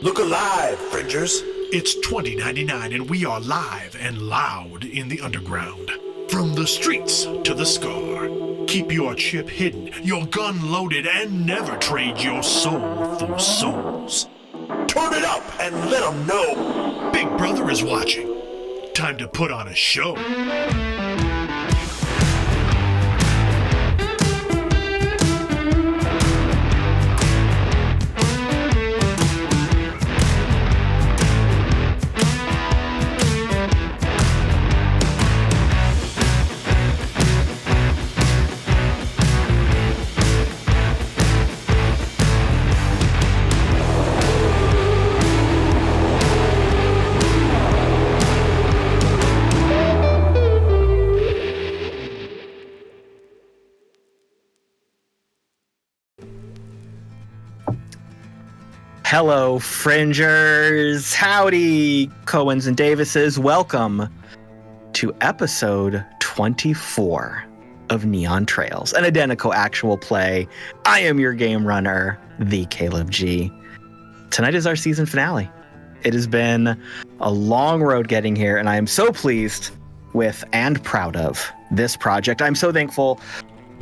Look alive, Fringers. It's 2099 and we are live and loud in the underground. From the streets to the scar. Keep your chip hidden, your gun loaded, and never trade your soul for souls. Turn it up and let them know. Big Brother is watching. Time to put on a show. Hello, Fringers. Howdy, Coens and Davises. Welcome to episode 24 of Neon Trails, an Identico actual play. I am your game runner, the Caleb G. Tonight is our season finale. It has been a long road getting here, and I am so pleased with and proud of this project. I'm so thankful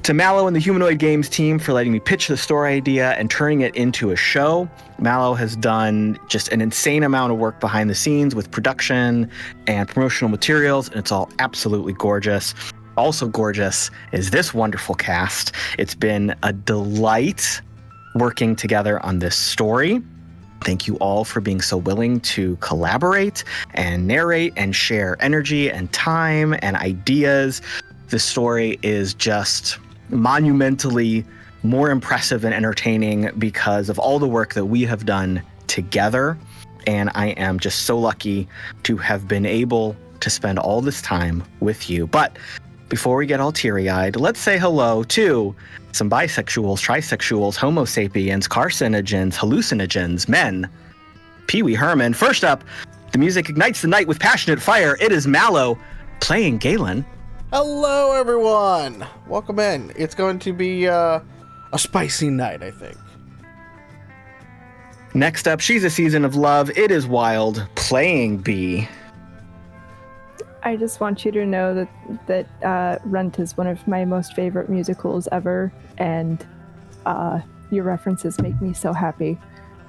to Mallo and the Humanoid Games team for letting me pitch the story idea and turning it into a show. Mallo has done just an insane amount of work behind the scenes with production and promotional materials, and it's all absolutely gorgeous. Also gorgeous is this wonderful cast. It's been a delight working together on this story. Thank you all for being so willing to collaborate and narrate and share energy and time and ideas. The story is just monumentally more impressive and entertaining because of all the work that we have done together. And I am just so lucky to have been able to spend all this time with you. But before we get all teary-eyed, let's say hello to some bisexuals, trisexuals, homo sapiens, carcinogens, hallucinogens, men. Pee-wee Herman. First up, the music ignites the night with passionate fire. It is Mallo playing Galen. Hello, everyone! Welcome in. It's going to be a spicy night, I think. Next up, she's a season of love. It is Wild playing B. I just want you to know that Rent is one of my most favorite musicals ever, and your references make me so happy.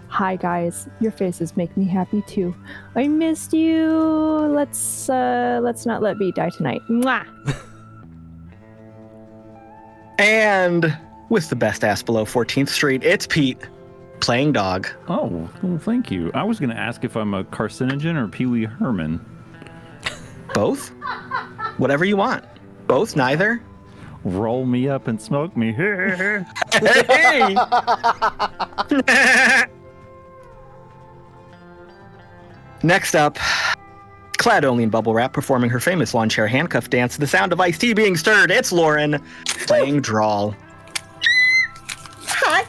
Hi guys, your faces make me happy too. I missed you. Let's not let B die tonight. Mwah! And with the best ass below 14th Street, it's Pete playing dog. Oh, well, thank you. I was going to ask if I'm a carcinogen or Pee-wee Herman. Both? Whatever you want. Both? Neither? Roll me up and smoke me. Hey! Next up, clad only in bubble wrap, performing her famous lawn chair handcuff dance to the sound of iced tea being stirred, it's Lauren playing Drall. Hi.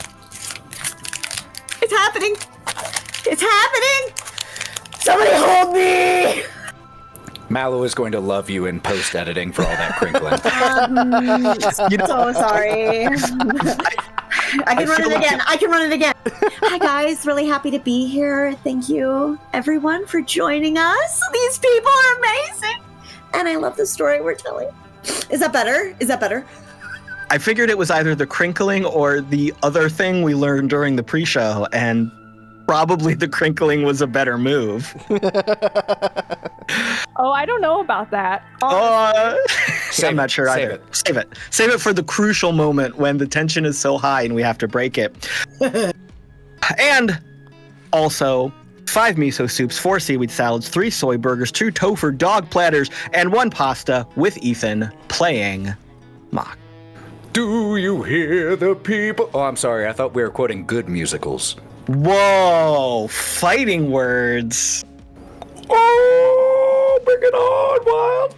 It's happening. It's happening. Somebody hold me. Mallo is going to love you in post-editing for all that crinkling. So sorry. I can run it again. Hi guys, really happy to be here. Thank you everyone for joining us. These people are amazing. And I love the story we're telling. Is that better? I figured it was either the crinkling or the other thing we learned during the pre-show, and probably the crinkling was a better move. Oh, I don't know about that. I'm not sure either. Save it for the crucial moment when the tension is so high and we have to break it. And also 5 miso soups, 4 seaweed salads, 3 soy burgers, 2 tofu dog platters, and 1 pasta with Ethan playing Mock. Do you hear the people? Oh, I'm sorry. I thought we were quoting good musicals. Whoa, fighting words. Oh, bring it on, Wild.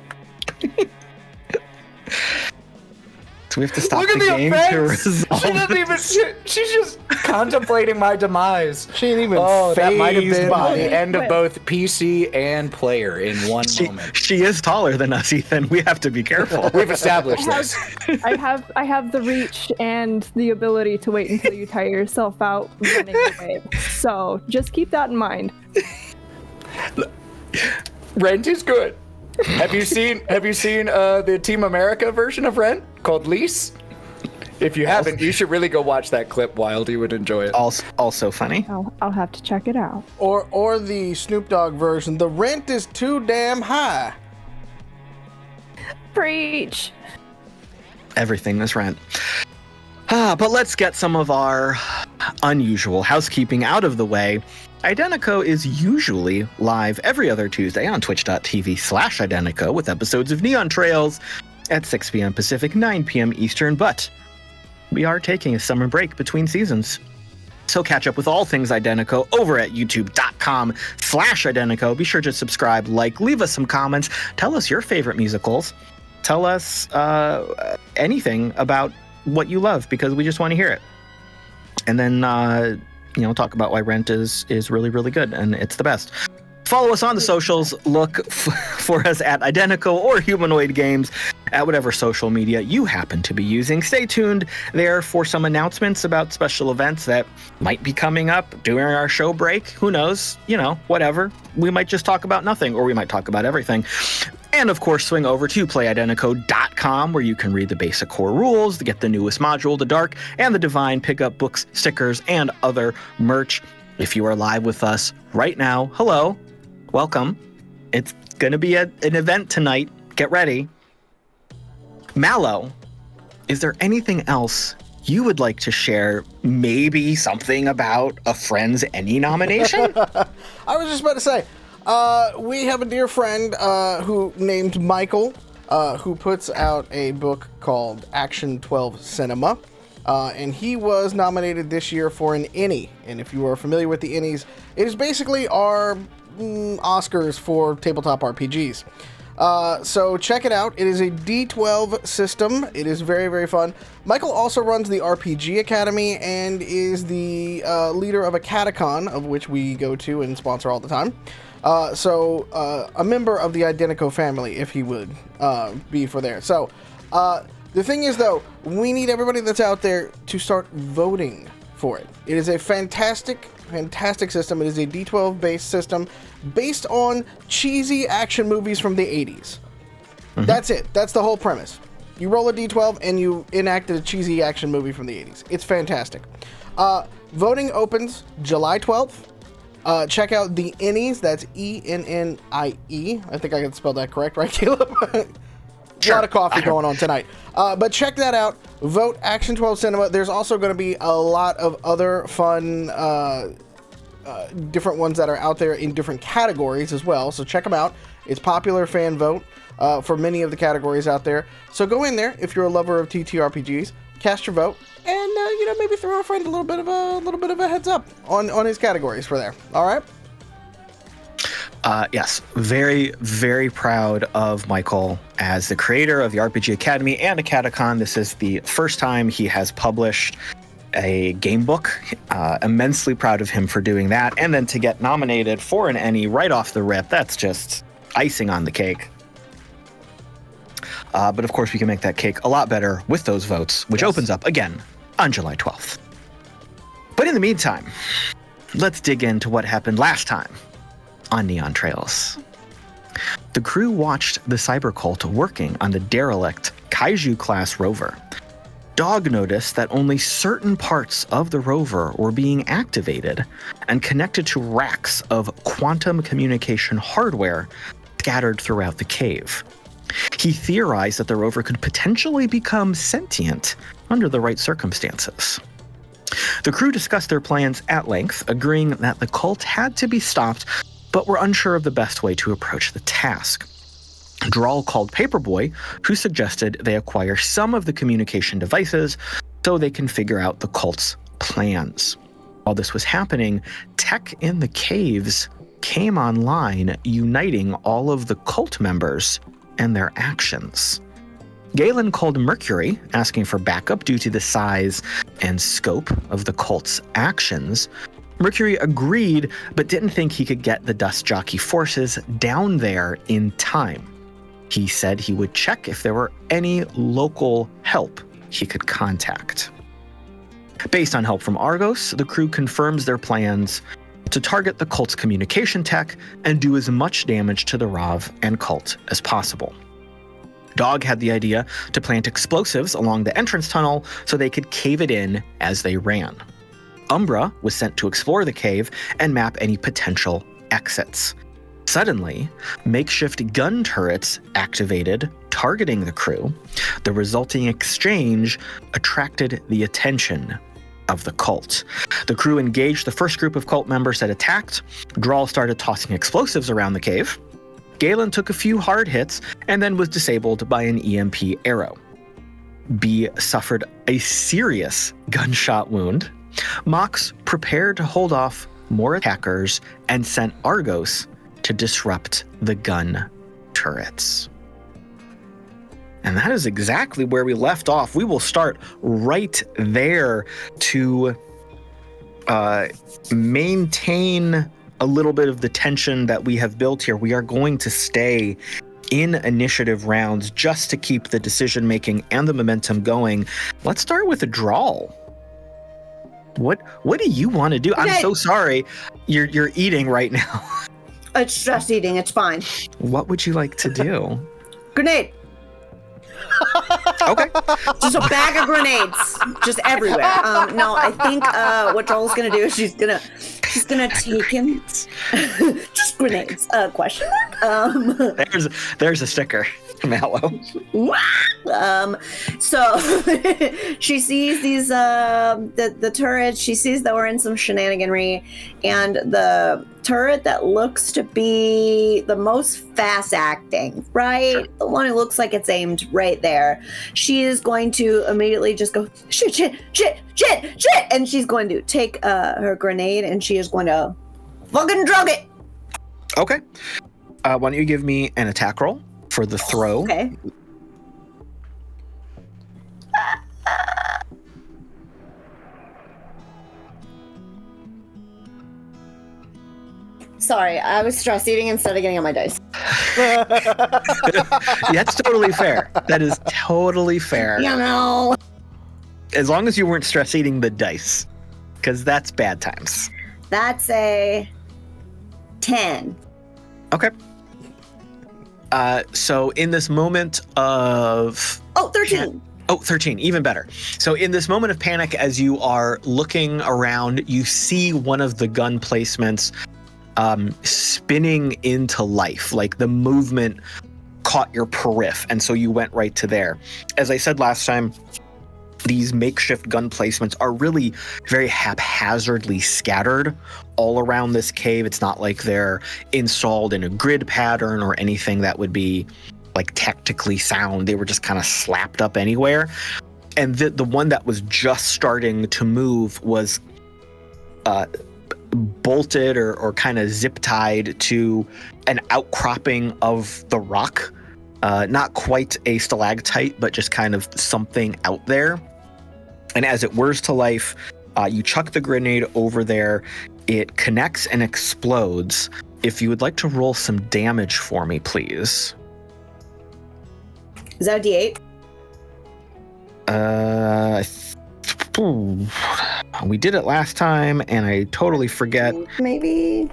So we have to stop Look at the the game offense. to resolve She doesn't even. She's just contemplating my demise. She ain't even That might have phased been by the it. end of both PC and player in one moment. She is taller than us, Ethan. We have to be careful. We've established this. I have the reach and the ability to wait until you tire yourself out running away. So just keep that in mind. Rent is good. Have you seen the Team America version of Rent called Lease? If you haven't, you should really go watch that clip, Wild. You would enjoy it. Also funny. I'll have to check it out. Or the Snoop Dogg version. The rent is too damn high. Preach. Everything is rent. But let's get some of our unusual housekeeping out of the way. Identico is usually live every other Tuesday on twitch.tv/Identico with episodes of Neon Trails at 6 p.m. Pacific, 9 p.m. Eastern, but we are taking a summer break between seasons. So catch up with all things Identico over at youtube.com/Identico. Be sure to subscribe, leave us some comments, tell us your favorite musicals, tell us anything about what you love, because we just want to hear it. And then, talk about why Rent is really, really good, and it's the best. Follow us on the socials. Look for us at Identico or Humanoid Games at whatever social media you happen to be using. Stay tuned there for some announcements about special events that might be coming up during our show break. Who knows? Whatever. We might just talk about nothing, or we might talk about everything. And of course, swing over to playidentico.com, where you can read the basic core rules, get the newest module, the Dark and the Divine, pick up books, stickers, and other merch. If you are live with us right now, hello, welcome. It's going to be an event tonight. Get ready. Mallo, is there anything else you would like to share? Maybe something about a friend's Any nomination? I was just about to say, we have a dear friend who named Michael, who puts out a book called Action 12 Cinema, and he was nominated this year for an Any. And if you are familiar with the Ennies, it is basically our Oscars for tabletop RPGs. So check it out. It is a D12 system. It is very, very fun. Michael also runs the RPG Academy and is the leader of a catacon, of which we go to and sponsor all the time. So a member of the Identico family, if he would be for there. So the thing is, though, we need everybody that's out there to start voting for it. It is a fantastic system. It is a D12 based system based on cheesy action movies from the 80s. Mm-hmm. That's it. That's the whole premise. You roll a D12 and you enacted a cheesy action movie from the 80s. It's fantastic. Voting opens July 12th. Check out the Ennies. That's ENNIE. I think I can spell that correct, right, Caleb? Sure. A lot of coffee going on tonight. But check that out. Vote Action 12 Cinema. There's also going to be a lot of other fun, different ones that are out there in different categories as well. So check them out. It's popular fan vote for many of the categories out there. So go in there if you're a lover of TTRPGs, cast your vote, and maybe throw a friend a little bit of a heads up on his categories for there. All right. Yes, very, very proud of Michael as the creator of the RPG Academy and a Catacon. This is the first time he has published a game book. Immensely proud of him for doing that. And then to get nominated for an Any right off the rip, that's just icing on the cake. But of course, we can make that cake a lot better with those votes, which opens up again on July 12th. But in the meantime, let's dig into what happened last time on Neon Trails. The crew watched the cyber cult working on the derelict Kaiju-class rover. Dog noticed that only certain parts of the rover were being activated and connected to racks of quantum communication hardware scattered throughout the cave. He theorized that the rover could potentially become sentient under the right circumstances. The crew discussed their plans at length, agreeing that the cult had to be stopped, but were unsure of the best way to approach the task. Drall called Paperboy, who suggested they acquire some of the communication devices so they can figure out the cult's plans. While this was happening, tech in the caves came online, uniting all of the cult members and their actions. Galen called Mercury, asking for backup due to the size and scope of the cult's actions. Mercury agreed, but didn't think he could get the Dust Jockey forces down there in time. He said he would check if there were any local help he could contact. Based on help from Argos, the crew confirms their plans to target the cult's communication tech and do as much damage to the Rav and cult as possible. Dog had the idea to plant explosives along the entrance tunnel so they could cave it in as they ran. Umbra was sent to explore the cave and map any potential exits. Suddenly, makeshift gun turrets activated, targeting the crew. The resulting exchange attracted the attention of the cult. The crew engaged the first group of cult members that attacked. Drall started tossing explosives around the cave. Galen took a few hard hits and then was disabled by an EMP arrow. B suffered a serious gunshot wound. Mox prepared to hold off more attackers and sent Argos to disrupt the gun turrets. And that is exactly where we left off. We will start right there to maintain a little bit of the tension that we have built here. We are going to stay in initiative rounds just to keep the decision making and the momentum going. Let's start with a Drall. What do you want to do? Okay. I'm so sorry. You're eating right now. It's just eating. It's fine. What would you like to do? Grenade. Okay. Just a bag of grenades, just everywhere. No, I think what Drall's gonna do is she's gonna take him. Just grenades. Question mark. There's a sticker, Mallo. So she sees these the turrets. She sees that we're in some shenaniganry, and the turret that looks to be the most fast acting, right? The one who looks like it's aimed right there. She is going to immediately just go shit, and she's going to take her grenade and she is going to fucking drug it. Okay. Why don't you give me an attack roll for the throw? Okay. Sorry, I was stress eating instead of getting on my dice. That's totally fair. That is totally fair. You know. As long as you weren't stress eating the dice, because that's bad times. That's a 10. Okay. So in this moment of... Oh, 13. 13, even better. So in this moment of panic, as you are looking around, you see one of the gun placements spinning into life. Like the movement caught your periph, and so you went right to there. As I said last time, these makeshift gun placements are really very haphazardly scattered all around this cave. It's not like they're installed in a grid pattern or anything that would be like tactically sound. They were just kind of slapped up anywhere. And the one that was just starting to move was bolted or kind of zip tied to an outcropping of the rock. Not quite a stalactite, but just kind of something out there. And as it whirs to life, you chuck the grenade over there. It connects and explodes. If you would like to roll some damage for me, please. Is that a D8? We did it last time, and I totally forget. Maybe.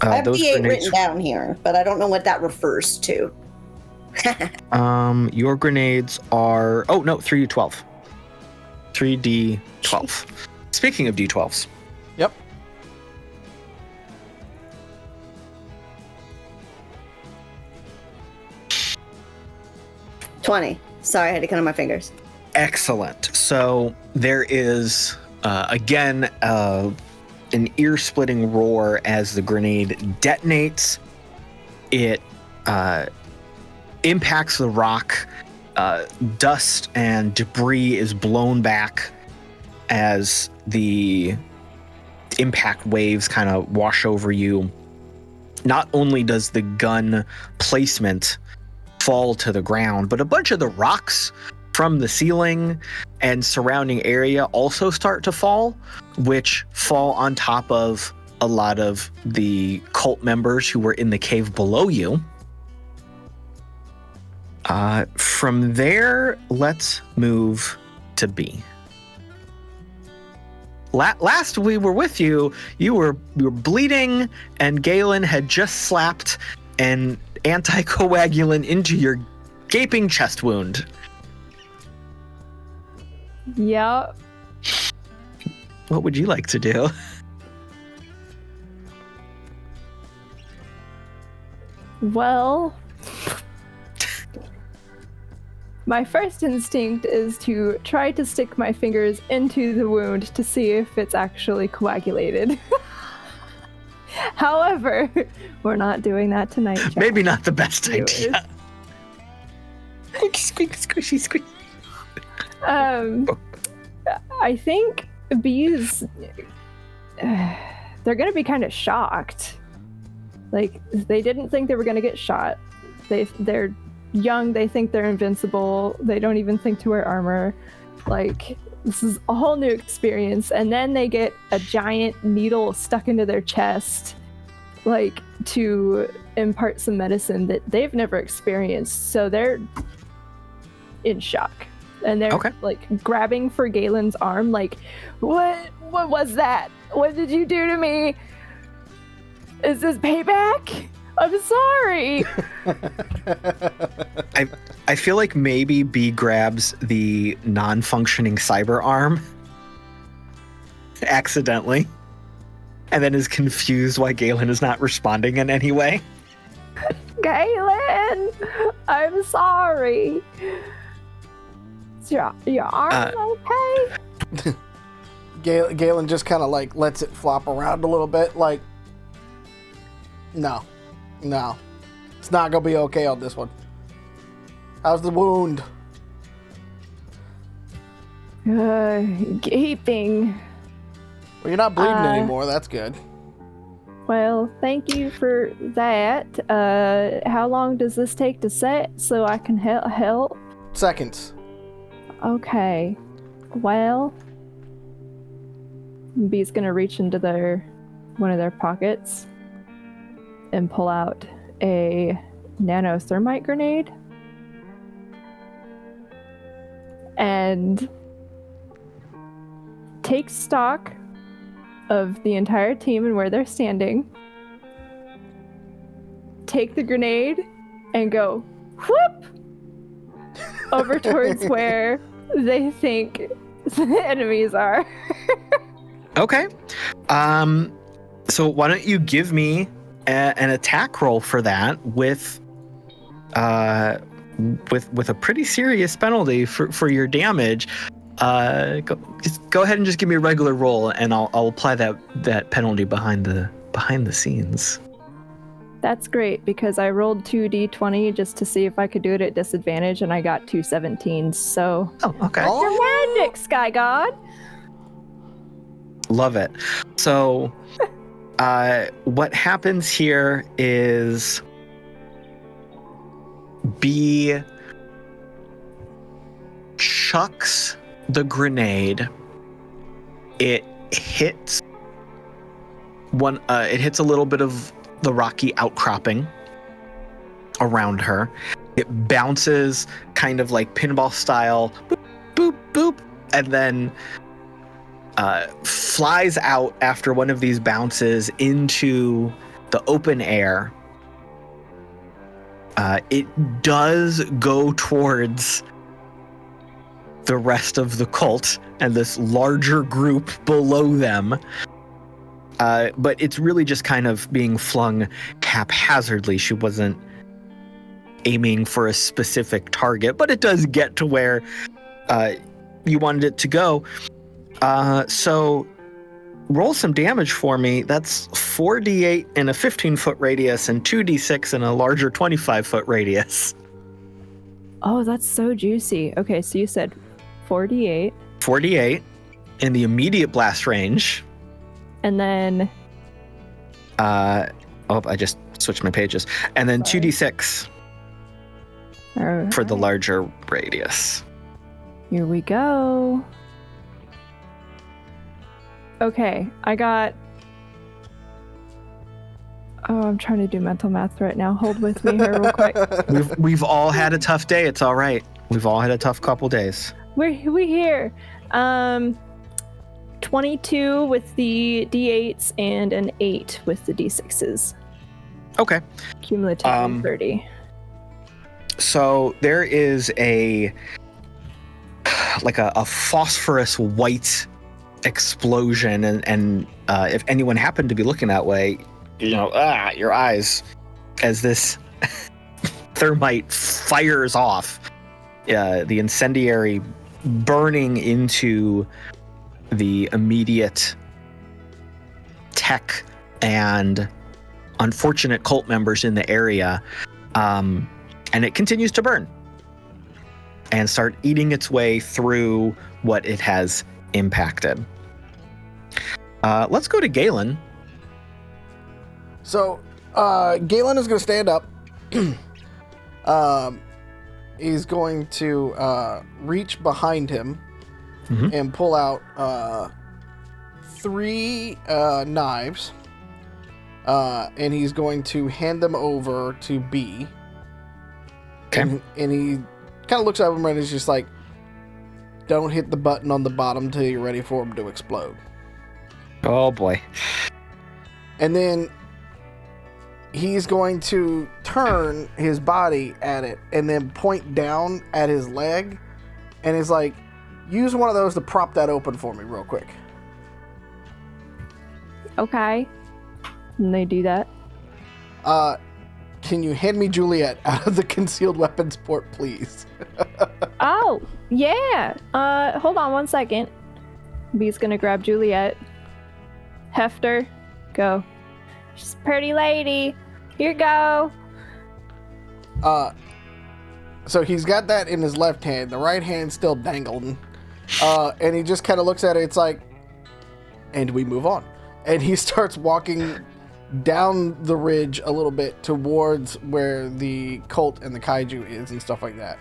I have those D8 grenades. written down here, but I don't know what that refers to. Your grenades are... Oh, no, 3d12. 3d12. Speaking of d12s. Yep. $20. Sorry, I had to count on my fingers. Excellent. So there is, again, an ear-splitting roar as the grenade detonates. It impacts the rock. Dust and debris is blown back as the impact waves kind of wash over you. Not only does the gun placement fall to the ground, but a bunch of the rocks from the ceiling and surrounding area also start to fall, which fall on top of a lot of the cult members who were in the cave below you. From there, let's move to B. Last we were with you, you were bleeding, and Galen had just slapped an anticoagulant into your gaping chest wound. Yep. What would you like to do? Well, my first instinct is to try to stick my fingers into the wound to see if it's actually coagulated. However, we're not doing that tonight, Jack. Maybe not the best idea. Squeak, squishy, squeak. I think bees, they're going to be kind of shocked. Like, they didn't think they were going to get shot. They're young, they think they're invincible. They don't even think to wear armor. Like, this is a whole new experience. And then they get a giant needle stuck into their chest, like, to impart some medicine that they've never experienced. So they're in shock. And they're like grabbing for Galen's arm, like, what was that? What did you do to me? Is this payback? I'm sorry. I feel like maybe B grabs the non-functioning cyber arm accidentally, and then is confused why Galen is not responding in any way. Galen, I'm sorry. Is your arm okay? Galen just kind of like lets it flop around a little bit, like, no, it's not gonna be okay on this one. How's the wound? Gaping. Well, you're not bleeding anymore. That's good. Well, thank you for that. How long does this take to set so I can help? Seconds. Okay. Well, B's gonna reach into one of their pockets and pull out a nano thermite grenade and take stock of the entire team and where they're standing, take the grenade and go whoop over towards where they think the enemies are. Okay. So why don't you give me an attack roll for that with a pretty serious penalty for your damage. Go ahead and just give me a regular roll, and I'll apply that penalty behind the scenes. That's great, because I rolled 2d20 just to see if I could do it at disadvantage, and I got 2 17s, so... Oh, okay. Your magic, Sky God! Love it. So, what happens here is B chucks the grenade. It hits it hits a little bit of the rocky outcropping around her. It bounces kind of like pinball style, boop, boop, boop, and then flies out after one of these bounces into the open air. It does go towards the rest of the cult and this larger group below them. But it's really just kind of being flung haphazardly. She wasn't aiming for a specific target, but it does get to where you wanted it to go. So roll some damage for me. That's 4d8 in a 15-foot radius and 2d6 in a larger 25-foot radius. Oh, that's so juicy. Okay, so you said 4d8. 4d8 in the immediate blast range. And then... I just switched my pages. And then Sorry. 2d6. for the larger radius. Here we go. Okay, I got... Oh, I'm trying to do mental math right now. Hold with me here real quick. We've all had a tough day. It's all right. We've all had a tough couple days. We here. 22 with the D8s and an 8 with the D6s. Okay. Cumulative 30. So there is a phosphorus white explosion, and if anyone happened to be looking that way, your eyes as this thermite fires off, the incendiary burning into the immediate tech and unfortunate cult members in the area, and it continues to burn and start eating its way through what it has impacted. Let's go to Galen. So, Galen is going to stand up. He's going to reach behind him and pull out 3 knives. And he's going to hand them over to B. Okay. And he kind of looks at him and is just like, don't hit the button on the bottom till you're ready for him to explode. Oh boy. And then he's going to turn his body at it and then point down at his leg, and he's like, use one of those to prop that open for me real quick. Okay. And they do that. Can you hand me Juliet out of the concealed weapons port, please? Oh, yeah. Hold on 1 second. B's gonna grab Juliet. Hefter, go. She's a pretty lady. Here you go. So he's got that in his left hand. The right hand's still dangling. And he just kind of looks at it. It's like, and we move on. And he starts walking down the ridge a little bit towards where the cult and the kaiju is and stuff like that.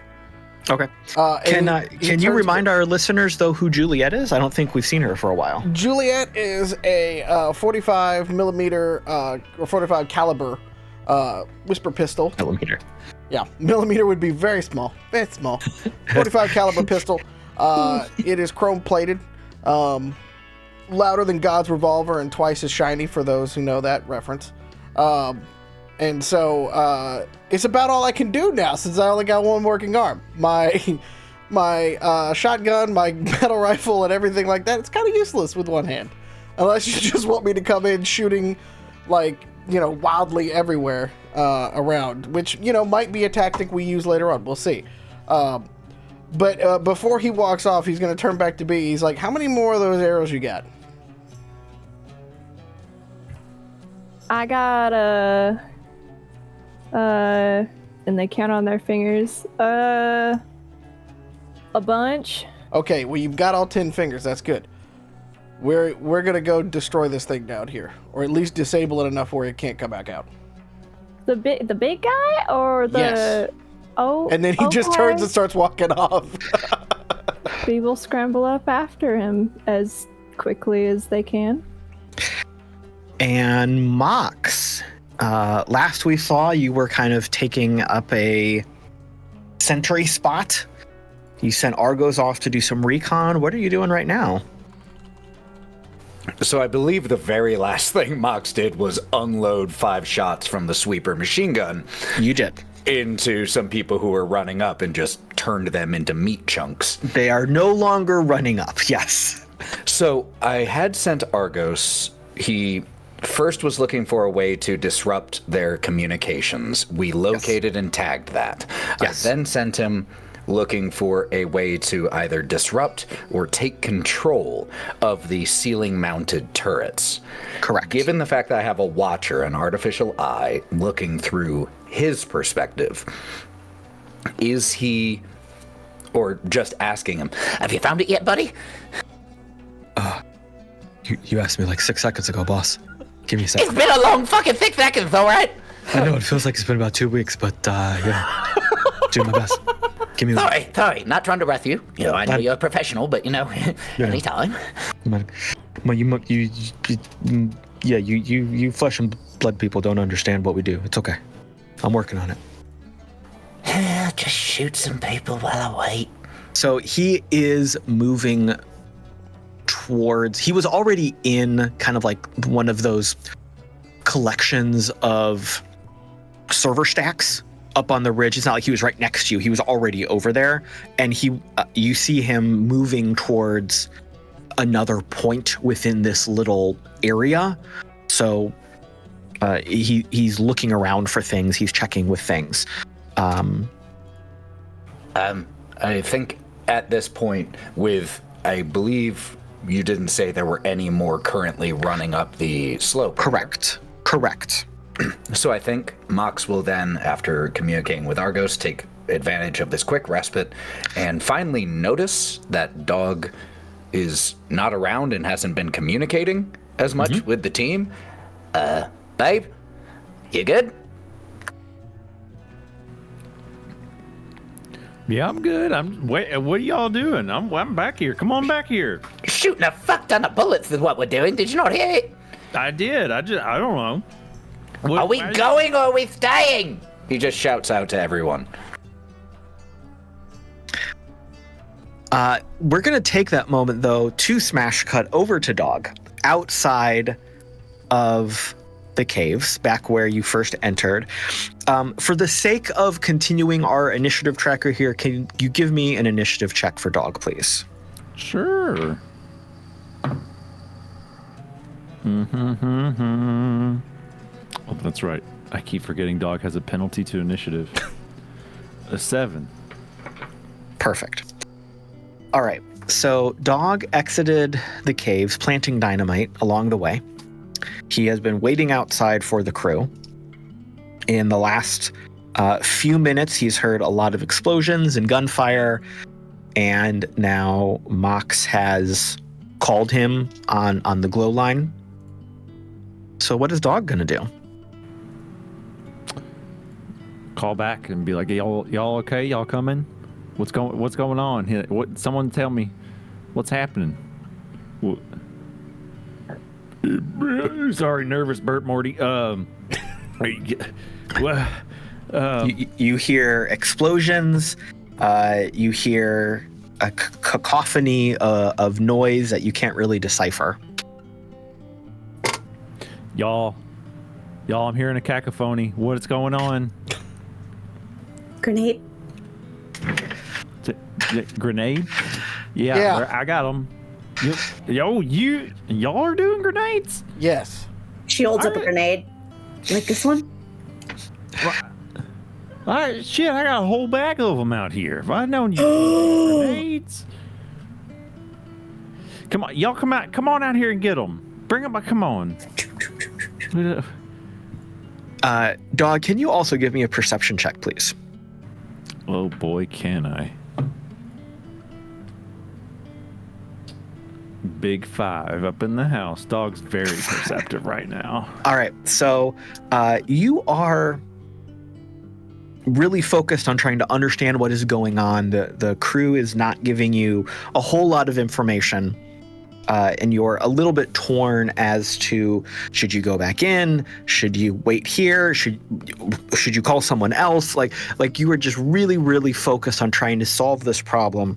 Okay. Can you remind our listeners, though, who Juliet is? I don't think we've seen her for a while. Juliet is a 45 millimeter or 45 caliber whisper pistol. Millimeter. Yeah, millimeter would be very small. Very small. 45 caliber pistol. It is chrome plated. Louder than God's revolver and twice as shiny for those who know that reference. And so it's about all I can do now since I only got one working arm. My shotgun, my metal rifle, and everything like that, it's kind of useless with one hand. Unless you just want me to come in shooting, wildly everywhere around, which, might be a tactic we use later on. We'll see. But before he walks off, he's going to turn back to B. He's like, how many more of those arrows you got? I got and they count on their fingers, a bunch. Okay, well, you've got all 10 fingers. That's good. We're gonna go destroy this thing down here, or at least disable it enough where it can't come back out. The big guy, or the... Yes. Oh, and then he just turns and starts walking off. We will scramble up after him as quickly as they can. And Mox, last we saw, you were kind of taking up a sentry spot. You sent Argos off to do some recon. What are you doing right now? So I believe the very last thing Mox did was unload 5 shots from the sweeper machine gun. You did. Into some people who were running up and just turned them into meat chunks. They are no longer running up, yes. So I had sent Argos. He first was looking for a way to disrupt their communications. We located and tagged that. Yes. I then sent him looking for a way to either disrupt or take control of the ceiling-mounted turrets. Correct. Given the fact that I have a watcher, an artificial eye, looking through his perspective, is he, or just asking him, have you found it yet, buddy? You asked me like 6 seconds ago, boss. Give me a second. It's been a long fucking thick seconds, though, right? I know, it feels like it's been about 2 weeks, but yeah. Do my best. Give me the... Sorry, not trying to wrath you. You know, I know you're a professional, but you know, anytime. You flesh and blood people don't understand what we do. It's okay. I'm working on it. Just shoot some people while I wait. So he is moving towards... He was already in kind of like one of those collections of server stacks up on the ridge. It's not like he was right next to you. He was already over there. And you see him moving towards another point within this little area. So he's looking around for things. He's checking with things. I think at this point, I believe you didn't say there were any more currently running up the slope. Correct. So I think Mox will then, after communicating with Argos, take advantage of this quick respite and finally notice that Dog is not around and hasn't been communicating as much with the team. Babe, you good? Yeah, I'm good. Wait, what are y'all doing? I'm back here. Come on back here. Shooting a fuck ton of bullets is what we're doing. Did you not hear it? I did. I don't know. Are we going or are we staying? He just shouts out to everyone. We're going to take that moment, though, to smash cut over to Dog outside of the caves, back where you first entered. For the sake of continuing our initiative tracker here, can you give me an initiative check for Dog, please? Sure. Oh, that's right. I keep forgetting Dog has a penalty to initiative. A 7. Perfect. All right. So Dog exited the caves, planting dynamite along the way. He has been waiting outside for the crew. In the last few minutes, he's heard a lot of explosions and gunfire, and now Mox has called him on the glow line. So what is Dog gonna do? Call back and be like, y'all okay? Y'all coming? What's going on here? Someone tell me what's happening. Sorry, nervous burp, Morty. You hear explosions. You hear a cacophony of noise that you can't really decipher. Y'all, I'm hearing a cacophony. What's going on? Grenade. Grenade? Yeah. I got them. Y'all are doing grenades? Yes. She holds up a grenade. Like this one? Shit, I got a whole bag of them out here. If I'd known you grenades. Come on, y'all come on out here and get them. Bring them, come on. Dog, can you also give me a perception check, please? Oh boy, can I. Big 5 up in the house. Dog's very perceptive right now. All right, so you are really focused on trying to understand what is going on. The crew is not giving you a whole lot of information, and you're a little bit torn as to should you go back in, should you wait here, should you call someone else? Like you were just really, really focused on trying to solve this problem.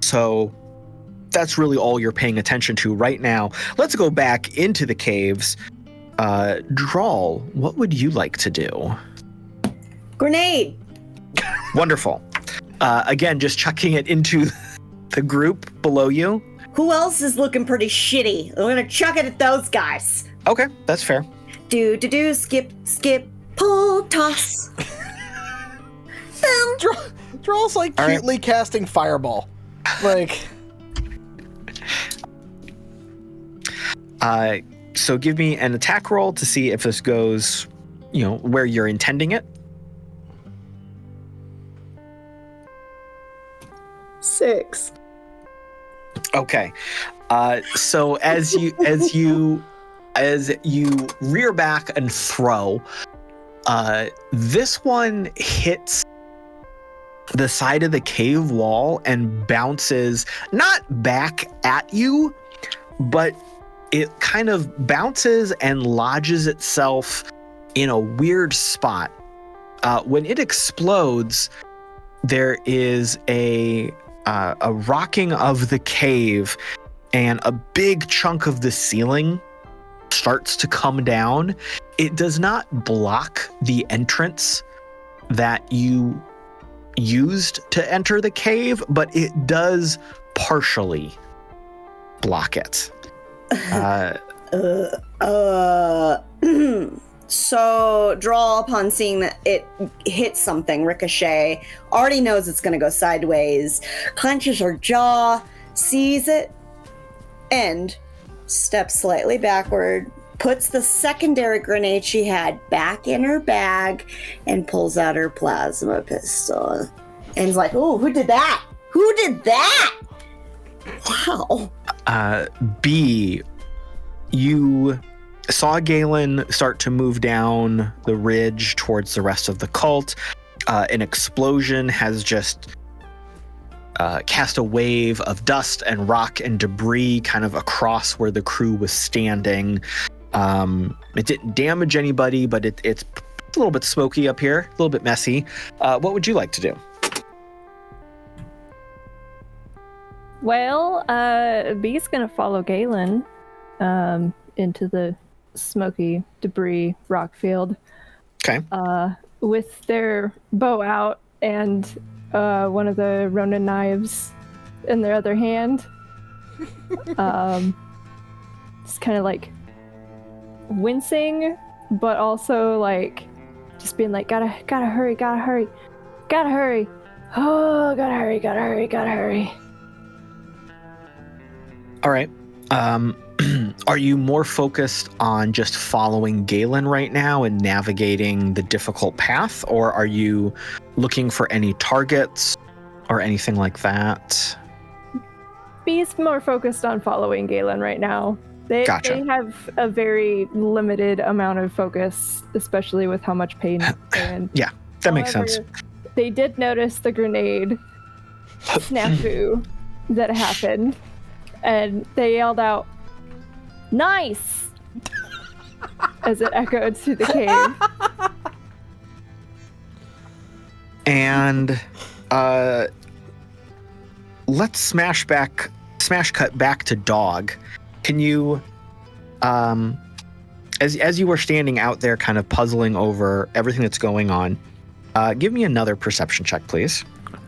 So that's really all you're paying attention to right now. Let's go back into the caves. Drall, what would you like to do? Grenade. Wonderful. Again, just chucking it into the group below you. Who else is looking pretty shitty? I'm gonna chuck it at those guys. Okay, that's fair. Do, skip, pull, toss. Boom. Drall's like All cutely casting fireball. Like... So give me an attack roll to see if this goes, where you're intending it. 6. Okay. So as you rear back and throw, This one hits the side of the cave wall and bounces not back at you, but it kind of bounces and lodges itself in a weird spot. When it explodes, there is a rocking of the cave, and a big chunk of the ceiling starts to come down. It does not block the entrance that you used to enter the cave, but it does partially block it. So Drall, upon seeing that it hits something, ricochet, already knows it's going to go sideways, clenches her jaw, sees it, and steps slightly backward, puts the secondary grenade she had back in her bag, and pulls out her plasma pistol. And is like, "Oh, who did that? Who did that?" Wow. B, you saw Galen start to move down the ridge towards the rest of the cult. An explosion has just cast a wave of dust and rock and debris kind of across where the crew was standing. It didn't damage anybody, but it's a little bit smoky up here, a little bit messy. What would you like to do? Well, B's gonna follow Galen into the smoky debris rock field. Okay. With their bow out and one of the Ronin knives in their other hand. Just kind of like wincing, but also like just being like, gotta hurry, oh, gotta hurry. All right. Are you more focused on just following Galen right now and navigating the difficult path, or are you looking for any targets or anything like that? B's more focused on following Galen right now. They have a very limited amount of focus, especially with how much pain they're in. Yeah, that makes sense. They did notice the grenade snafu that happened, and they yelled out, "Nice!" as it echoed through the cave. And let's smash cut back to Dog. Can you, as you were standing out there kind of puzzling over everything that's going on, give me another perception check, please.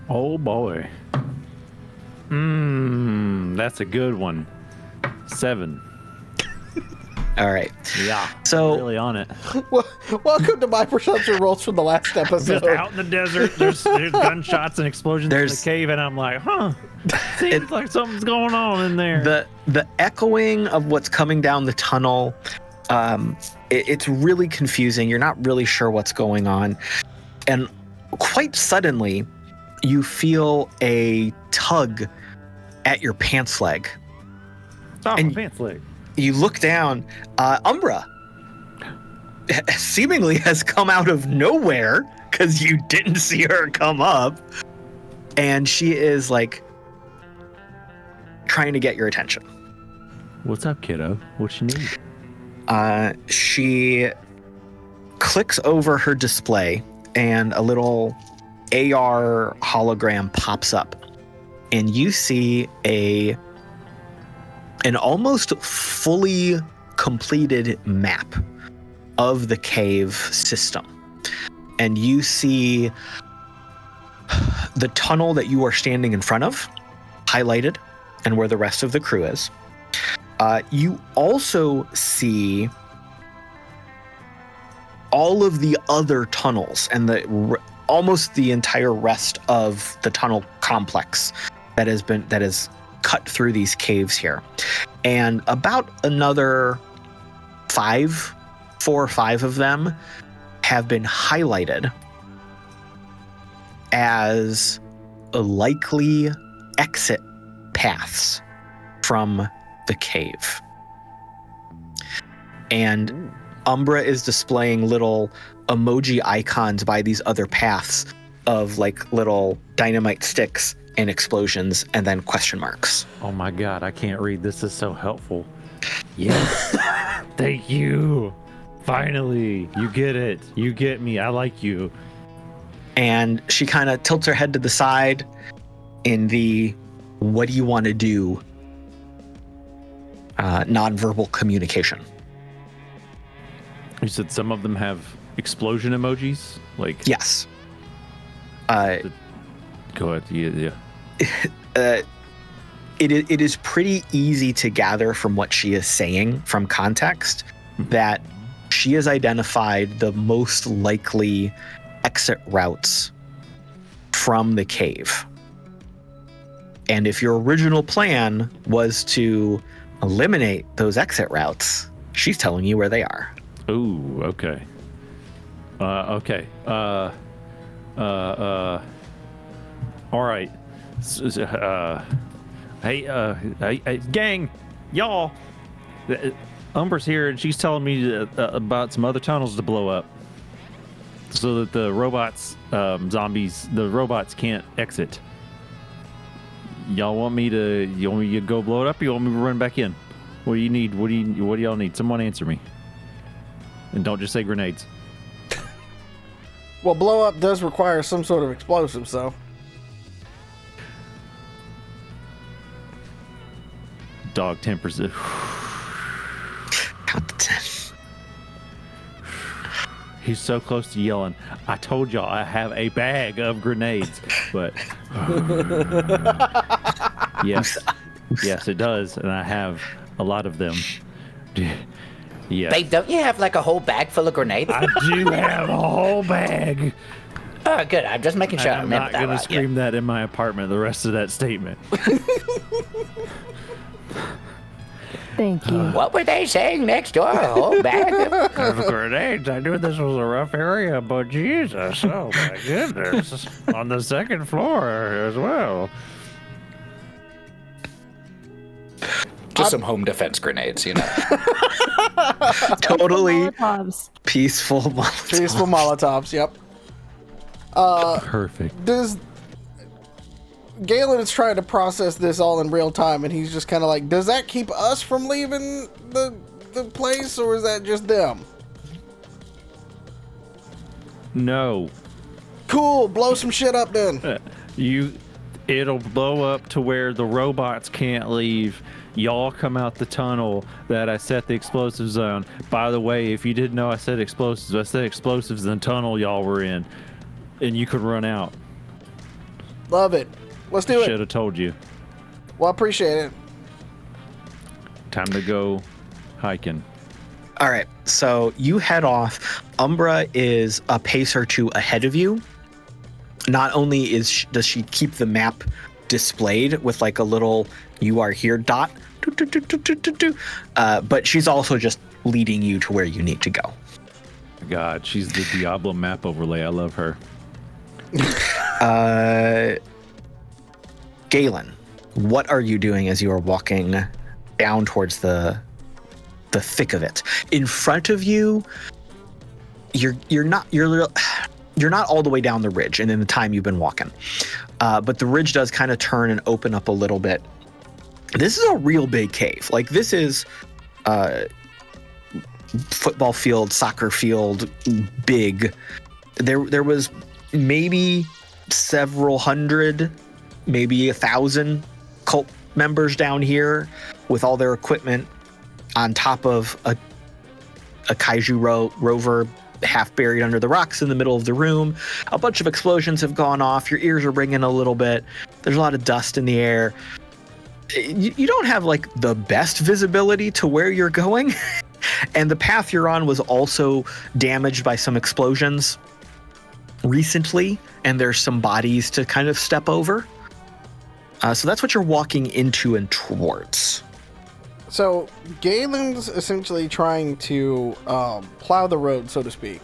Oh boy. That's a good one. 7. All right. Yeah. So really on it. Welcome to my perception rolls from the last episode. Just out in the desert, there's gunshots and explosions in the cave, and I'm like, seems like something's going on in there. The echoing of what's coming down the tunnel, it's really confusing. You're not really sure what's going on, and quite suddenly, you feel a tug at your pants leg. Oh, my pants leg. You look down, Umbra seemingly has come out of nowhere because you didn't see her come up, and she is like trying to get your attention. What's up, kiddo? What you need? She clicks over her display, and a little AR hologram pops up, and you see an almost fully completed map of the cave system. And you see the tunnel that you are standing in front of, highlighted, and where the rest of the crew is. You also see all of the other tunnels and almost the entire rest of the tunnel complex that is cut through these caves here. And about another 4 or 5 of them have been highlighted as likely exit paths from the cave. And Umbra is displaying little emoji icons by these other paths of like little dynamite sticks and explosions and then question marks. Oh my god, I can't read. This is so helpful. Yes. Thank you. Finally, you get it. You get me. I like you. And she kind of tilts her head to the side in the what do you want to do nonverbal communication. You said some of them have explosion emojis? Like Yes. Go ahead. Yeah. It is pretty easy to gather from what she is saying from context that she has identified the most likely exit routes from the cave. And if your original plan was to eliminate those exit routes, she's telling you where they are. Ooh, okay. Okay. All right. Hey, gang, y'all. Umber's here, and she's telling me about some other tunnels to blow up, so that the robots, the robots can't exit. Y'all want me to go blow it up, or you want me to run back in? What do you need? What do y'all need? Someone answer me. And don't just say grenades. Well, blow up does require some sort of explosive, so. Dog tempers it. Count to 10. He's so close to yelling, I told y'all I have a bag of grenades. But yes, it does. And I have a lot of them. Yes. Babe, don't you have like a whole bag full of grenades? I do have a whole bag. Oh, good. I'm just making sure I I'm remember not that going to right. scream that in my apartment, the rest of that statement. Thank you. What were they saying next door? A whole bag of... Grenades. I knew this was a rough area, but Jesus, oh my goodness. On the second floor as well. Just some home defense grenades, you know. Totally Molotovs. peaceful Molotov. Peaceful Molotovs, yep. Perfect. Does Galen is trying to process this all in real time, and he's just kind of like, does that keep us from leaving the place, or is that just them? No. Cool, blow some shit up then. It'll blow up to where the robots can't leave. Y'all come out the tunnel that I set the explosives on. By the way, if you didn't know I said explosives in the tunnel y'all were in, and you could run out. Love it. Let's do it. Should have told you. Well, I appreciate it. Time to go hiking. All right, so you head off. Umbra is a pace or two ahead of you. Not only does she keep the map displayed with like a little "you are here" dot, but she's also just leading you to where you need to go. God, she's the Diablo map overlay. I love her. Galen, what are you doing as you are walking down towards the thick of it? In front of you, you're not all the way down the ridge, and in the time you've been walking, but the ridge does kind of turn and open up a little bit. This is a real big cave. Like, this is football field, soccer field, big. There was maybe several hundred, maybe 1,000 cult members down here with all their equipment on top of a kaiju rover half buried under the rocks in the middle of the room. A bunch of explosions have gone off. Your ears are ringing a little bit. There's a lot of dust in the air. You don't have like the best visibility to where you're going. And the path you're on was also damaged by some explosions recently, and there's some bodies to kind of step over. So that's what you're walking into and towards. So Galen's essentially trying to plow the road, so to speak,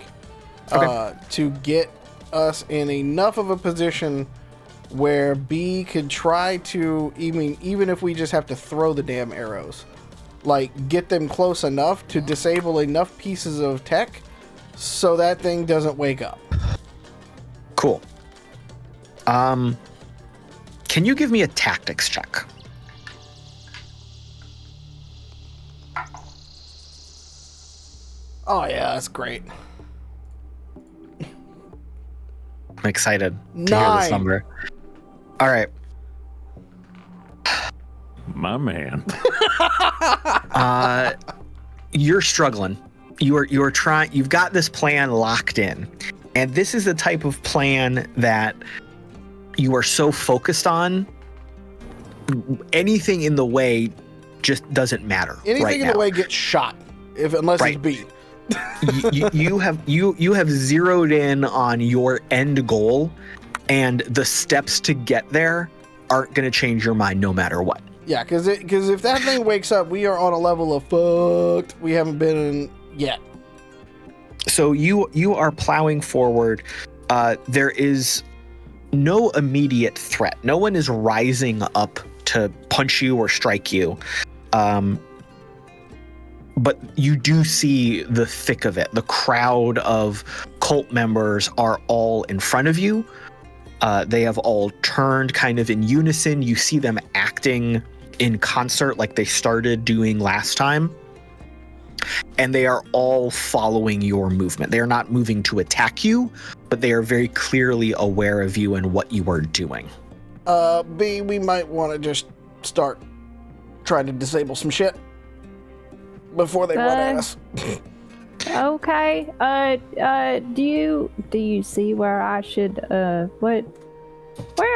to get us in enough of a position where B could try to, even if we just have to throw the damn arrows, like get them close enough to disable enough pieces of tech so that thing doesn't wake up. Cool. Can you give me a tactics check? Oh yeah, that's great. I'm excited to hear this 9. number. All right. My man. You're struggling. You're trying. You've got this plan locked in, and this is the type of plan that you are so focused on. Anything in the way just doesn't matter. Anything right in now. the way gets shot, unless Right. it's B. you have zeroed in on your end goal, and the steps to get there aren't going to change your mind no matter what. Yeah, because if that thing wakes up, we are on a level of fucked we haven't been in yet. So you are plowing forward. There is no immediate threat. No one is rising up to punch you or strike you. But you do see the thick of it. The crowd of cult members are all in front of you. They have all turned kind of in unison. You see them acting in concert like they started doing last time. And they are all following your movement. They are not moving to attack you, but they are very clearly aware of you and what you are doing. B, we might want to just start trying to disable some shit before they run at us. Okay. Do you see where I should where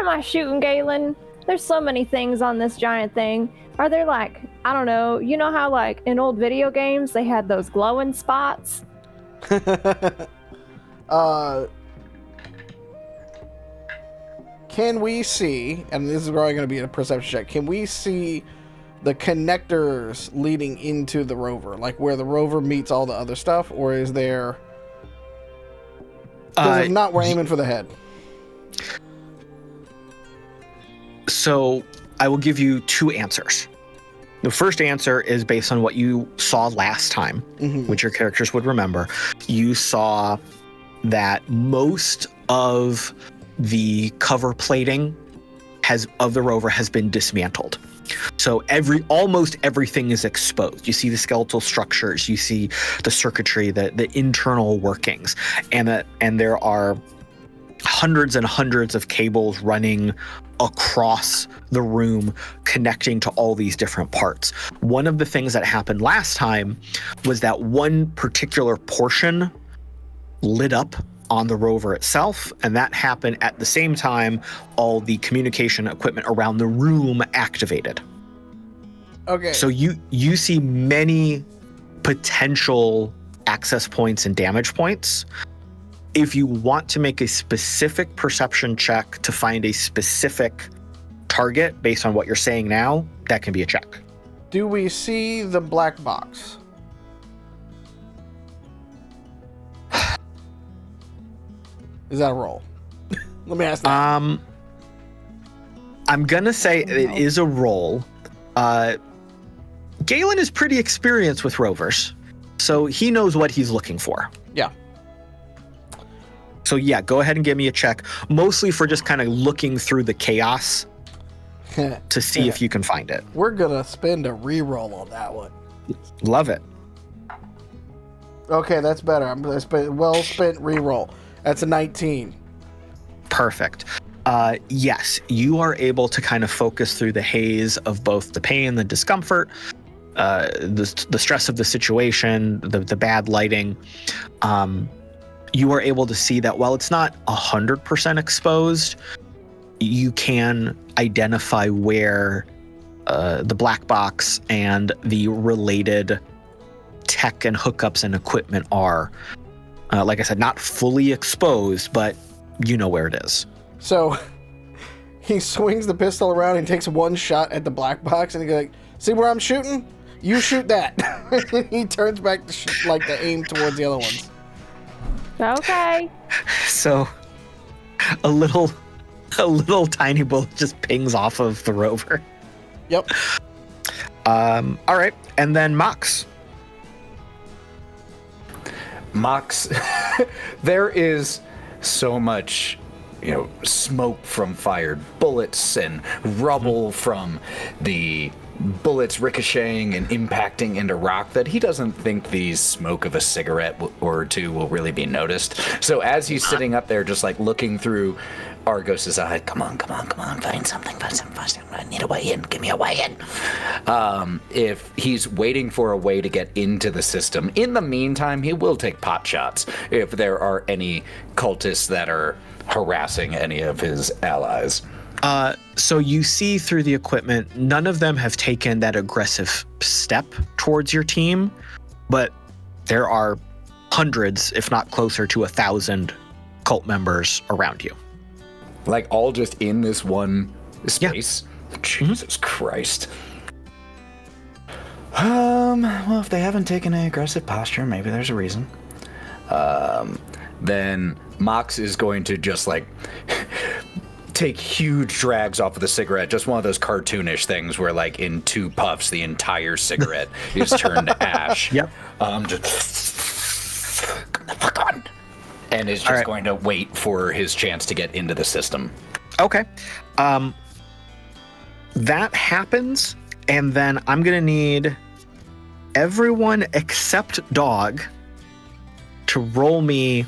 am I shooting, Galen? There's so many things on this giant thing. Are there like, I don't know, you know how like in old video games they had those glowing spots? Can we see, and this is probably going to be a perception check, can we see the connectors leading into the rover? Like where the rover meets all the other stuff? Or is there... Because if not, we're aiming for the head. So I will give you two answers. The first answer is based on what you saw last time, which your characters would remember. You saw that most of the cover plating of the rover has been dismantled. So almost everything is exposed. You see the skeletal structures, you see the circuitry, the internal workings, and there are hundreds and hundreds of cables running across the room connecting to all these different parts. One of the things that happened last time was that one particular portion lit up on the rover itself, and that happened at the same time all the communication equipment around the room activated. Okay. So you see many potential access points and damage points. If you want to make a specific perception check to find a specific target based on what you're saying now, that can be a check. Do we see the black box? Is that a roll? Let me ask that. I'm gonna say it is a roll. Galen is pretty experienced with rovers, so he knows what he's looking for. Yeah. So yeah, go ahead and give me a check, mostly for just kind of looking through the chaos to see if you can find it. We're gonna spend a reroll on that one. Love it. Okay, that's better. I'm gonna spend well spent reroll. That's a 19. Perfect. Yes, you are able to kind of focus through the haze of both the pain, the discomfort, the stress of the situation, the bad lighting. You are able to see that while it's not 100% exposed, you can identify where the black box and the related tech and hookups and equipment are. Like I said, not fully exposed, but you know where it is. So he swings the pistol around and takes one shot at the black box, and he's like, "See where I'm shooting? You shoot that." And he turns back to aim towards the other ones. Okay. So a little tiny bullet just pings off of the rover. Yep. All right, and then Mox. Mox, there is so much, smoke from fired bullets and rubble from the bullets ricocheting and impacting into rock that he doesn't think the smoke of a cigarette or two will really be noticed. So as he's sitting up there just like looking through Argos's eye, come on, find something. I need a way in. Give me a way in. If he's waiting for a way to get into the system, in the meantime, he will take pot shots if there are any cultists that are harassing any of his allies. So you see through the equipment, none of them have taken that aggressive step towards your team, but there are hundreds, if not closer to 1,000 cult members around you. Like all just in this one space? Yeah. Jesus Christ. Well, if they haven't taken an aggressive posture, maybe there's a reason. Then Mox is going to just like take huge drags off of the cigarette, just one of those cartoonish things where like in 2 puffs the entire cigarette is turned to ash. Yep. Just come the fuck on. And is just going to wait for his chance to get into the system. Okay. That happens, and then I'm gonna need everyone except Dog to roll me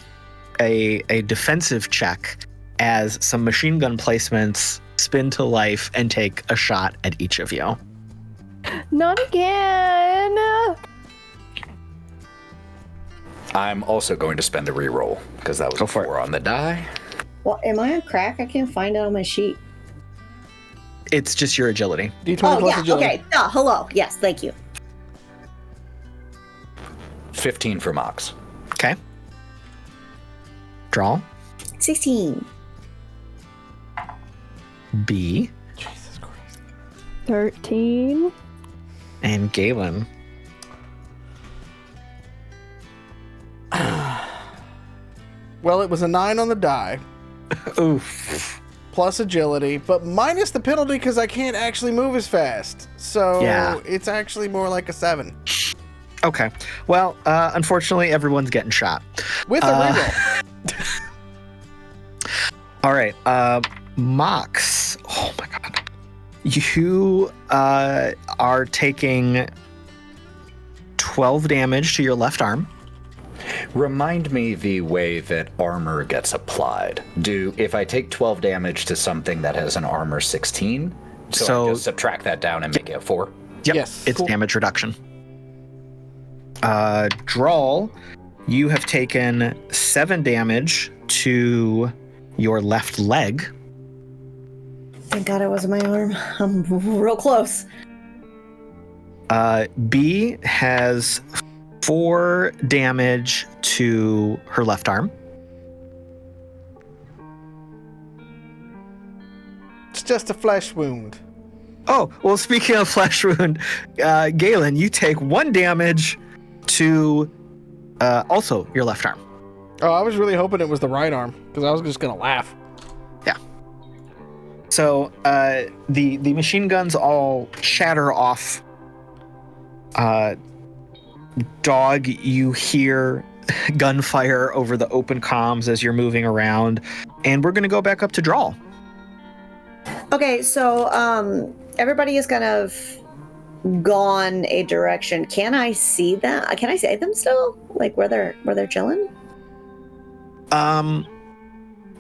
a defensive check as some machine gun placements spin to life and take a shot at each of you. Not again! I'm also going to spend a reroll because that was a 4 on the die. Well, am I on crack? I can't find it on my sheet. It's just your agility. D20 plus agility. Okay. Hello. Yes, thank you. 15 for Mox. Okay. Drall. 16. B. Jesus Christ. 13. And Galen. Well, it was a 9 on the die. Oof. Plus agility, but minus the penalty because I can't actually move as fast. So it's actually more like a 7. Okay. Well, unfortunately, everyone's getting shot. With a reroll. All right. Mox. Oh my god. You are taking 12 damage to your left arm. Remind me the way that armor gets applied. If I take 12 damage to something that has an armor 16, so I just subtract that down and make it 4? Yep, yes. It's cool. Damage reduction. Drall, you have taken 7 damage to your left leg. Thank God it wasn't my arm. I'm real close. B has 4 damage to her left arm. It's just a flesh wound. Oh, well, speaking of flesh wound, Galen, you take 1 damage to also your left arm. Oh, I was really hoping it was the right arm because I was just going to laugh. Yeah. So the machine guns all shatter off. Dog, you hear gunfire over the open comms as you're moving around, and we're going to go back up to Drall. Okay, so everybody is kind of gone a direction. Can I see them? Can I see them still? Like where they're chilling?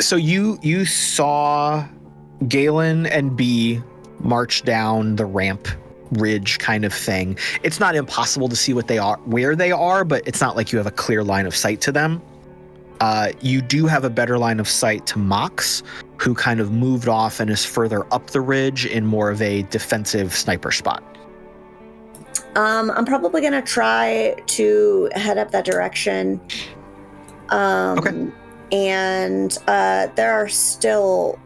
So you saw Galen and B march down the ramp ridge kind of thing. It's not impossible to see where they are, but it's not like you have a clear line of sight to them. You do have a better line of sight to Mox, who kind of moved off and is further up the ridge in more of a defensive sniper spot. I'm probably gonna try to head up that direction. Okay. And there are still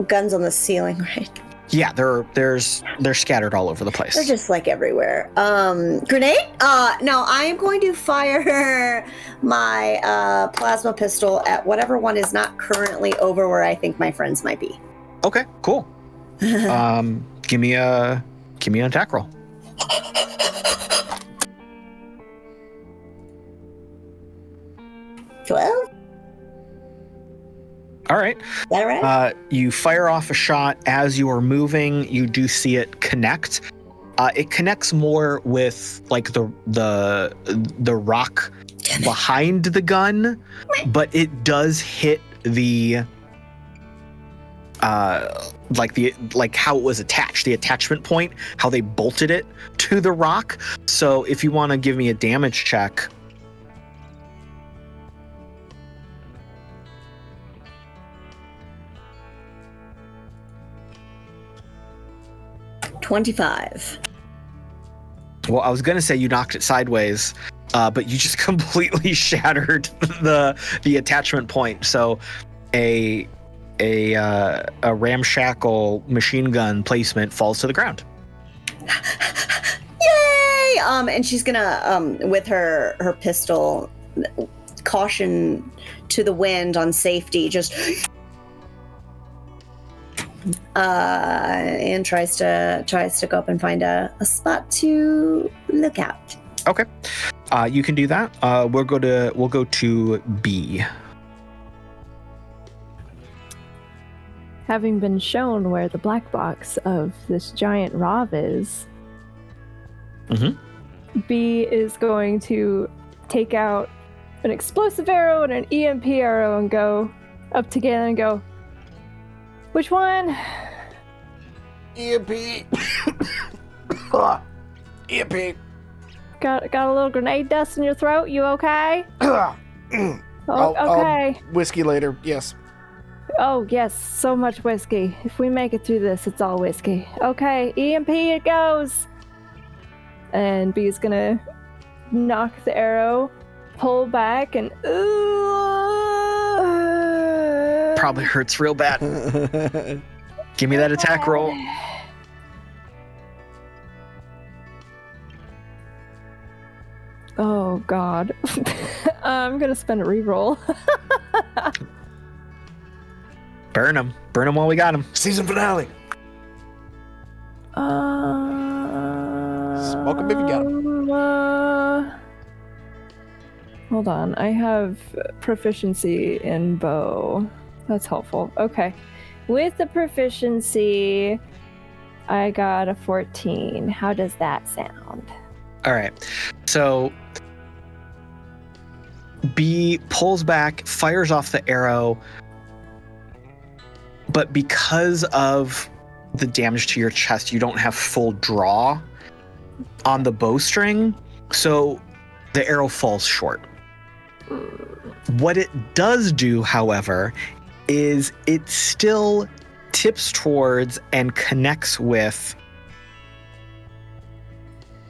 guns on the ceiling, right? Yeah, they're scattered all over the place. They're just like everywhere. Grenade? No, I am going to fire my plasma pistol at whatever one is not currently over where I think my friends might be. Okay, cool. Give me an attack roll. 12? All right. Is that right? You fire off a shot. As you are moving, you do see it connect. It connects more with like the rock behind the gun, but it does hit the like how it was attached, the attachment point, how they bolted it to the rock. So if you want to give me a damage check. $25. Well, I was going to say you knocked it sideways, but you just completely shattered the attachment point. So a ramshackle machine gun placement falls to the ground. Yay! And she's gonna with her pistol, caution to the wind on safety, just and tries to go up and find a spot to look out. Okay, you can do that. We'll go to B. Having been shown where the black box of this giant Rav is, B is going to take out an explosive arrow and an EMP arrow and go up to Galen and go, which one? EMP. EMP. Got a little grenade dust in your throat? You okay? Okay. I'll whiskey later. Yes. Oh, yes, so much whiskey. If we make it through this, it's all whiskey. Okay, EMP it goes! And B's gonna knock the arrow, pull back, and Probably hurts real bad. Give me that attack roll. Oh, God. I'm gonna spend a reroll. Burn him while we got him. Season finale. Smoke him if you got him. Hold on, I have proficiency in bow. That's helpful. Okay. With the proficiency, I got a 14. How does that sound? All right. So B pulls back, fires off the arrow, but because of the damage to your chest, you don't have full draw on the bowstring, so the arrow falls short. What it does do, however, is it still tips towards and connects with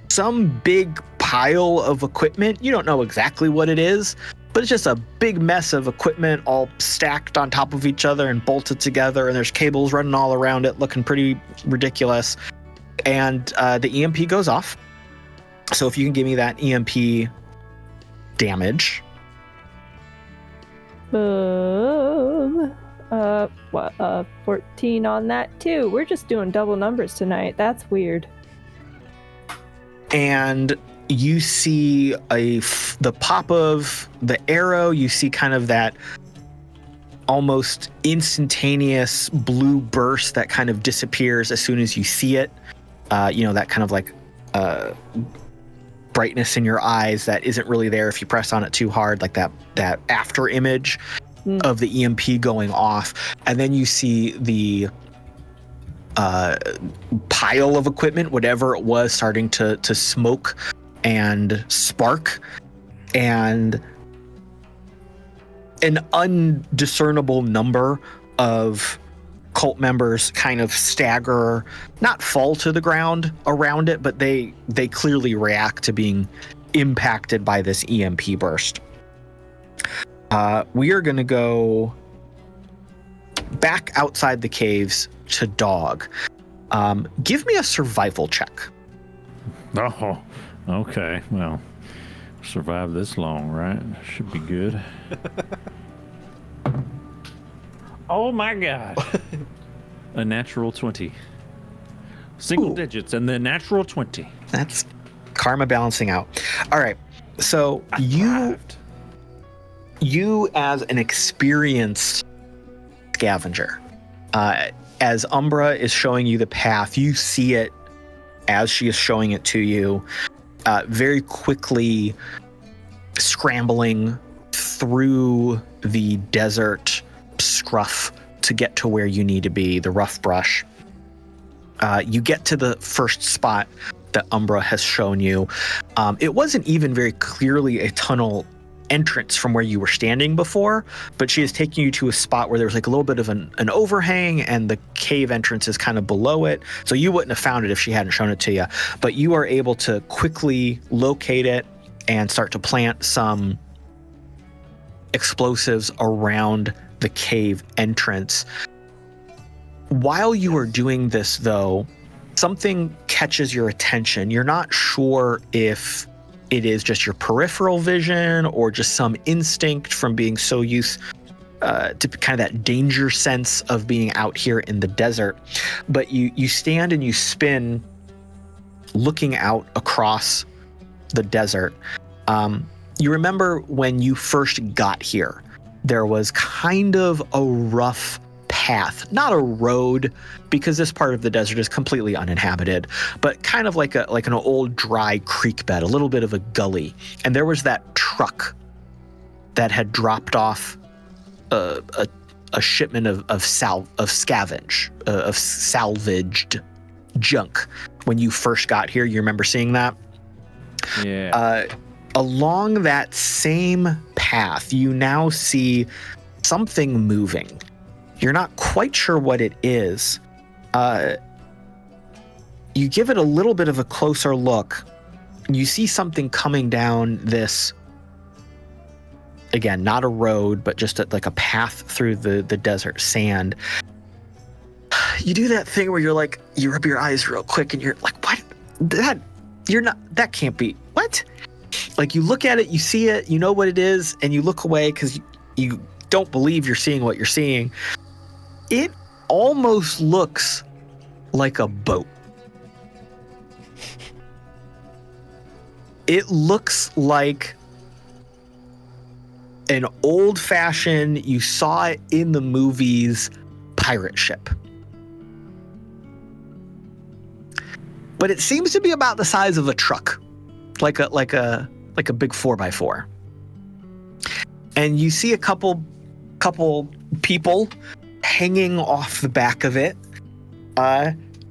some big pile of equipment. You don't know exactly what it is, but it's just a big mess of equipment all stacked on top of each other and bolted together, and there's cables running all around it looking pretty ridiculous. And the EMP goes off. So if you can give me that EMP damage. 14 on that too. We're just doing double numbers tonight. That's weird. And you see the pop of the arrow. You see kind of that almost instantaneous blue burst that kind of disappears as soon as you see it. That kind of like brightness in your eyes that isn't really there if you press on it too hard, like that after image of the EMP going off. And then you see the pile of equipment, whatever it was, starting to smoke and spark, and an undiscernible number of cult members kind of stagger, not fall to the ground around it, but they clearly react to being impacted by this EMP burst. We are going to go back outside the caves to Dog. Give me a survival check. Oh, okay. Well, survived this long, right? Should be good. Oh my God. A natural 20. Single digits and the natural 20. That's karma balancing out. All right. So you as an experienced scavenger, as Umbra is showing you the path, you see it as she is showing it to you, very quickly scrambling through the desert scruff to get to where you need to be, the rough brush. You get to the first spot that Umbra has shown you. It wasn't even very clearly a tunnel entrance from where you were standing before, but she is taking you to a spot where there's like a little bit of an overhang, and the cave entrance is kind of below it. So you wouldn't have found it if she hadn't shown it to you, but you are able to quickly locate it and start to plant some explosives around the cave entrance. While you are doing this, though, something catches your attention. You're not sure if it is just your peripheral vision or just some instinct from being so used to kind of that danger sense of being out here in the desert. But you stand and you spin looking out across the desert. You remember when you first got here, there was kind of a rough path, not a road, because this part of the desert is completely uninhabited, but kind of like an old dry creek bed, a little bit of a gully. And there was that truck that had dropped off a shipment of salvaged junk. When you first got here, you remember seeing that? Yeah. Along that same path, you now see something moving. You're not quite sure what it is. You give it a little bit of a closer look, and you see something coming down this, again, not a road, but just like a path through the desert sand. You do that thing where you're like, you rub your eyes real quick and you're like, what? That can't be, what? Like, you look at it, you see it, you know what it is, and you look away because you don't believe you're seeing what you're seeing. It almost looks like a boat. It looks like an old-fashioned, you saw it in the movies, pirate ship. But it seems to be about the size of a truck, like a big 4x4. And you see a couple people hanging off the back of it.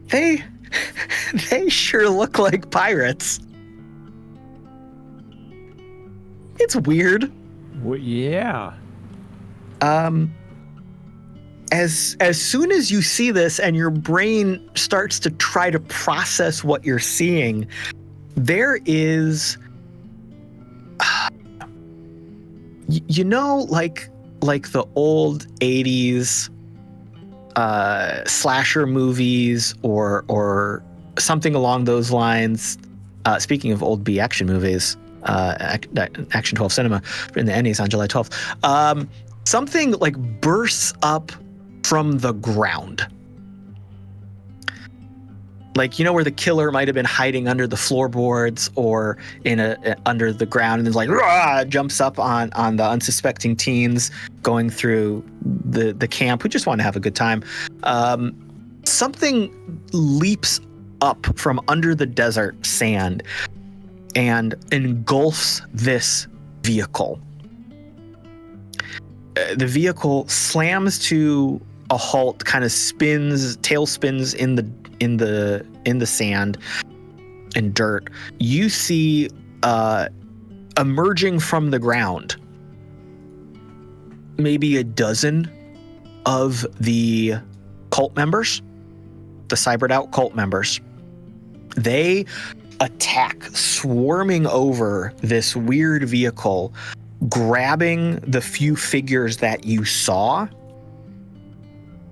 They sure look like pirates. It's weird. Well, yeah. As soon as you see this and your brain starts to try to process what you're seeing, there is, you know, like the old 80s slasher movies or something along those lines. Speaking of old B action movies, Action 12 Cinema in the Ennies on July 12th. Something like bursts up from the ground. Like, you know, where the killer might have been hiding under the floorboards or under the ground, and then like rah, jumps up on the unsuspecting teens going through the camp who just want to have a good time. Something leaps up from under the desert sand and engulfs this vehicle. The vehicle slams to a halt, kind of tail spins in the sand and dirt. You see emerging from the ground maybe a dozen of the cult members, the cybered out cult members. They attack, swarming over this weird vehicle, grabbing the few figures that you saw,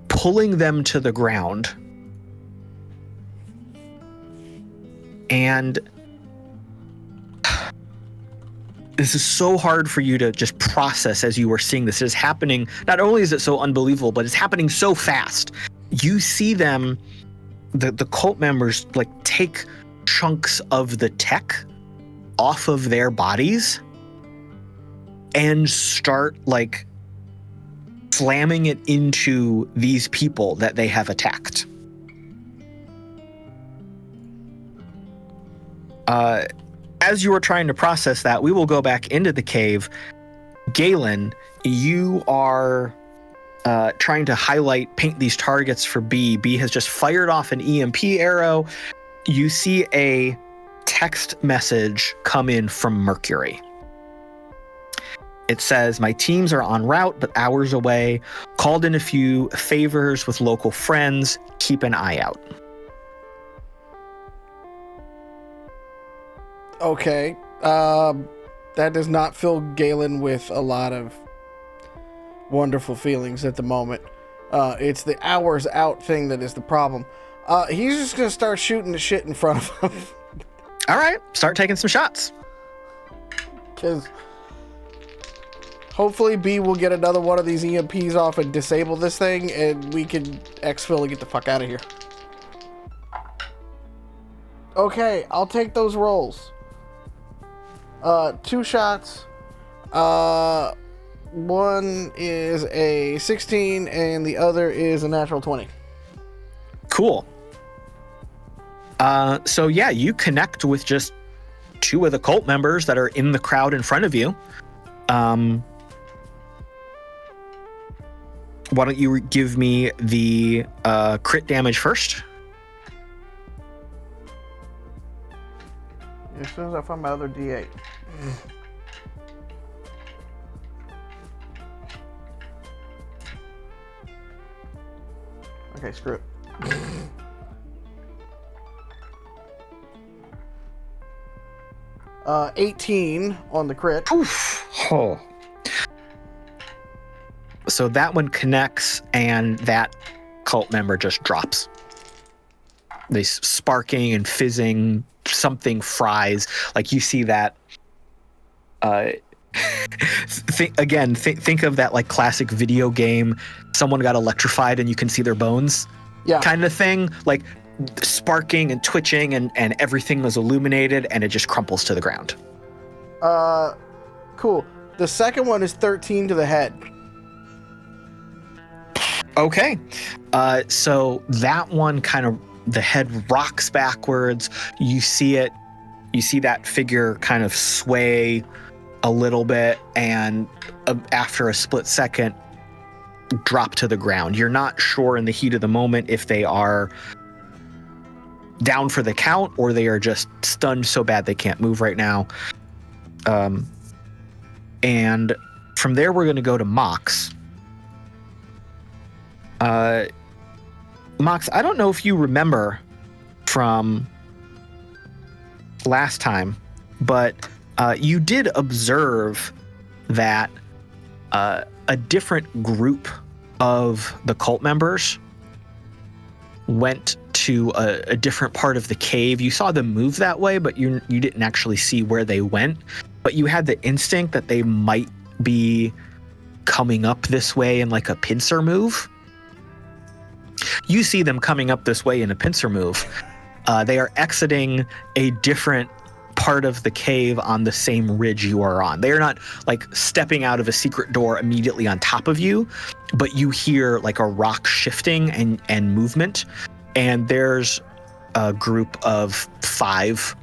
pulling them to the ground. And this is so hard for you to just process as you were seeing this. It is happening. Not only is it so unbelievable, but it's happening so fast. You see them, the cult members, like take chunks of the tech off of their bodies and start like slamming it into these people that they have attacked. As you are trying to process that, we will go back into the cave. Galen, you are trying to paint these targets for B. B has just fired off an EMP arrow. You see a text message come in from Mercury. It says, my teams are en route, but hours away. Called in a few favors with local friends. Keep an eye out. Okay. That does not fill Galen with a lot of wonderful feelings at the moment. It's the hours out thing that is the problem. He's just going to start shooting the shit in front of him. All right. Start taking some shots. Because hopefully B will get another one of these EMPs off and disable this thing, and we can exfil and get the fuck out of here. Okay, I'll take those rolls. 2 shots. One is a 16 and the other is a natural 20. Cool. So yeah, you connect with just 2 of the cult members that are in the crowd in front of you. Why don't you give me the crit damage first? As soon as I find my other D8. Okay, screw it. 18 on the crit. Oof. Oh. So that one connects, and that cult member just drops. They sparking and fizzing, something fries. Like you see that. Think of that like classic video game. Someone got electrified and you can see their bones. Yeah. Kind of thing. Like sparking and twitching, and everything was illuminated, and it just crumples to the ground. Cool. The second one is 13 to the head. Okay. So that one kind of, the head rocks backwards. You see that figure kind of sway a little bit, and after a split second, drop to the ground. You're not sure in the heat of the moment if they are down for the count or they are just stunned so bad they can't move right now. And from there, we're going to go to Mox. Mox, I don't know if you remember from last time, but you did observe that a different group of the cult members went to a different part of the cave. You saw them move that way, but you didn't actually see where they went. But you had the instinct that they might be coming up this way in like a pincer move. You see them coming up this way in a pincer move. They are exiting a different part of the cave on the same ridge you are on. They are not like stepping out of a secret door immediately on top of you, but you hear like a rock shifting and movement. And there's a group of 5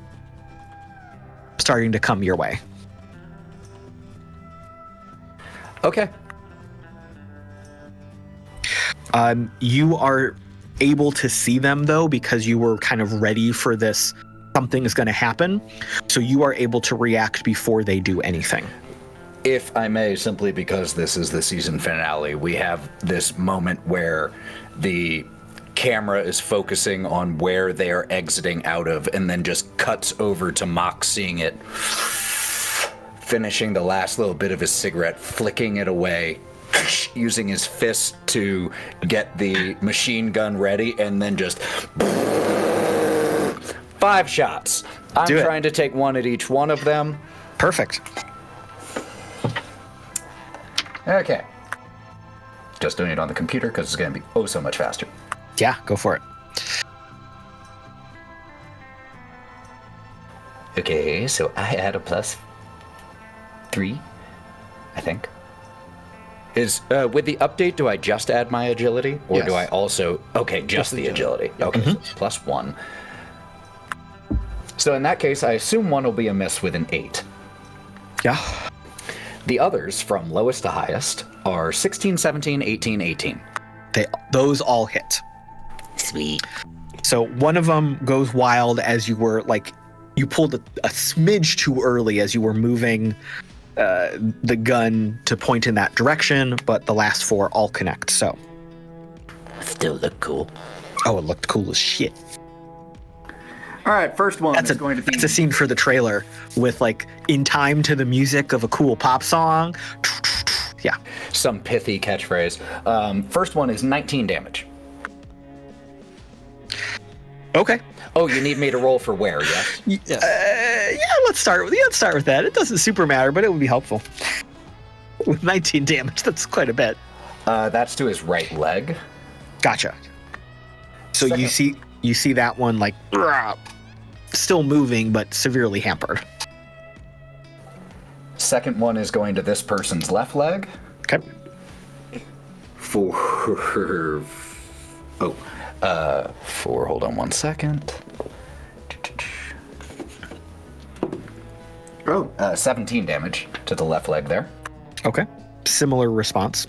starting to come your way. Okay. You are able to see them though, because you were kind of ready for this. Something is going to happen. So you are able to react before they do anything. If I may, simply because this is the season finale, we have this moment where the camera is focusing on where they are exiting out of, and then just cuts over to Mox seeing it, finishing the last little bit of his cigarette, flicking it away, using his fist to get the machine gun ready, and then just 5 shots. I'm trying to take one at each one of them. Perfect. Okay. Just doing it on the computer because it's going to be oh so much faster. Yeah, go for it. Okay, so I add a +3. I think. Is with the update, do I just add my agility, or Yes. do I also? Okay, just the agility. Okay, so it's +1. So in that case, I assume one will be a miss with an 8. Yeah. The others, from lowest to highest, are 16, 17, 18, 18. Those all hit. Sweet. So one of them goes wild as you were you pulled a smidge too early as you were moving the gun to point in that direction, but the last 4 all connect. So, Still look cool. oh, it looked cool as shit. All right, first one That's is going to be. It's a scene for the trailer with in time to the music of a cool pop song. Yeah. Some pithy catchphrase. First one is 19 damage. Okay. Oh, you need me to roll for where? Yes. Yeah. Let's start with that. It doesn't super matter, but it would be helpful. With 19 damage, that's quite a bit. That's to his right leg. Gotcha. So Second. you see that one still moving but severely hampered. Second one is going to this person's left leg. Okay. For hold on 1 second. 17 damage to the left leg there. Okay. Similar response.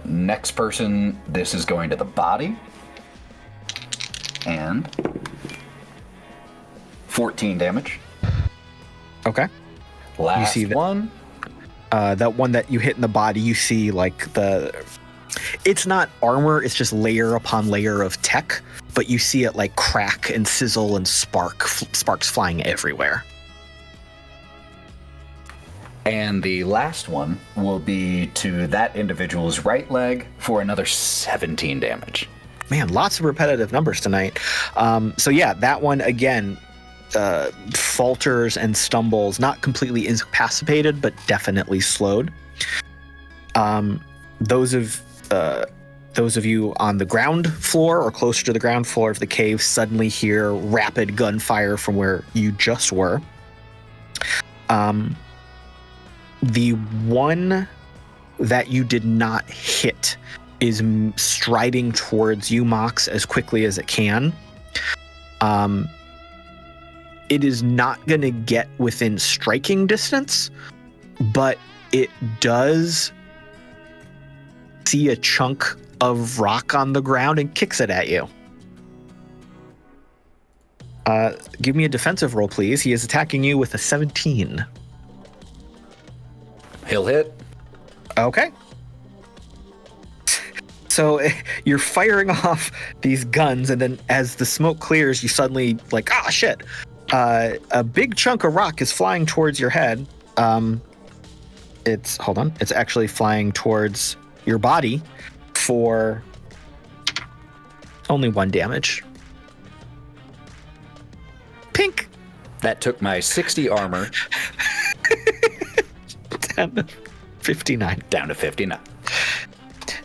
Next person, this is going to the body. And 14 damage. Okay. Last see that- one. That one that you hit in the body, you see it's not armor, it's just layer upon layer of tech, but you see it crack and sizzle and sparks flying everywhere. And the last one will be to that individual's right leg for another 17 damage. Man, lots of repetitive numbers tonight. So yeah, that one again falters and stumbles, not completely incapacitated, but definitely slowed. Those of you on the ground floor or closer to the ground floor of the cave suddenly hear rapid gunfire from where you just were. The one that you did not hit is striding towards you, Mox, as quickly as it can. It is not going to get within striking distance, but it does see a chunk of rock on the ground and kicks it at you. Give me a defensive roll, please. He is attacking you with a 17. He'll hit. Okay. So you're firing off these guns, and then as the smoke clears, you suddenly shit. A big chunk of rock is flying towards your head. It's actually flying towards your body for only 1 damage. Pink. That took my 60 armor 10, 59. down to 59.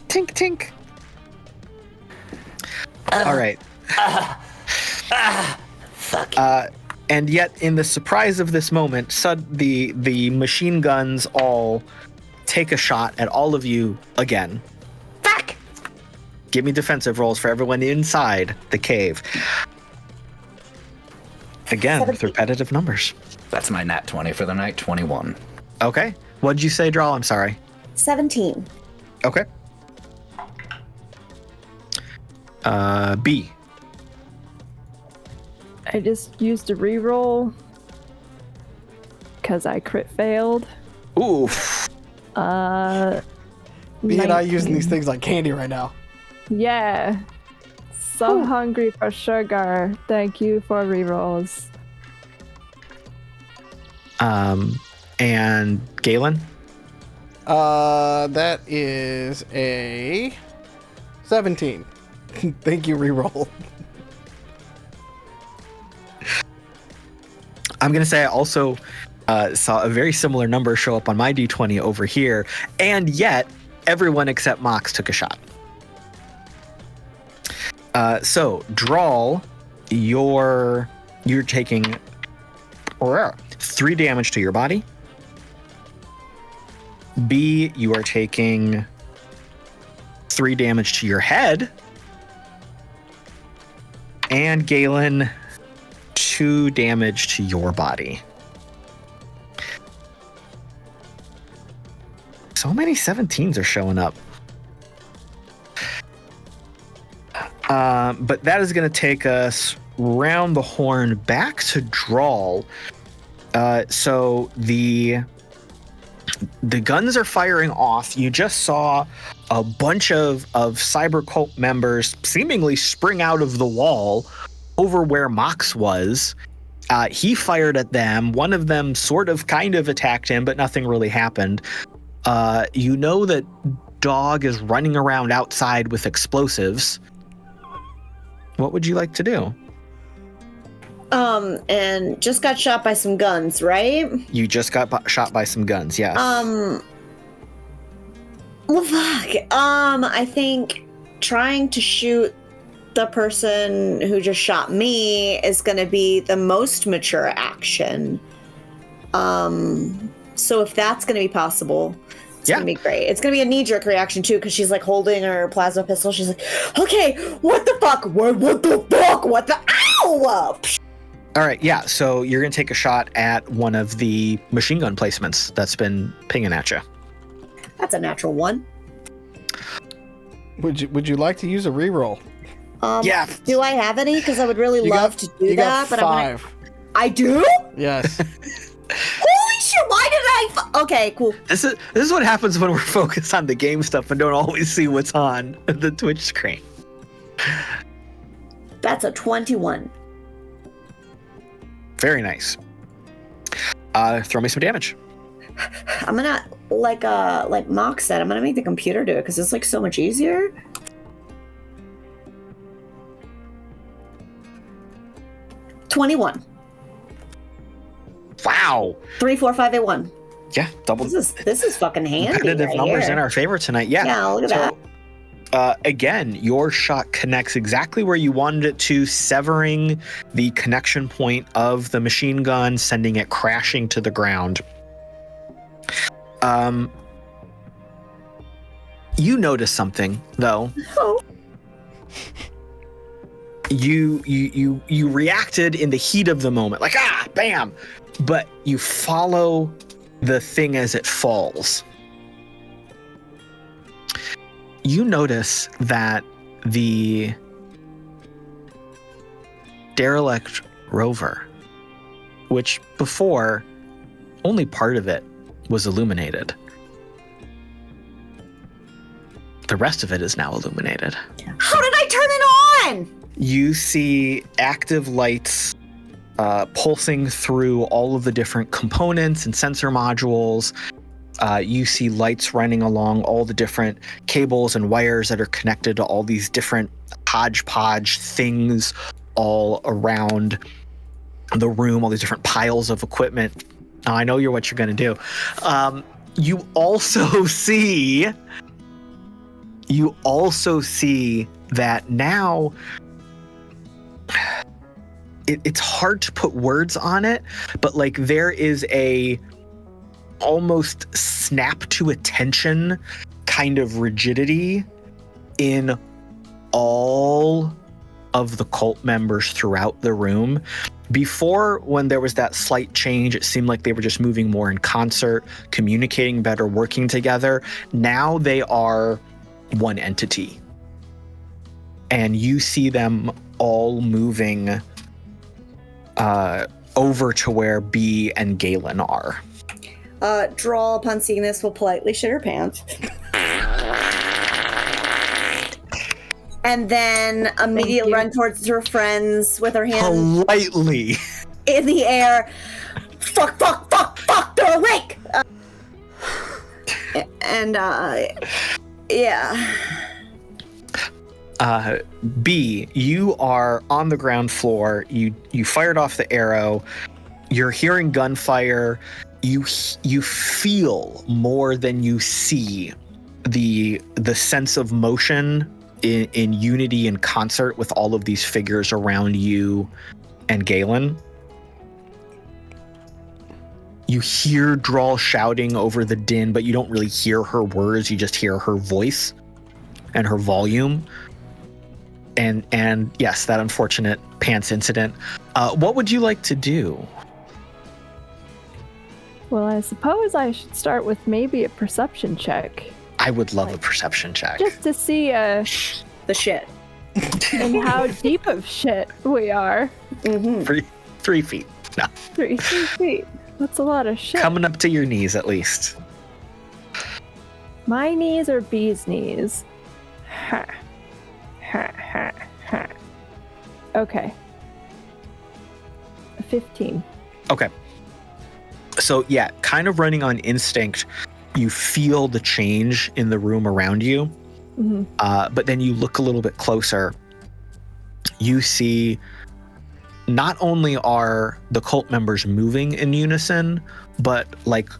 Tink, tink. All right. Fuck. And yet, in the surprise of this moment, the machine guns all take a shot at all of you again. Fuck. Give me defensive rolls for everyone inside the cave. Again, with repetitive numbers. That's my nat 20 for the night, 21. Okay. What'd you say, Drall? I'm sorry. 17. Okay. B. I just used a reroll because I crit failed. Oof. Me and I using 19. these things like candy right now. Yeah. So hungry for sugar. Thank you for rerolls. And Galen? That is a 17. Thank you, reroll. I'm going to say I also saw a very similar number show up on my D20 over here, and yet everyone except Mox took a shot. So, Drall, you're taking 3 damage to your body. B, you are taking 3 damage to your head. And Galen, 2 damage to your body. So many 17s are showing up. But that is going to take us round the horn back to Drall. So the guns are firing off. You just saw a bunch of cyber cult members seemingly spring out of the wall over where Mox was. He fired at them. One of them sort of kind of attacked him, but nothing really happened. You know that Dog is running around outside with explosives. What would you like to do? And just got shot by some guns, right? You just got shot by some guns, yes. Well, fuck. I think trying to shoot the person who just shot me is going to be the most mature action. So if that's going to be possible, it's going to be great. It's going to be a knee-jerk reaction, too, because she's, like, holding her plasma pistol. She's like, okay, what the fuck? What the fuck? What the... Ow! All right, yeah, so you're going to take a shot at one of the machine gun placements that's been pinging at you. That's a natural 1. Would you like to use a reroll? Yeah. Do I have any? Because I would really love to do that. But 5. I do? Yes. Holy shit! Why did I? Okay, cool. This is what happens when we're focused on the game stuff and don't always see what's on the Twitch screen. That's a 21. Very nice. Throw me some damage. I'm gonna like Mock said, I'm gonna make the computer do it because it's like so much easier. $21. Wow. 3, 4, 5, 8, 1. Yeah, double. This is fucking handy. Competitive right numbers here. in our favor tonight. Yeah. Yeah, look at that. Again, your shot connects exactly where you wanted it to, severing the connection point of the machine gun, sending it crashing to the ground. You notice something though. Oh. You reacted in the heat of the moment, like bam, but you follow the thing as it falls. You notice that the derelict rover, which before only part of it was illuminated, the rest of it is now illuminated. How did I turn it on? You see active lights pulsing through all of the different components and sensor modules. You see lights running along all the different cables and wires that are connected to all these different hodgepodge things all around the room, all these different piles of equipment. Now, I know what you're going to do. You also see that now it's hard to put words on it, but like there is a almost snap to attention kind of rigidity in all of the cult members throughout the room. Before, when there was that slight change, it seemed like they were just moving more in concert, communicating better, working together. Now they are one entity. And you see them all moving over to where B and Galen are. Drall, upon seeing this, will politely shit her pants. And then immediately run towards her friends with her hands politely in the air. Fuck, they're awake! Yeah. B, you are on the ground floor. You fired off the arrow. You're hearing gunfire. You feel more than you see the sense of motion in unity and concert with all of these figures around you and Galen. You hear Drall shouting over the din, but you don't really hear her words. You just hear her voice and her volume. And yes, that unfortunate pants incident. What would you like to do? Well, I suppose I should start with maybe a perception check. I would love a perception check. Just to see The shit. and how deep of shit we are. 3 feet. No. 3 feet. That's a lot of shit. Coming up to your knees, at least. My knees are bee's knees. Ha. Ha, ha, ha. Okay. 15. Okay. So, yeah, kind of running on instinct, you feel the change in the room around you. But then you look a little bit closer. You see not only are the cult members moving in unison, but like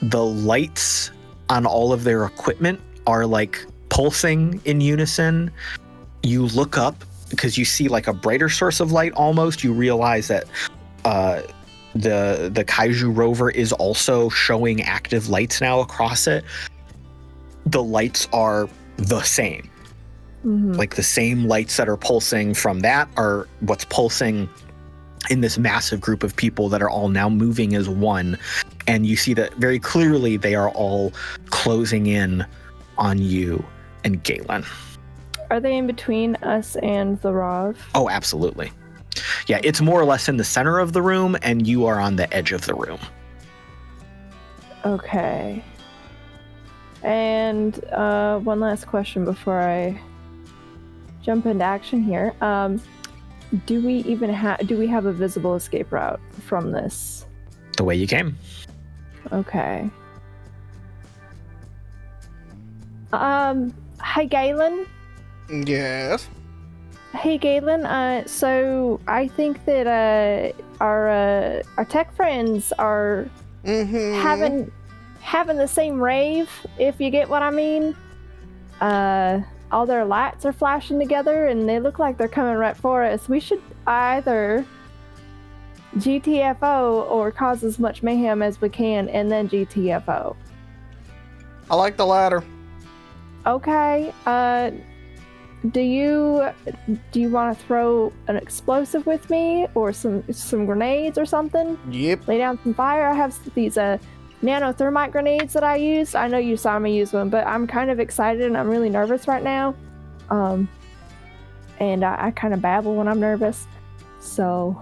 the lights on all of their equipment are like pulsing in unison. You look up because you see like a brighter source of light almost. You realize that the Kaiju rover is also showing active lights now across it. The lights are the same. Like the same lights that are pulsing from that are what's pulsing in this massive group of people that are all now moving as one. And you see that very clearly they are all closing in on you and Galen. Are they in between us and the Rav? Oh, absolutely. Yeah, it's more or less in the center of the room, and you are on the edge of the room. Okay. And one last question before I jump into action here. Do we have a visible escape route from this? The way you came. Okay. Hi, Galen. Yes. Hey, Galen. So I think that our tech friends are having the same rave, if you get what I mean. All their lights are flashing together, and they look like they're coming right for us. We should either GTFO or cause as much mayhem as we can, and then GTFO. I like the latter. Okay. Do you want to throw an explosive with me, or some grenades or something? Yep. Lay down some fire. I have these nanothermite grenades that I used. I know you saw me use one, but I'm kind of excited and I'm really nervous right now. And I kind of babble when I'm nervous. So,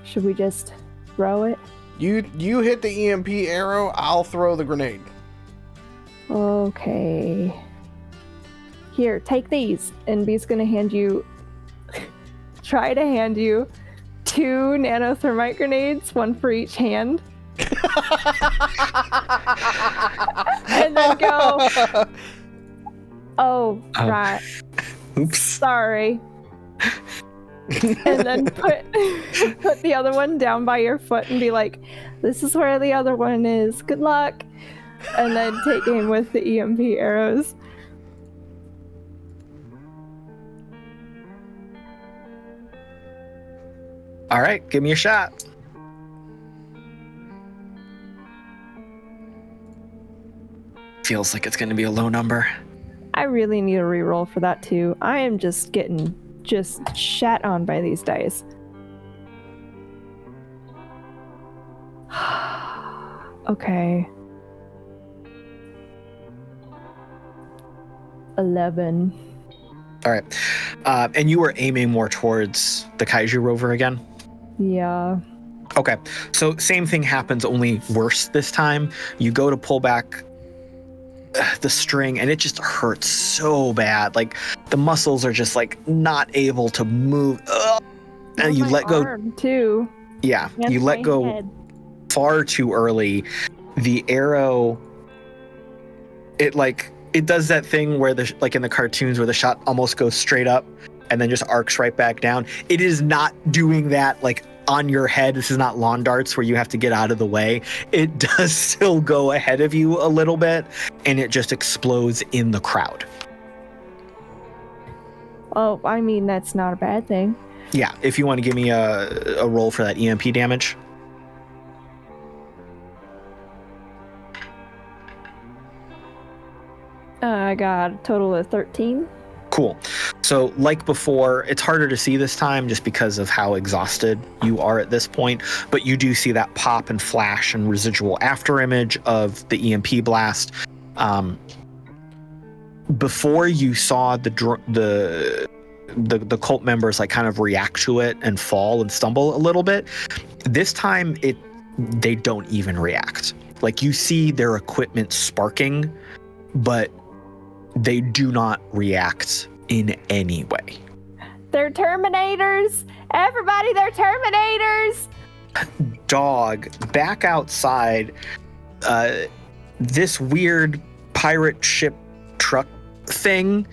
should we just throw it? You hit the EMP arrow, I'll throw the grenade. Okay. Here, take these. And B's gonna try to hand you 2 nanothermite grenades, one for each hand. And then go, right. Oops. Sorry. And then put the other one down by your foot and be like, this is where the other one is. Good luck. And then take aim with the EMP arrows. All right, give me a shot. Feels like it's going to be a low number. I really need a reroll for that too. I am just getting shat on by these dice. Okay. 11. All right. And you were aiming more towards the Kaiju rover again? Yeah. Okay. So same thing happens, only worse this time. You go to pull back the string and it just hurts so bad. Like the muscles are just like not able to move. And you let go too. Yeah. You let go far too early. The arrow, it does that thing where like in the cartoons where the shot almost goes straight up and then just arcs right back down. It is not doing that like on your head. This is not lawn darts where you have to get out of the way. It does still go ahead of you a little bit and it just explodes in the crowd. Oh, I mean, that's not a bad thing. Yeah, if you want to give me a roll for that EMP damage. I got a total of 13. Cool. So, like before, it's harder to see this time just because of how exhausted you are at this point. But you do see that pop and flash and residual after image of the EMP blast. Before you saw the cult members like kind of react to it and fall and stumble a little bit. This time, they don't even react. Like you see their equipment sparking, but they do not react in any way. They're Terminators! Everybody, they're Terminators! Dog, back outside, this weird pirate ship truck thing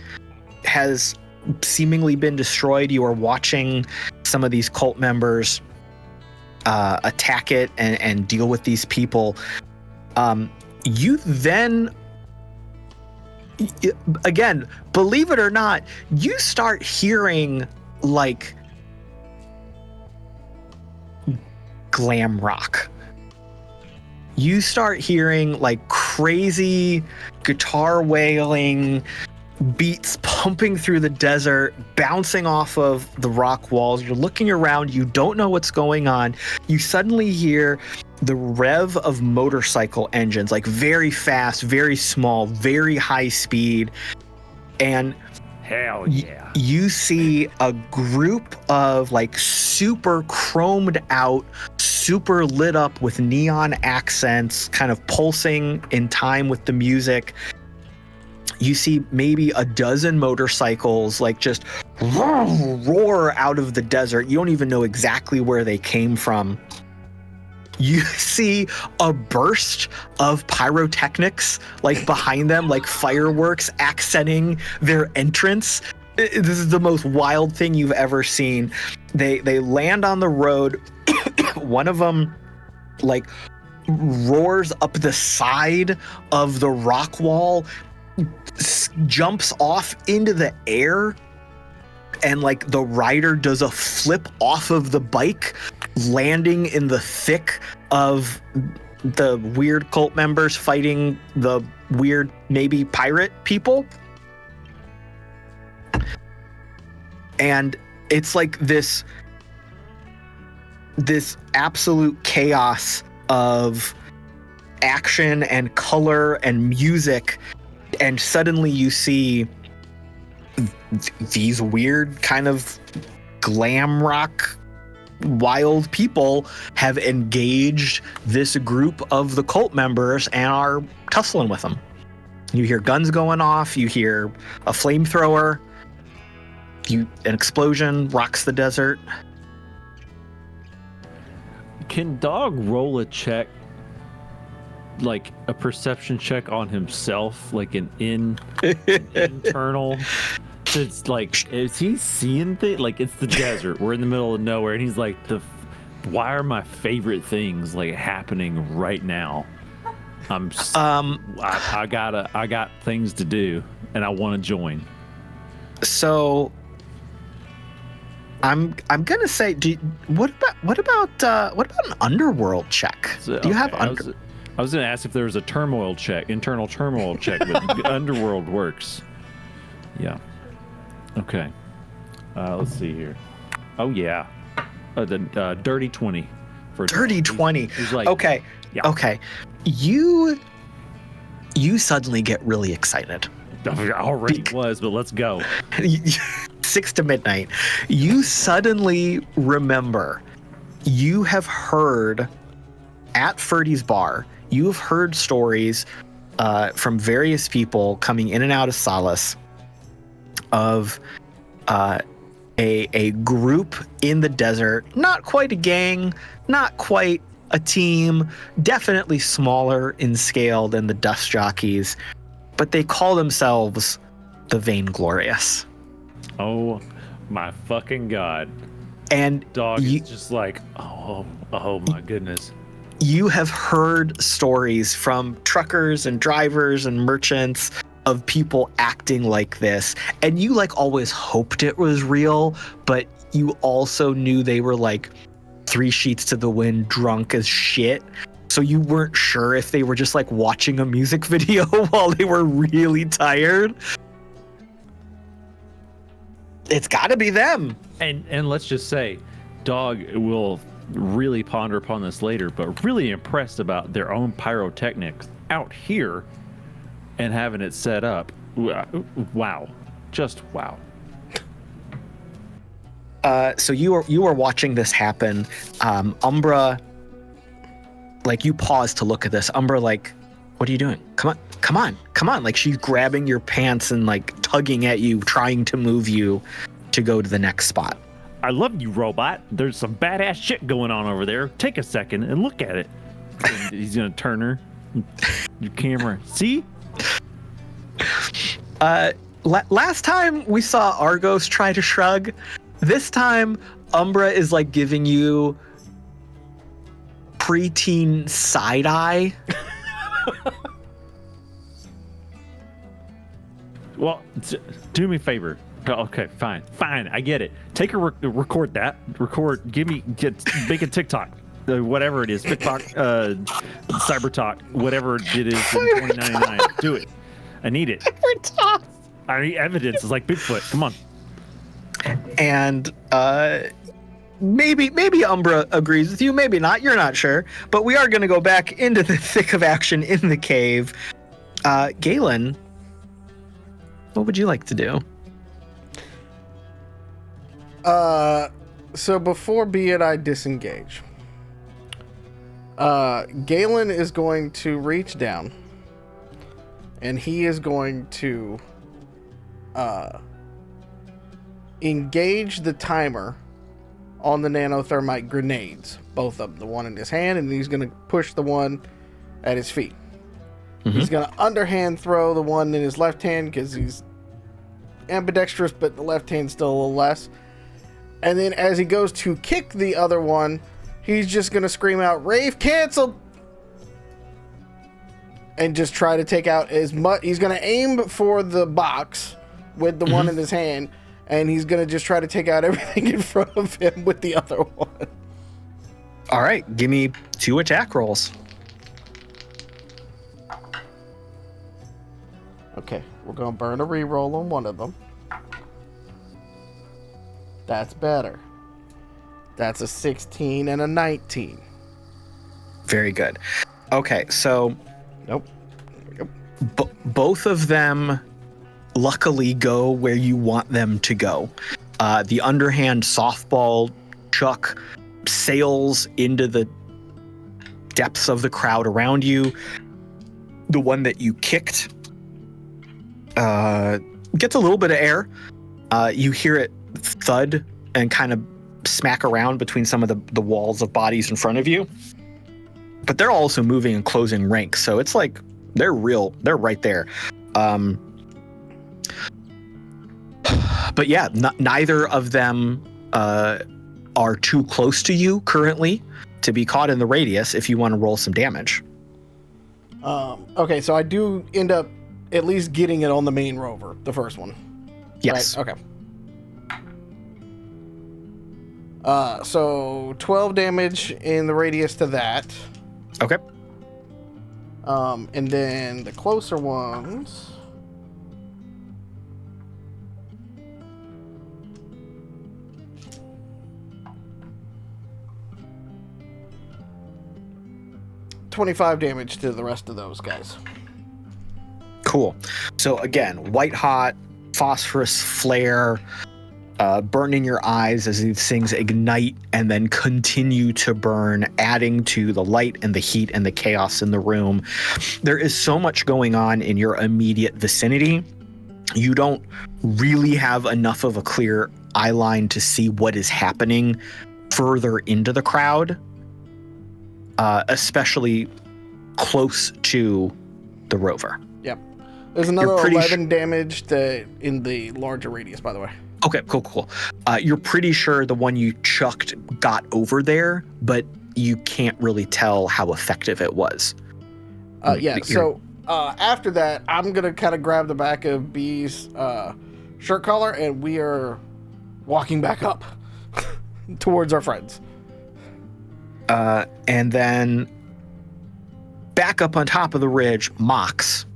has seemingly been destroyed. You are watching some of these cult members attack it and deal with these people. You then, again, believe it or not, you start hearing like glam rock. You start hearing like crazy guitar wailing, beats pumping through the desert, bouncing off of the rock walls. You're looking around, you don't know what's going on. You suddenly hear the rev of motorcycle engines, like very fast, very small, very high speed. And hell yeah. You see a group of like super chromed out, super lit up with neon accents, kind of pulsing in time with the music. You see maybe a dozen motorcycles like just roar out of the desert. You don't even know exactly where they came from. You see a burst of pyrotechnics like behind them, like fireworks accenting their entrance. This is the most wild thing you've ever seen. They land on the road. One of them like roars up the side of the rock wall, jumps off into the air, and like the rider does a flip off of the bike, landing in the thick of the weird cult members fighting the weird maybe pirate people. And it's like this absolute chaos of action and color and music. And suddenly you see these weird kind of glam rock wild people have engaged this group of the cult members and are tussling with them. You hear guns going off, you hear a flamethrower, an explosion rocks the desert. Can Dog roll a check, like a perception check on himself, like an internal? It's like, is he seeing things? Like, it's the desert. We're in the middle of nowhere, and he's like, why are my favorite things like happening right now? I got things to do, and I want to join. So, I'm gonna say, what about an underworld check? So, do you have I was gonna ask if there was a internal turmoil check, but underworld works. Yeah. Okay. Let's see here. Oh yeah. The dirty 20 for dirty 20. He's like, okay. Yeah. Okay. You suddenly get really excited. I already was, but let's go. 6 to midnight. You suddenly remember you have heard at Ferdy's bar, you've heard stories from various people coming in and out of Solace of a group in the desert, not quite a gang, not quite a team, definitely smaller in scale than the Dust Jockeys, but they call themselves the Vainglorious. Oh my fucking God. And Dog is just like, oh my goodness. You have heard stories from truckers and drivers and merchants of people acting like this, and you like always hoped it was real, but you also knew they were like 3 sheets to the wind, drunk as shit. So you weren't sure if they were just like watching a music video while they were really tired. It's got to be them. And let's just say, Dog will really ponder upon this later, but really impressed about their own pyrotechnics out here and having it set up. Wow. Just wow. So you are watching this happen. Umbra, like, you pause to look at this. Umbra, like, what are you doing? Come on. Like, she's grabbing your pants and like tugging at you, trying to move you to go to the next spot. I love you, robot. There's some badass shit going on over there. Take a second and look at it. And he's gonna turn her. Your camera. See? Last time we saw Argos try to shrug. This time, Umbra is like giving you preteen side eye. Well, do me a favor. Okay, fine. I get it. Take a record that. Make a TikTok, whatever it is, TikTok, Cyber Talk, whatever it is in 2099. Do it. I need it. I need evidence. It's like Bigfoot. Come on. And maybe Umbra agrees with you, maybe not. You're not sure. But we are going to go back into the thick of action in the cave. Galen, what would you like to do? So before B and I disengage, Galen is going to reach down and he is going to engage the timer on the nanothermite grenades, both of them, the one in his hand, and he's going to push the one at his feet. Mm-hmm. He's going to underhand throw the one in his left hand because he's ambidextrous, but the left hand's still a little less. And then as he goes to kick the other one, he's just going to scream out, "Rave canceled!" And just try to take out as much. He's going to aim for the box with the one in his hand, and he's going to just try to take out everything in front of him with the other one. All right, give me 2 attack rolls. Okay, we're going to burn a reroll on one of them. That's better. That's a 16 and a 19. Very good. Okay, so... Nope. Both of them luckily go where you want them to go. The underhand softball chuck sails into the depths of the crowd around you. The one that you kicked gets a little bit of air. You hear it thud and kind of smack around between some of the walls of bodies in front of you. But they're also moving and closing ranks, so it's like they're right there. But yeah, neither of them are too close to you currently to be caught in the radius if you want to roll some damage. Okay, so I do end up at least getting it on the main rover, the first one. Yes. Right? Okay. So 12 damage in the radius to that. Okay. And then the closer ones. $25 damage to the rest of those guys. Cool. So again, white hot, phosphorus flare, burn in your eyes as these things ignite and then continue to burn, adding to the light and the heat and the chaos in the room. There is so much going on in your immediate vicinity. You don't really have enough of a clear eye line to see what is happening further into the crowd, especially close to the rover. Yep. There's another 11 damage in the larger radius, by the way. Okay, cool. You're pretty sure the one you chucked got over there, but you can't really tell how effective it was. So after that, I'm going to kind of grab the back of B's shirt collar, and we are walking back up towards our friends. And then back up on top of the ridge, Mox.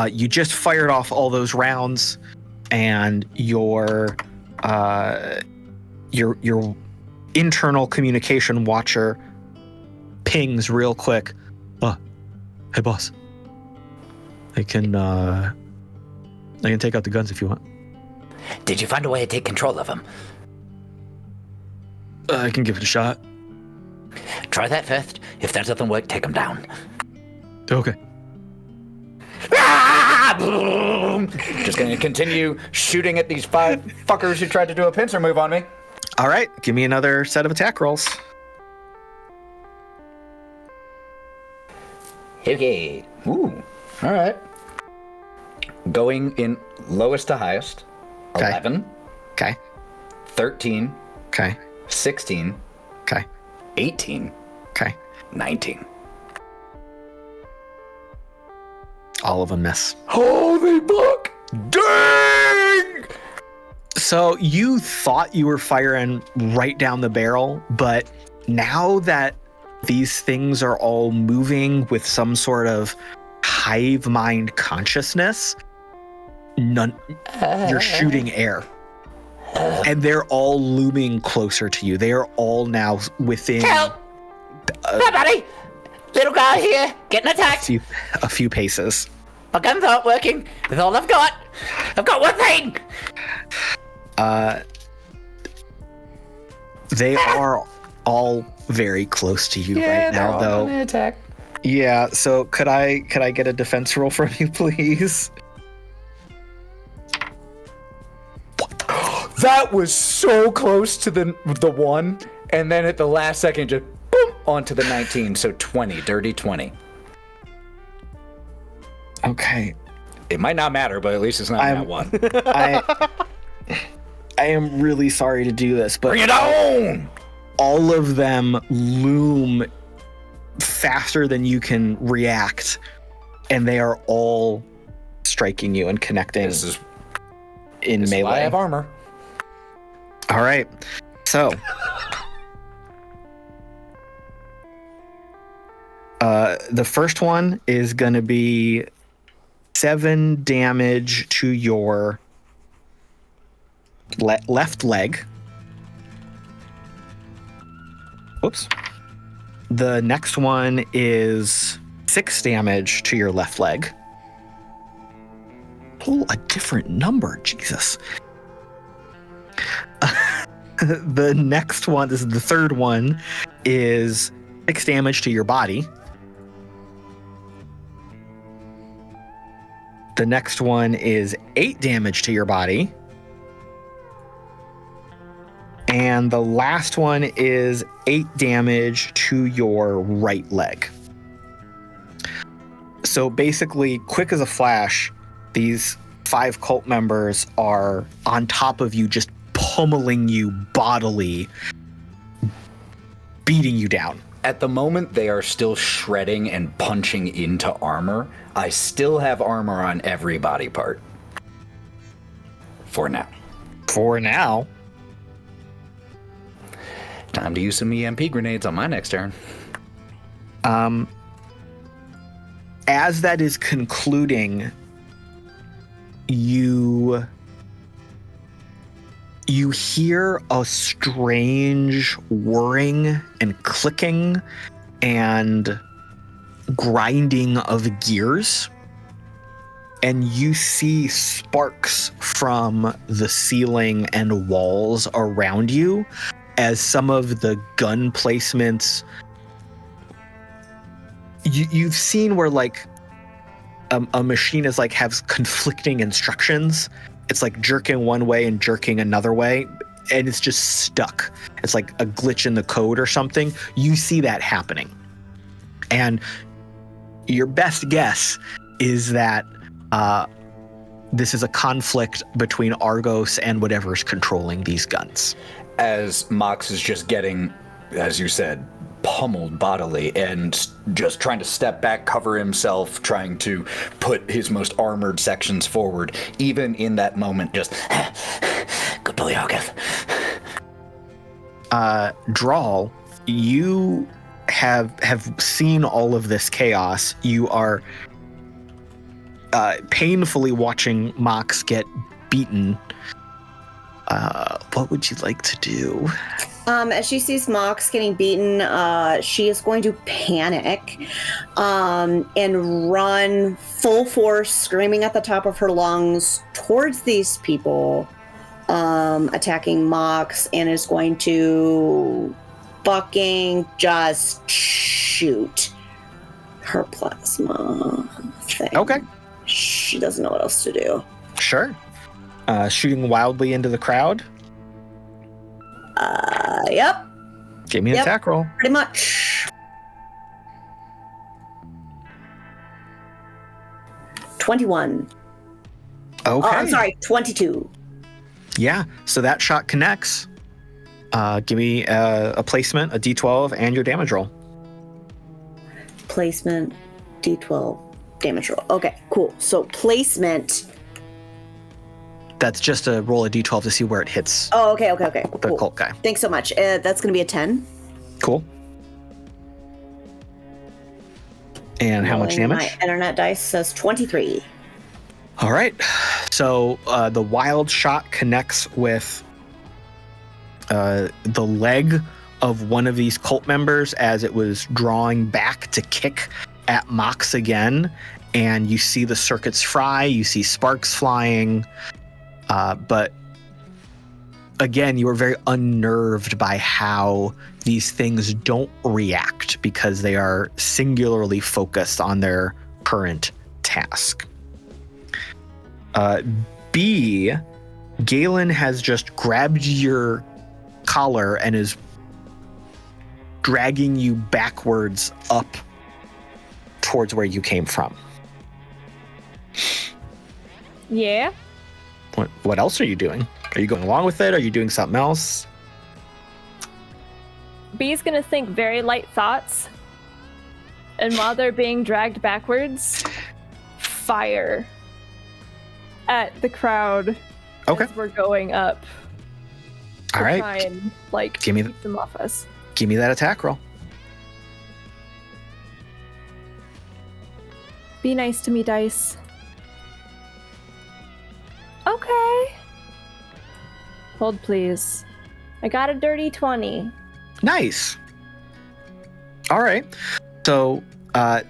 You just fired off all those rounds, and your internal communication watcher pings real quick. Hey boss, I can take out the guns if you want. Did you find a way to take control of them? I can give it a shot. Try that first. If that doesn't work, take them down. Okay. Just going to continue shooting at these 5 fuckers who tried to do a pincer move on me. All right, give me another set of attack rolls. Okay. Ooh, all right. Going in lowest to highest. Okay. 11, Okay. 13, Okay. 16, Okay. 18, Okay. 19. All of them miss. Holy fuck! Dang! So you thought you were firing right down the barrel, but now that these things are all moving with some sort of hive mind consciousness, you're shooting air. And they're all looming closer to you. They are all now within Help! Hi, buddy! Little guy here, getting attacked. a few paces. My guns aren't working. That's all I've got. I've got one thing. They are all very close to you right now, though. Attack. Yeah. So could I get a defense roll from you, please? That was so close to the 1, and then at the last second, just boom, onto the 19. So 20, dirty 20. Okay. It might not matter, but at least it's not that 1. I am really sorry to do this, but Bring it on! all of them loom faster than you can react, and they are all striking you and connecting This is melee. why I have armor. All right. So, the first one is going to be 7 damage to your left leg. Oops. The next one is 6 damage to your left leg. Pull a different number, Jesus. The next one, this is the third one, is 6 damage to your body. The next one is 8 damage to your body. And the last one is 8 damage to your right leg. So basically, quick as a flash, these 5 cult members are on top of you, just pummeling you bodily, beating you down. At the moment, they are still shredding and punching into armor. I still have armor on every body part. For now. For now. Time to use some EMP grenades on my next turn. As that is concluding, you hear a strange whirring and clicking and grinding of gears, and you see sparks from the ceiling and walls around you as some of the gun placements. You've seen where like a machine is like has conflicting instructions. It's like jerking one way and jerking another way, and it's just stuck. It's like a glitch in the code or something. You see that happening. And your best guess is that this is a conflict between Argos and whatever's controlling these guns. As Mox is just getting, as you said, pummeled bodily and just trying to step back, cover himself, trying to put his most armored sections forward, even in that moment, just Good boy, Argos. Drall, you have seen all of this chaos. You are painfully watching Mox get beaten. What would you like to do? As she sees Mox getting beaten, she is going to panic and run full force, screaming at the top of her lungs towards these people, attacking Mox, and is going to fucking just shoot her plasma thing. Okay. She doesn't know what else to do. Sure. Shooting wildly into the crowd. Yep. Give me an attack roll. Pretty much. 21. Okay. Oh, I'm sorry, 22. Yeah, so that shot connects. Give me a placement, a D12, and your damage roll. Placement, D12, damage roll. Okay, cool. So placement. That's just a roll a D12 to see where it hits Oh, okay. the Cool. cult guy. Thanks so much. That's going to be a 10. Cool. And how much Rolling damage? My internet dice says 23. All right. So the wild shot connects with the leg of one of these cult members as it was drawing back to kick at Mox again. And you see the circuits fry, you see sparks flying. But again, you are very unnerved by how these things don't react because they are singularly focused on their current task. B, Galen has just grabbed your collar and is dragging you backwards up towards where you came from. Yeah. What else are you doing? Are you going along with it? Are you doing something else? B's gonna think very light thoughts. And while they're being dragged backwards, fire at the crowd Okay. as we're going up. All right. Try and, like, Give me keep them off us. Give me that attack roll. Be nice to me, Dice. Okay. Hold, please. I got a dirty 20. Nice. All right. So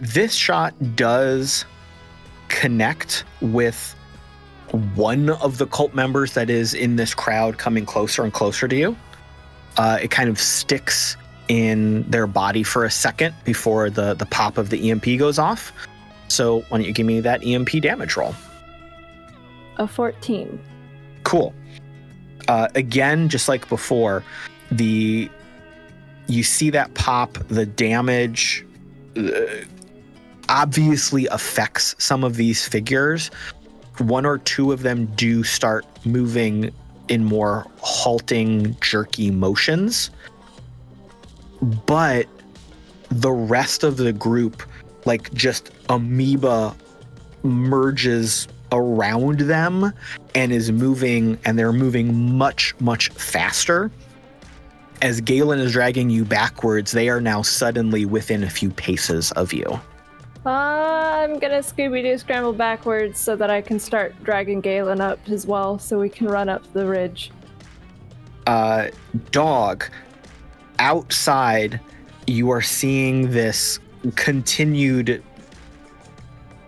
this shot does connect with one of the cult members that is in this crowd coming closer and closer to you. It kind of sticks in their body for a second before the pop of the EMP goes off. So why don't you give me that EMP damage roll? A 14. Cool. Again, just like before, you see that pop, the damage obviously affects some of these figures. One or two of them do start moving in more halting, jerky motions. But the rest of the group, like just amoeba, merges around them and is moving, and they're moving much, much faster. As Galen is dragging you backwards, they are now suddenly within a few paces of you. I'm gonna Scooby-Doo scramble backwards so that I can start dragging Galen up as well, so we can run up the ridge. Dog, outside, you are seeing this continued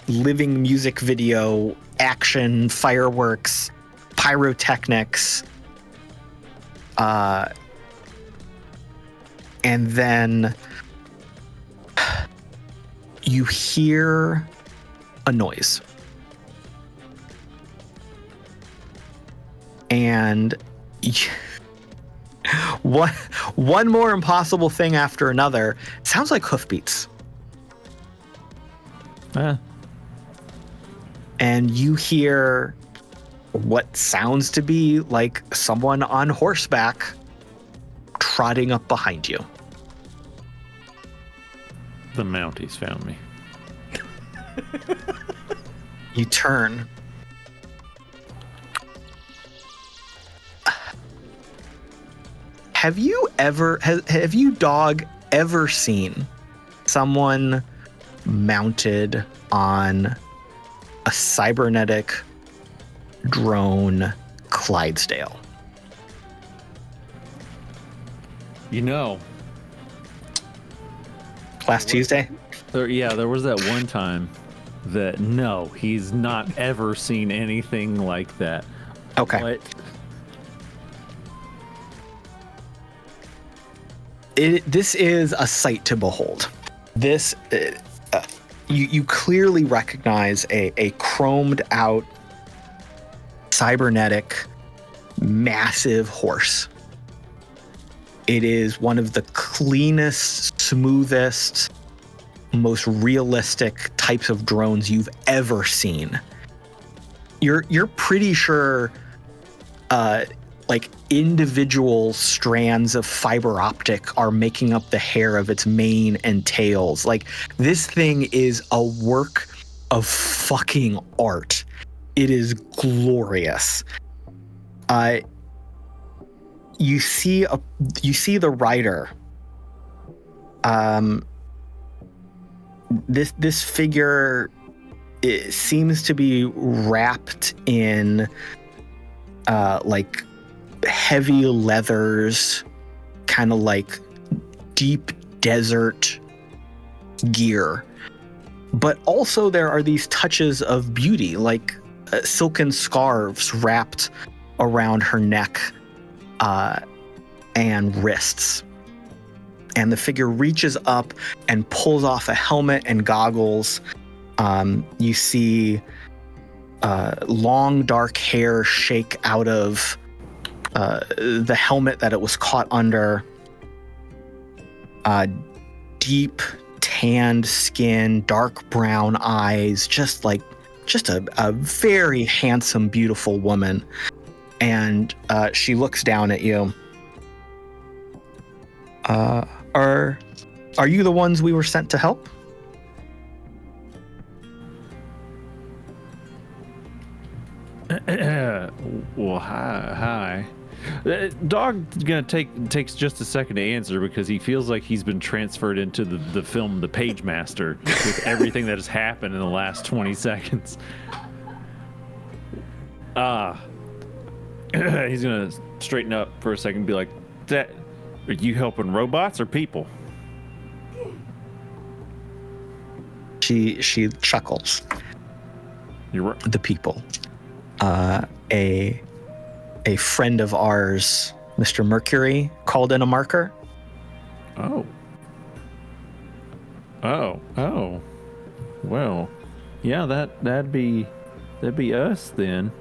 living music video, action, fireworks, pyrotechnics, and then you hear a noise. And one more impossible thing after another. It sounds like hoofbeats. And you hear what sounds to be like someone on horseback trotting up behind you. The Mounties found me. You turn. Have you, Dog, ever seen someone mounted on a cybernetic drone Clydesdale. You know, Last Tuesday? there was that one time that no, he's not ever seen anything like that. Okay. But This is a sight to behold. This, you clearly recognize a chromed out, cybernetic, massive horse. It is one of the cleanest, smoothest, most realistic types of drones you've ever seen. You're pretty sure, like individual strands of fiber optic are making up the hair of its mane and tails. Like this thing is a work of fucking art. It is glorious. You see the rider. This figure, it seems to be wrapped in like heavy leathers, kind of like deep desert gear. But also there are these touches of beauty, like silken scarves wrapped around her neck and wrists. And the figure reaches up and pulls off a helmet and goggles. You see long dark hair shake out of the helmet that it was caught under. Deep tanned skin, dark brown eyes, just a very handsome, beautiful woman. And she looks down at you. Are you the ones we were sent to help? Well, hi. Dog takes just a second to answer because he feels like he's been transferred into the film The Page Master with everything that has happened in the last 20 seconds. He's gonna straighten up for a second and be like, "That, are you helping robots or people?" She chuckles. You're right. The people. A friend of ours, Mr. Mercury, called in a marker. Oh. Well, yeah, that'd be us then.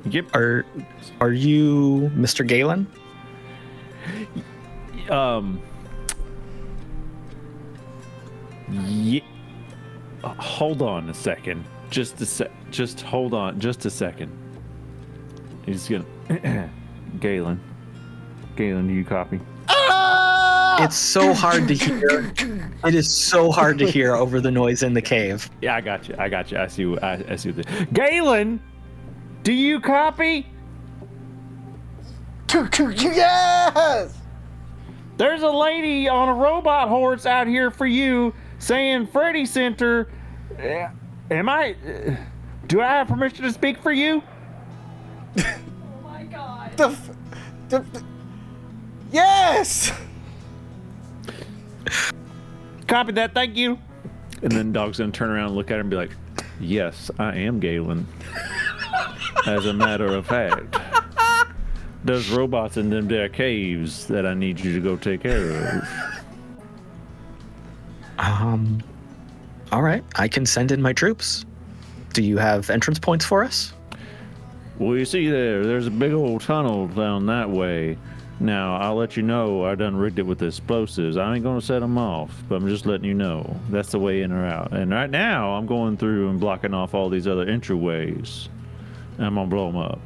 Yep. Are you Mr. Galen? Yeah. Hold on a second. Just hold on just a second. He's gonna Galen, do you copy? It's so hard to hear. It is so hard to hear over the noise in the cave. Yeah, I got you. I see what Galen, do you copy? Yes! There's a lady on a robot horse out here for you saying Freddy sent her. Do I have permission to speak for you? Oh my god. Yes! Copy that, thank you. And then Dog's gonna turn around and look at her and be like, "Yes, I am Galen. As a matter of fact, there's robots in them there caves that I need you to go take care of." All right, I can send in my troops. Do you have entrance points for us? Well, you see there's a big old tunnel down that way. Now, I'll let you know I done rigged it with explosives. I ain't gonna set them off, but I'm just letting you know. That's the way in or out. And right now, I'm going through and blocking off all these other entryways. And I'm gonna blow them up.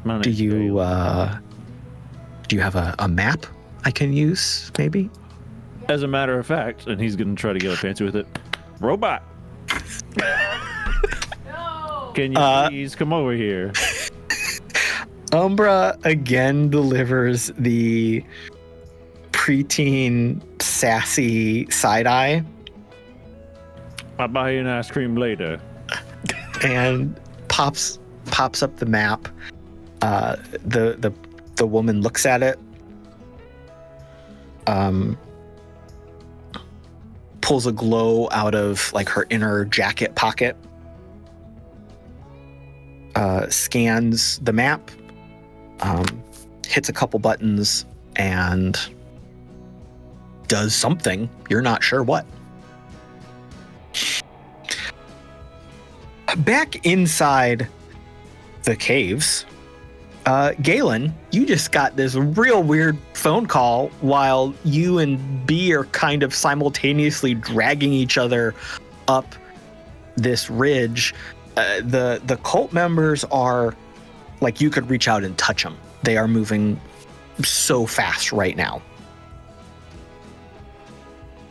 My name's Do you Galen. have a map I can use, maybe? As a matter of fact, and he's gonna try to get up fancy with it. Robot! No. Can you please come over here? Umbra again delivers the preteen sassy side eye I'll buy you an ice cream later. and pops up the map. The woman looks at it, pulls a glow out of like her inner jacket pocket, scans the map, hits a couple buttons, and does something. You're not sure what. Back inside the caves, Galen, you just got this real weird phone call while you and B are kind of simultaneously dragging each other up this ridge. The cult members are like, you could reach out and touch them. They are moving so fast right now.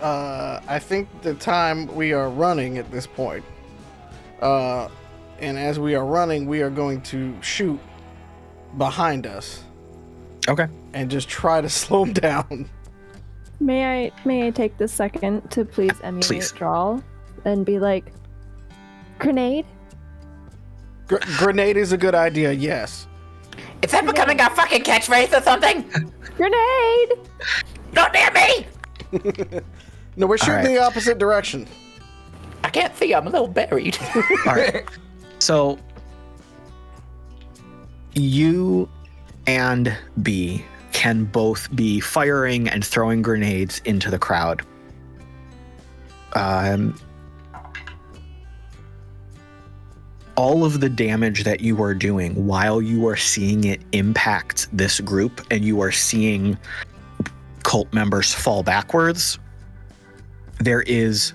I think the time we are running at this point, and as we are running, we are going to shoot behind us. Okay. And just try to slow them down. May I take this second to please emulate Drall and be like, grenade? Grenade is a good idea, yes. Is that becoming our fucking catchphrase or something? Grenade! Not near me! No, we're shooting right. the opposite direction. I can't see, I'm a little buried. All right. So you and B can both be firing and throwing grenades into the crowd. All of the damage that you are doing while you are seeing it impact this group and you are seeing cult members fall backwards, there is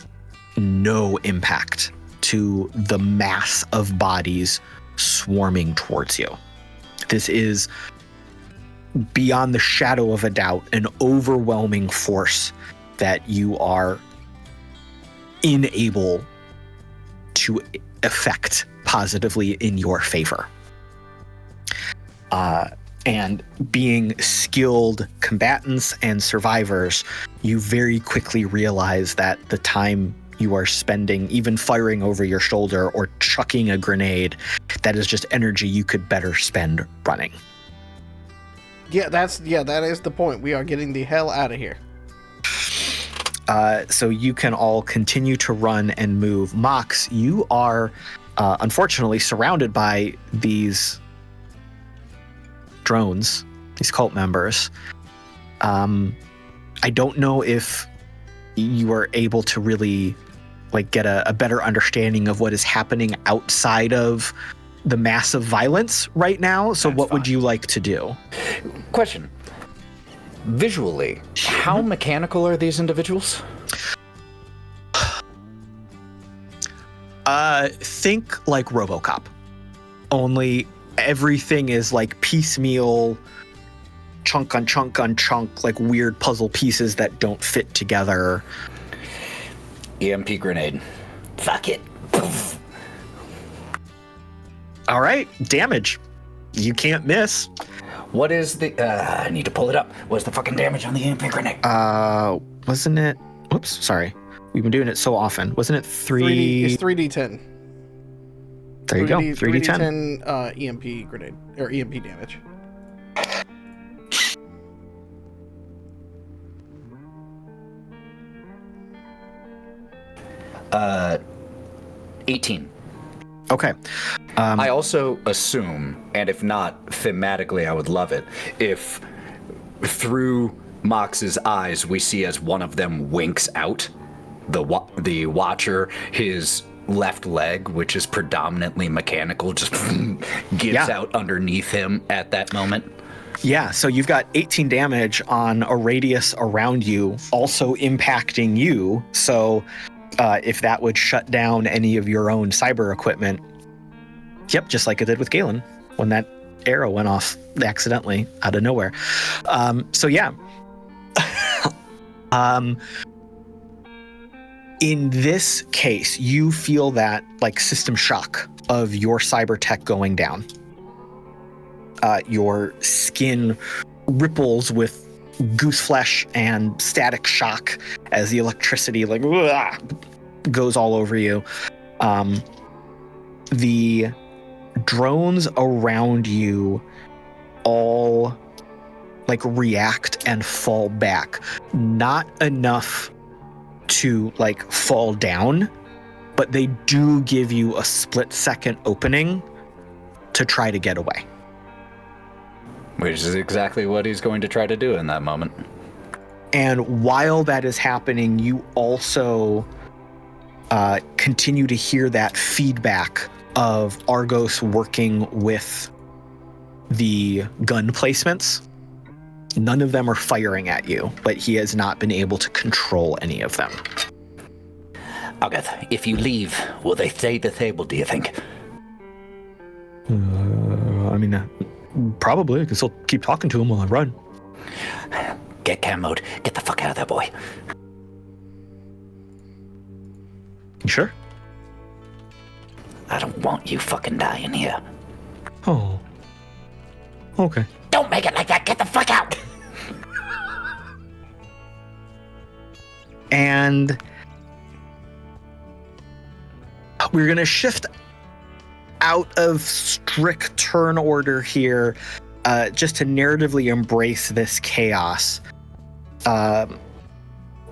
no impact to the mass of bodies swarming towards you. This is, beyond the shadow of a doubt, an overwhelming force that you are unable to affect positively in your favor. And being skilled combatants and survivors, you very quickly realize that the time you are spending even firing over your shoulder or chucking a grenade, that is just energy you could better spend running. Yeah, that is the point. We are getting the hell out of here. So you can all continue to run and move. Mox, you are unfortunately surrounded by these drones, these cult members. I don't know if you are able to really like get a better understanding of what is happening outside of the massive violence right now. So what would you like to do? Question. Visually, how mechanical are these individuals? Think like RoboCop. Only everything is like piecemeal, chunk on chunk on chunk, like weird puzzle pieces that don't fit together. EMP grenade. Fuck it. Poof. All right, damage. You can't miss. What is the... I need to pull it up. What's the fucking damage on the EMP grenade? Wasn't it... Whoops, sorry. We've been doing it so often. Wasn't it 3... It's 3d10. There you go, 3d10 EMP grenade, or EMP damage. Uh, 18. Okay. I also assume, and if not thematically, I would love it, if through Mox's eyes we see as one of them winks out, the Watcher, his left leg, which is predominantly mechanical, just gives out underneath him at that moment. Yeah, so you've got 18 damage on a radius around you, also impacting you. So if that would shut down any of your own cyber equipment, yep, just like it did with Galen when that arrow went off accidentally out of nowhere. So yeah. In this case, you feel that like system shock of your cyber tech going down. your skin ripples with goose flesh and static shock as the electricity goes all over you. The drones around you all react and fall back. Not enough to fall down, but they do give you a split-second opening to try to get away. Which is exactly what he's going to try to do in that moment. And while that is happening, you also continue to hear that feedback of Argos working with the gun placements. None of them are firing at you, but he has not been able to control any of them. Argos, if you leave, will they stay disabled, do you think? Probably. I can still keep talking to him while I run. Get cam mode. Get the fuck out of there, boy. You sure? I don't want you fucking dying here. Oh. Okay. Don't make it like that. Get the fuck out. And we're going to shift out of strict turn order here, just to narratively embrace this chaos.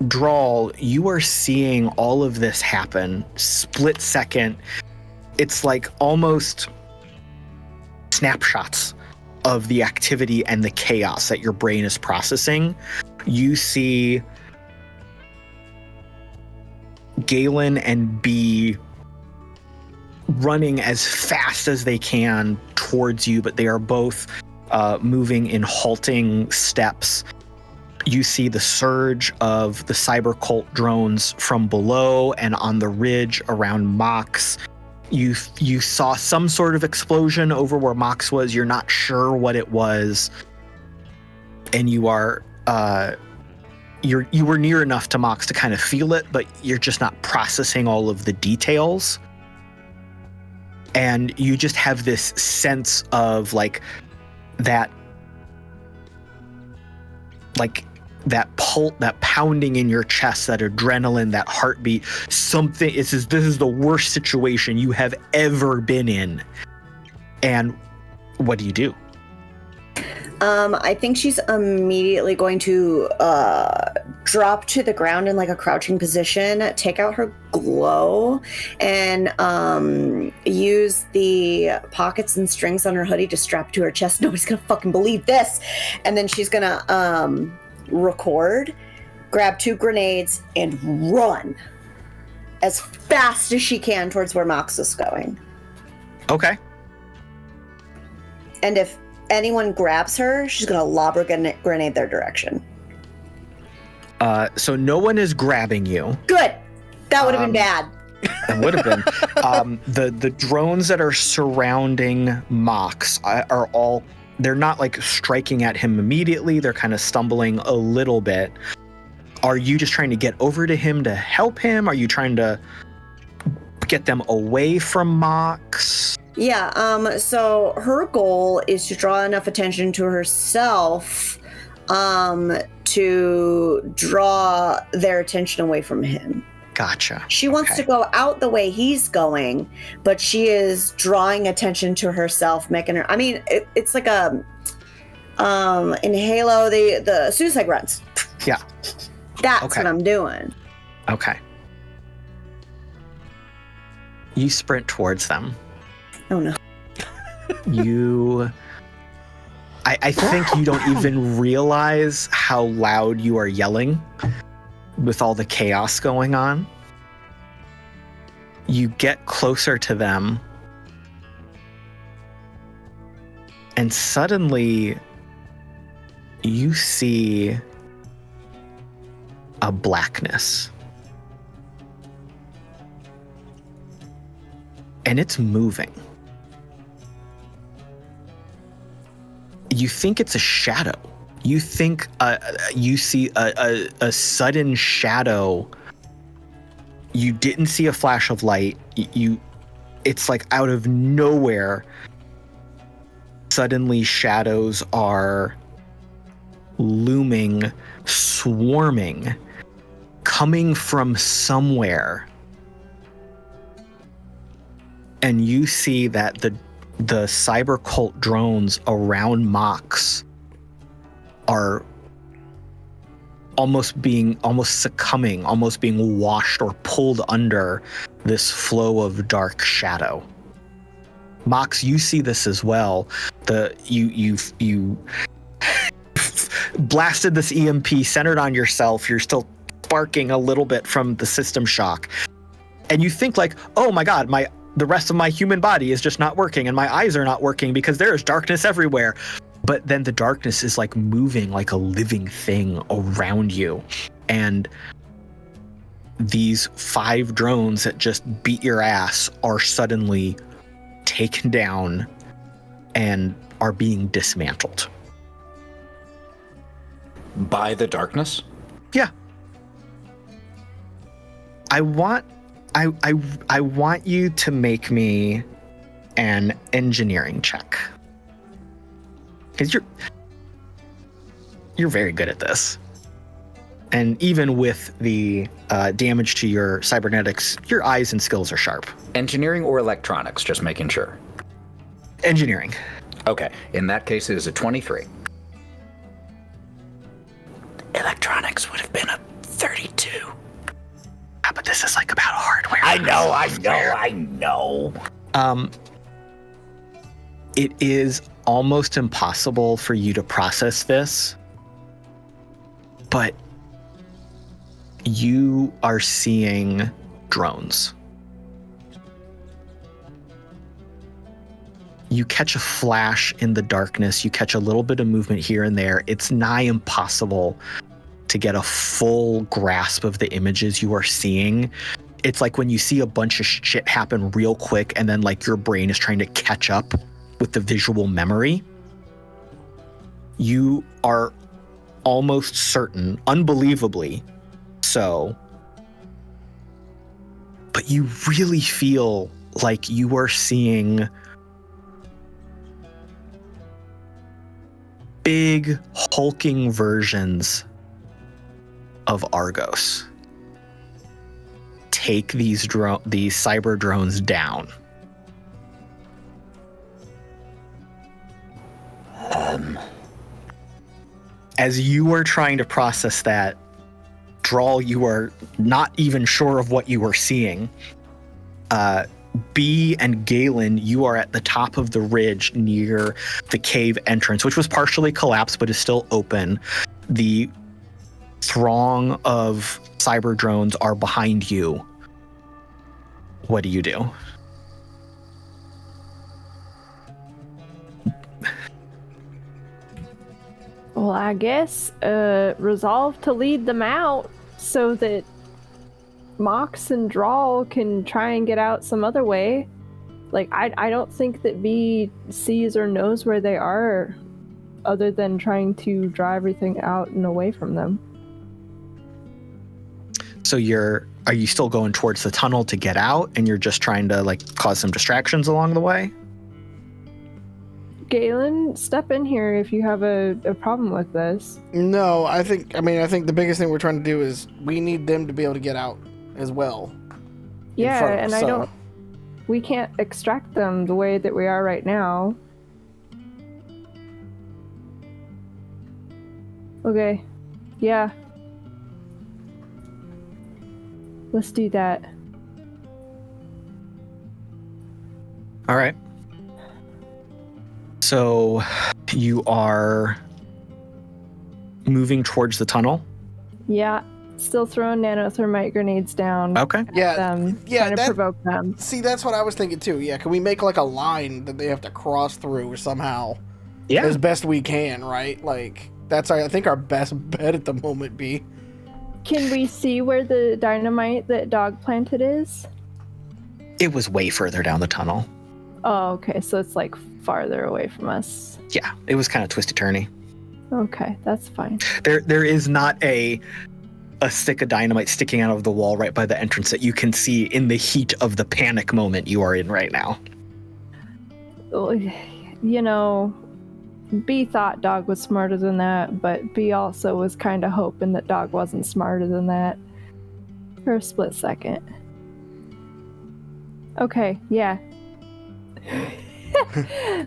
Drall, you are seeing all of this happen split second. It's like almost snapshots of the activity and the chaos that your brain is processing. You see Galen and B running as fast as they can towards you, but they are both moving in halting steps. You see the surge of the cyber cult drones from below and on the ridge around Mox. You saw some sort of explosion over where Mox was. You're not sure what it was, and you are you were near enough to Mox to kind of feel it, but you're just not processing all of the details. And you just have this sense of that pounding in your chest, that adrenaline, that heartbeat. This is the worst situation you have ever been in. And what do you do? I think she's immediately going to drop to the ground in a crouching position, take out her glow, and use the pockets and strings on her hoodie to strap to her chest. Nobody's gonna fucking believe this. And then she's gonna record, grab 2 grenades, and run as fast as she can towards where Mox is going. Okay. And if anyone grabs her, she's gonna lob her grenade their direction. So no one is grabbing you. Good. That would have been bad. It would have been. The drones that are surrounding Mox are all, they're not striking at him immediately. They're kind of stumbling a little bit. Are you just trying to get over to him to help him? Are you trying to get them away from Mox? Yeah, so her goal is to draw enough attention to herself to draw their attention away from him. Gotcha. She wants to go out the way he's going, but she is drawing attention to herself, making her... it's like in Halo, the suicide runs. Yeah. That's what I'm doing. Okay. You sprint towards them. Oh no. I think you don't even realize how loud you are yelling with all the chaos going on. You get closer to them, and suddenly you see a blackness. And it's moving. You think it's a shadow. You think you see a sudden shadow. You didn't see a flash of light. It's out of nowhere. suddenly shadows are looming, swarming, coming from somewhere. And you see that the cyber cult drones around Mox are almost succumbing, almost being washed or pulled under this flow of dark shadow. Mox, you see this as well. You blasted this EMP centered on yourself. You're still sparking a little bit from the system shock. And you think like, oh my God, the rest of my human body is just not working and my eyes are not working because there is darkness everywhere. But then the darkness is like moving like a living thing around you. And these 5 drones that just beat your ass are suddenly taken down and are being dismantled. By the darkness? Yeah. I want you to make me an engineering check. Because you're very good at this. And even with the damage to your cybernetics, your eyes and skills are sharp. Engineering or electronics, just making sure. Engineering. Okay, in that case it is a 23. Electronics would have been a 32. Yeah, but this is like about hardware. I know. It is almost impossible for you to process this, but you are seeing drones. You catch a flash in the darkness, you catch a little bit of movement here and there. It's nigh impossible to get a full grasp of the images you are seeing. It's like when you see a bunch of shit happen real quick and then like your brain is trying to catch up with the visual memory. You are almost certain, unbelievably so, but you really feel like you are seeing big hulking versions of Argos take these cyber drones down. As you were trying to process that, Drall, you are not even sure of what you were seeing. B and Galen, you are at the top of the ridge near the cave entrance, which was partially collapsed but is still open. The throng of cyber drones are behind you. What do you do? Well, I guess resolve to lead them out so that Mox and Drall can try and get out some other way. Like, I don't think that B sees or knows where they are other than trying to draw everything out and away from them. So are you still going towards the tunnel to get out and you're just trying to like cause some distractions along the way? Galen, step in here if you have a problem with this. No, I think the biggest thing we're trying to do is we need them to be able to get out as well. Yeah, and we can't extract them the way that we are right now. Okay. Yeah. Let's do that. All right. So you are moving towards the tunnel? Yeah. Still throwing nanothermite grenades down. Okay. Yeah. Trying to provoke them. See, that's what I was thinking too. Yeah. Can we make like a line that they have to cross through somehow? Yeah. As best we can, right? Like, that's, I think, our best bet at the moment, B. Can we see where the dynamite that Dog planted is? It was way further down the tunnel. Oh, okay. So it's like farther away from us. Yeah, it was kind of twisty-turny. Okay, that's fine. There is not a stick of dynamite sticking out of the wall right by the entrance that you can see in the heat of the panic moment you are in right now. You know, B thought Dog was smarter than that, but B also was kind of hoping that Dog wasn't smarter than that for a split second. Okay, yeah.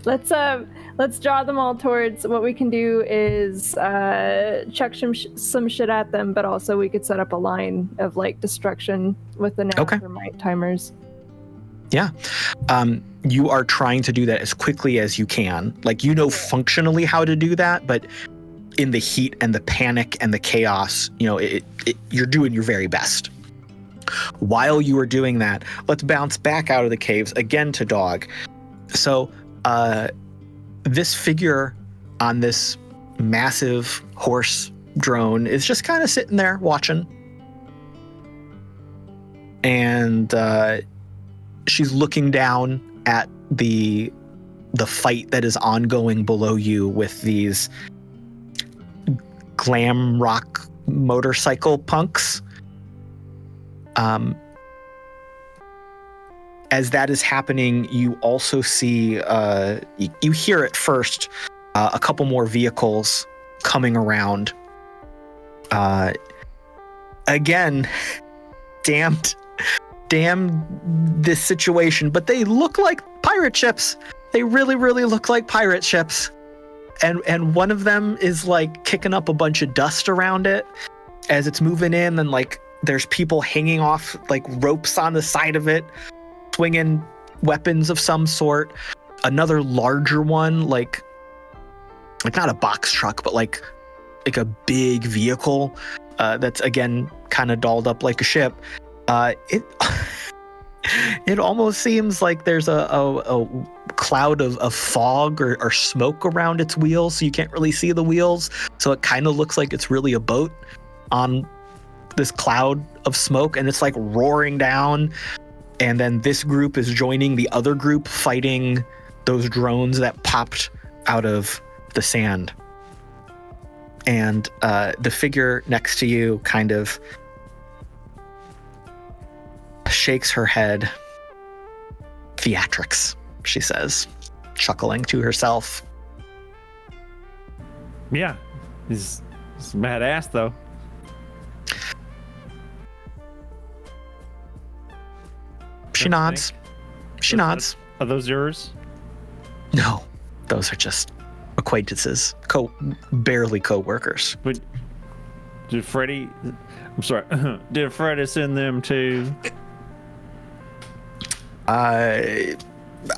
Let's draw them all towards. What we can do is chuck some shit at them, but also we could set up a line of like destruction with the thermite timers. Yeah. You are trying to do that as quickly as you can. Like, you know functionally how to do that, but in the heat and the panic and the chaos, you know, you're doing your very best. While you are doing that, let's bounce back out of the caves again to Dog. So this figure on this massive horse drone is just kind of sitting there watching. And she's looking down at the fight that is ongoing below you with these glam rock motorcycle punks. As that is happening, you also see, you hear at first a couple more vehicles coming around. Again, damn this situation, but they look like pirate ships. They really, really look like pirate ships. And one of them is like kicking up a bunch of dust around it as it's moving in, and like there's people hanging off like ropes on the side of it, swinging weapons of some sort. Another larger one, like not a box truck, but like a big vehicle that's again kind of dolled up like a ship. It almost seems like there's a cloud of fog or smoke around its wheels, so you can't really see the wheels. So it kind of looks like it's really a boat on this cloud of smoke, and it's like roaring down. And then this group is joining the other group fighting those drones that popped out of the sand. And the figure next to you kind of shakes her head. Theatrics, she says, chuckling to herself. Yeah, he's badass though. She nods. She nods. Are those yours? No, those are just acquaintances, barely co-workers. But did Freddy? I'm sorry. Did Freddy send them too? I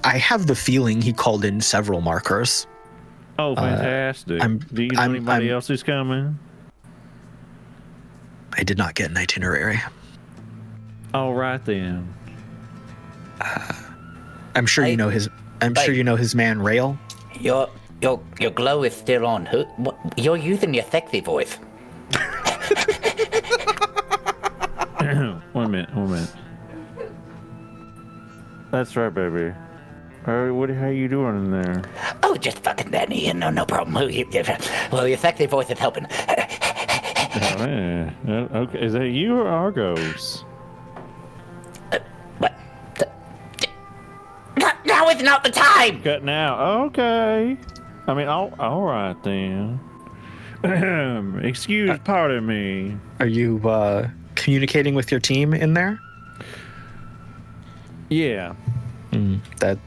have the feeling he called in several markers. Oh, fantastic! Do you know anybody else who's coming? I did not get an itinerary. All right then. I'm sure you know his. I'm sure you know his man Rail. Your glow is still on. You're using your sexy voice. One minute. That's right, baby. How you doing in there? Oh, just fucking Danny. No problem. Well, your sexy voice is helping. Oh, man. Okay, is that you or Argos? What? Now is not the time. Cutting out. Okay. I mean, all right then. Pardon me. Are you communicating with your team in there? Yeah. That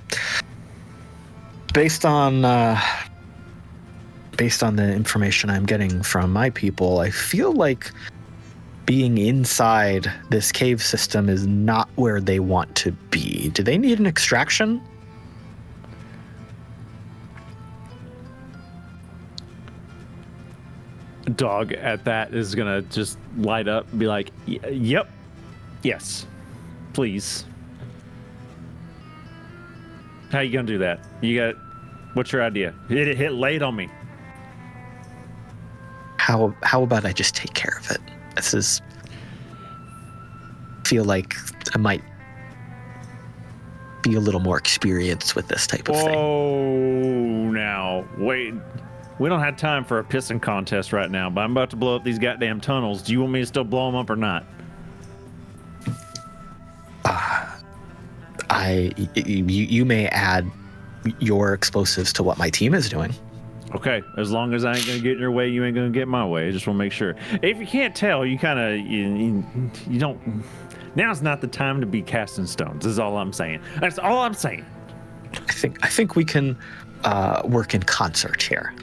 based on the information I'm getting from my people, I feel like being inside this cave system is not where they want to be. Do they need an extraction? Dog at that is gonna just light up and be like, yep, yes, please. How you gonna do that? What's your idea? It hit late on me. How about I just take care of it? Feel like I might be a little more experienced with this type of thing. Oh, now wait. We don't have time for a pissing contest right now, but I'm about to blow up these goddamn tunnels. Do you want me to still blow them up or not? You may add your explosives to what my team is doing. Okay, as long as I ain't gonna get in your way, you ain't gonna get my way. I just want to make sure. If you can't tell, you kind of you don't. Now's not the time to be casting stones. Is all I'm saying. That's all I'm saying. I think we can work in concert here.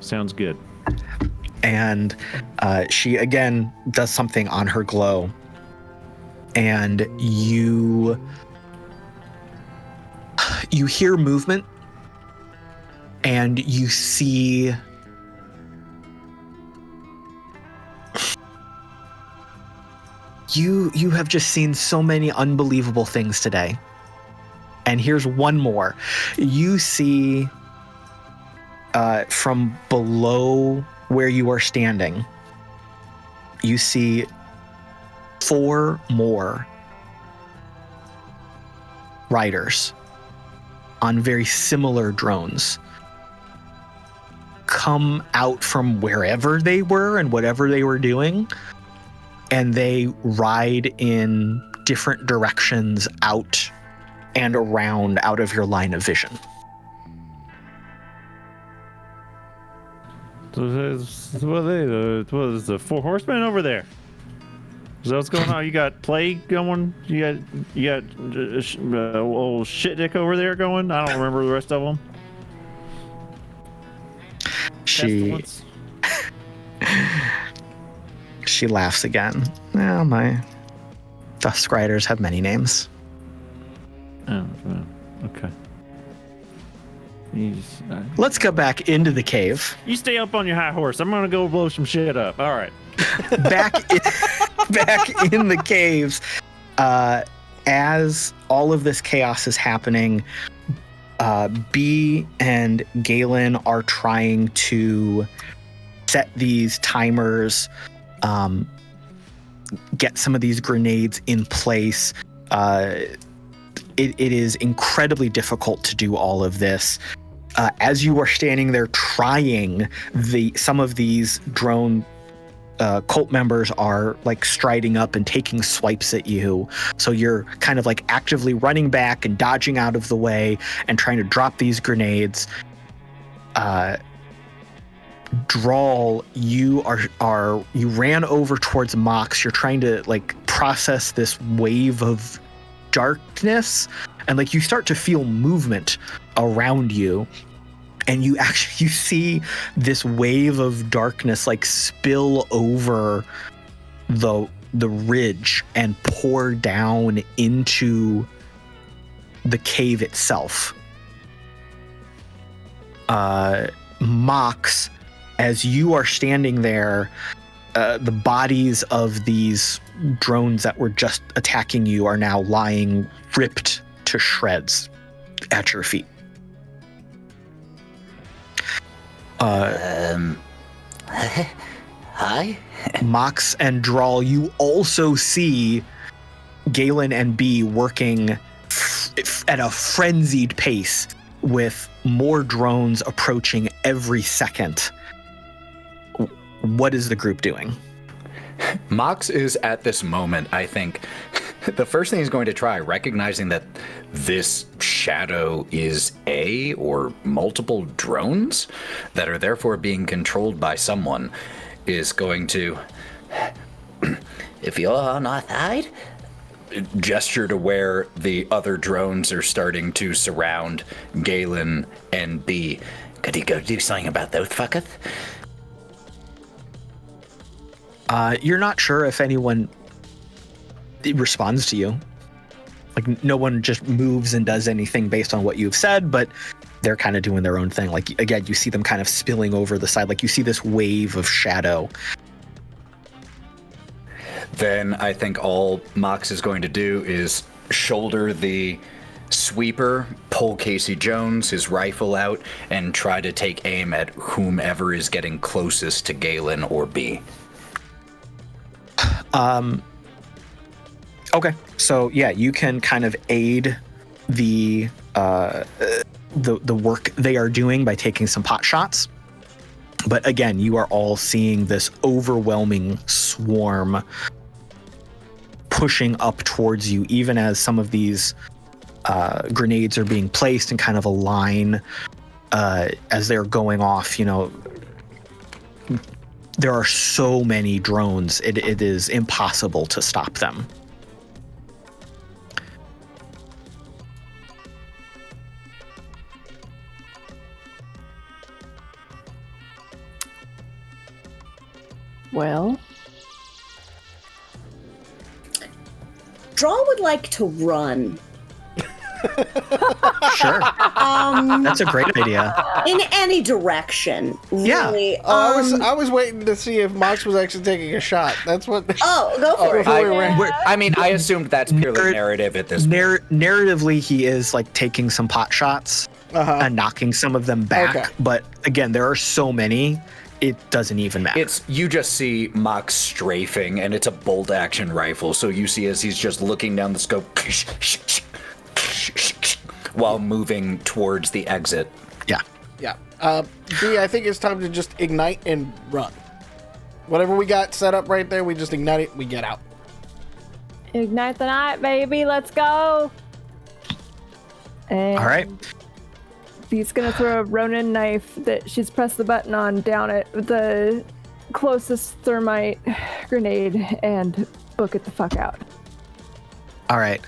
Sounds good. And she again does something on her glow, and you hear movement, and you see you have just seen so many unbelievable things today. And here's one more. You see from below where you are standing, you see 4 more riders on very similar drones come out from wherever they were and whatever they were doing, and they ride in different directions out and around out of your line of vision. What is the 4 horsemen over there? Is that what's going on? You got plague going? You got old shit dick over there going? I don't remember the rest of them. She laughs again. Well, my Dusk Riders have many names. Oh, okay. Let's go back into the cave. You stay up on your high horse. I'm gonna go blow some shit up. All right. back in the caves, as all of this chaos is happening, B and Galen are trying to set these timers, get some of these grenades in place. It is incredibly difficult to do all of this. As you are standing there trying, some of these drone cult members are like striding up and taking swipes at you. So you're kind of like actively running back and dodging out of the way and trying to drop these grenades. Drall, you ran over towards Mox. You're trying to like process this wave of darkness, and like you start to feel movement around you, and you see this wave of darkness like spill over the ridge and pour down into the cave itself. Mox, as you are standing there, the bodies of these drones that were just attacking you are now lying ripped to shreds at your feet. Hi? Mox and Drall, you also see Galen and B working at a frenzied pace with more drones approaching every second. What is the group doing? Mox is at this moment, I think, the first thing he's going to try, recognizing that this shadow is or multiple drones that are therefore being controlled by someone, is going to, If you're on our side, gesture to where the other drones are starting to surround Galen and B. could he go do something about those fuckers? You're not sure if anyone responds to you. Like, no one just moves and does anything based on what you've said, but they're kind of doing their own thing. Like, again, you see them kind of spilling over the side. Like, you see this wave of shadow. Then I think all Mox is going to do is shoulder the sweeper, pull Casey Jones, his rifle out, and try to take aim at whomever is getting closest to Galen or B. Okay, so yeah, you can kind of aid the work they are doing by taking some pot shots. But again, you are all seeing this overwhelming swarm pushing up towards you, even as some of these grenades are being placed in kind of a line as they're going off, there are so many drones, it is impossible to stop them. Well, Drall would like to run. Sure. That's a great idea. In any direction. Yeah. Really. I was waiting to see if Mox was actually taking a shot. That's what. Oh, go for it. I mean, I assumed that's purely narrative at this point. Narratively, he is like taking some pot shots and knocking some of them back. Okay. But again, there are so many, it doesn't even matter. You just see Mox strafing, and it's a bolt action rifle. So you see as he's just looking down the scope while moving towards the exit. Yeah. Yeah. B, I think it's time to just ignite and run. Whatever we got set up right there, we just ignite it, we get out. Ignite the night, baby. Let's go. And All right. He's gonna throw a Ronin knife that she's pressed the button on down at the closest thermite grenade and book it the fuck out. All right.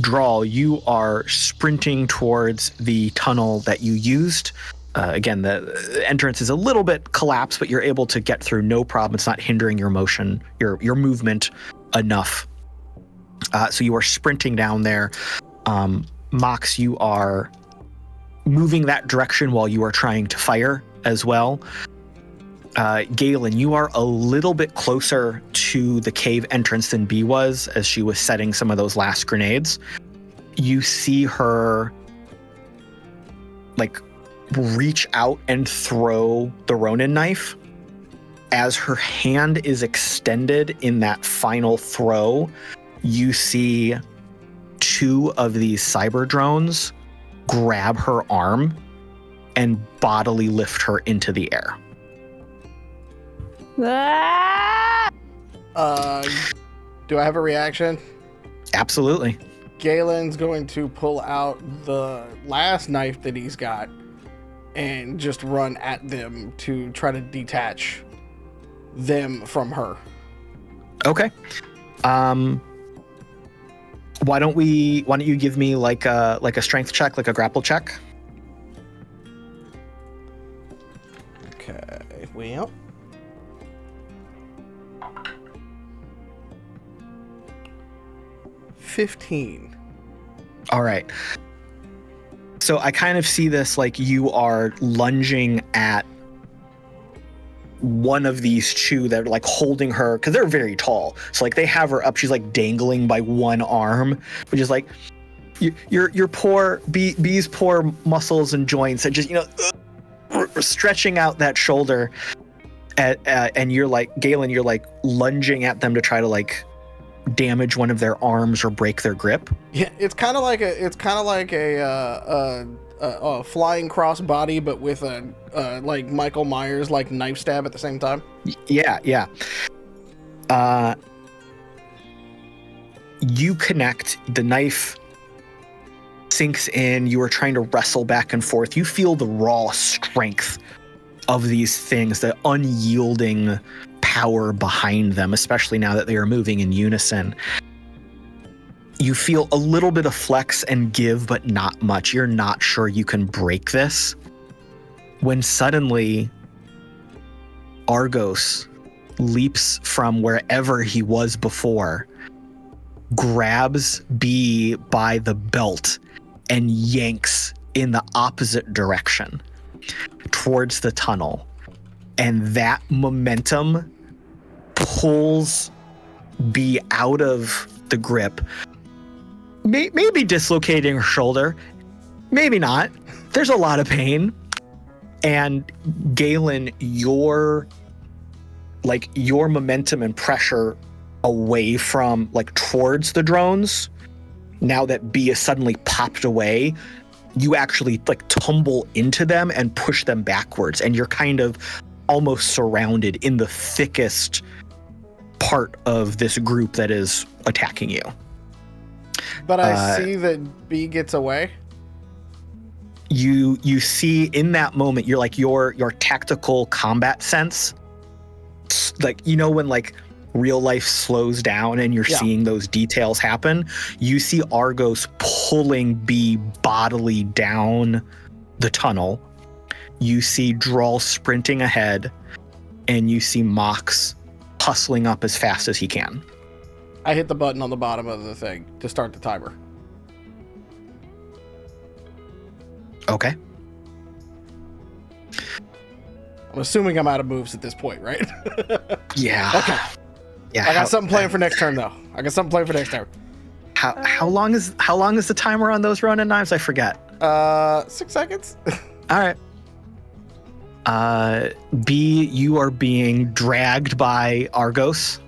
Drall, you are sprinting towards the tunnel that you used. Again, the entrance is a little bit collapsed, but you're able to get through no problem. It's not hindering your motion, your movement enough. So you are sprinting down there. Mox, you are moving that direction while you are trying to fire as well. Galen, you are a little bit closer to the cave entrance than B was as she was setting some of those last grenades. You see her like reach out and throw the Ronin knife. As her hand is extended in that final throw, you see two of these cyber drones grab her arm and bodily lift her into the air. Ah! Do I have a reaction? Absolutely. Galen's going to pull out the last knife that he's got and just run at them to try to detach them from her. Okay. Why don't you give me like a strength check, like a grapple check? Okay, well. $15. All right. So I kind of see this like you are lunging at one of these two that are like holding her because they're very tall. So like they have her up. She's like dangling by one arm, which is like your poor B's poor muscles and joints and just stretching out that shoulder. And you're like Galen, you're like lunging at them to try to like damage one of their arms or break their grip. Yeah, it's kind of like a flying crossbody, but with a like Michael Myers like knife stab at the same time. Yeah. You connect, the knife sinks in. You are trying to wrestle back and forth. You feel the raw strength of these things, the unyielding power behind them, especially now that they are moving in unison. You feel a little bit of flex and give, but not much. You're not sure you can break this. When suddenly Argos leaps from wherever he was before, grabs B by the belt, and yanks in the opposite direction towards the tunnel. And that momentum pulls B out of the grip, maybe dislocating her shoulder, maybe not. There's a lot of pain. And Galen, your momentum and pressure away from like towards the drones, now that B is suddenly popped away, you actually like tumble into them and push them backwards, and you're kind of almost surrounded in the thickest part of this group that is attacking you. But I see that B gets away. you see in that moment, you're like your tactical combat sense, like, you know, when like real life slows down and you're seeing those details happen, you see Argos pulling B bodily down the tunnel. You see Drall sprinting ahead, and you see Mox hustling up as fast as he can. I hit the button on the bottom of the thing to start the timer. Okay. I'm assuming I'm out of moves at this point, right? Yeah. Okay. Yeah. I got something planned for next turn, though. How long is the timer on those Ronin knives? I forget. 6 seconds. All right. B, you are being dragged by Argos.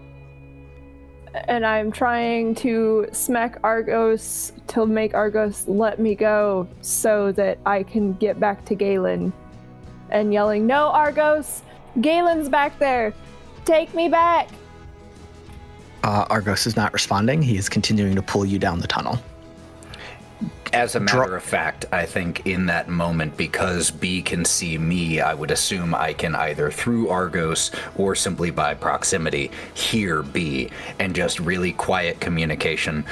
And I'm trying to smack Argos to make Argos let me go so that I can get back to Galen. And yelling, "No, Argos! Galen's back there! Take me back!" Argos is not responding. He is continuing to pull you down the tunnel. As a matter of fact, I think in that moment, because B can see me, I would assume I can either through Argos or simply by proximity hear B, and just really quiet communication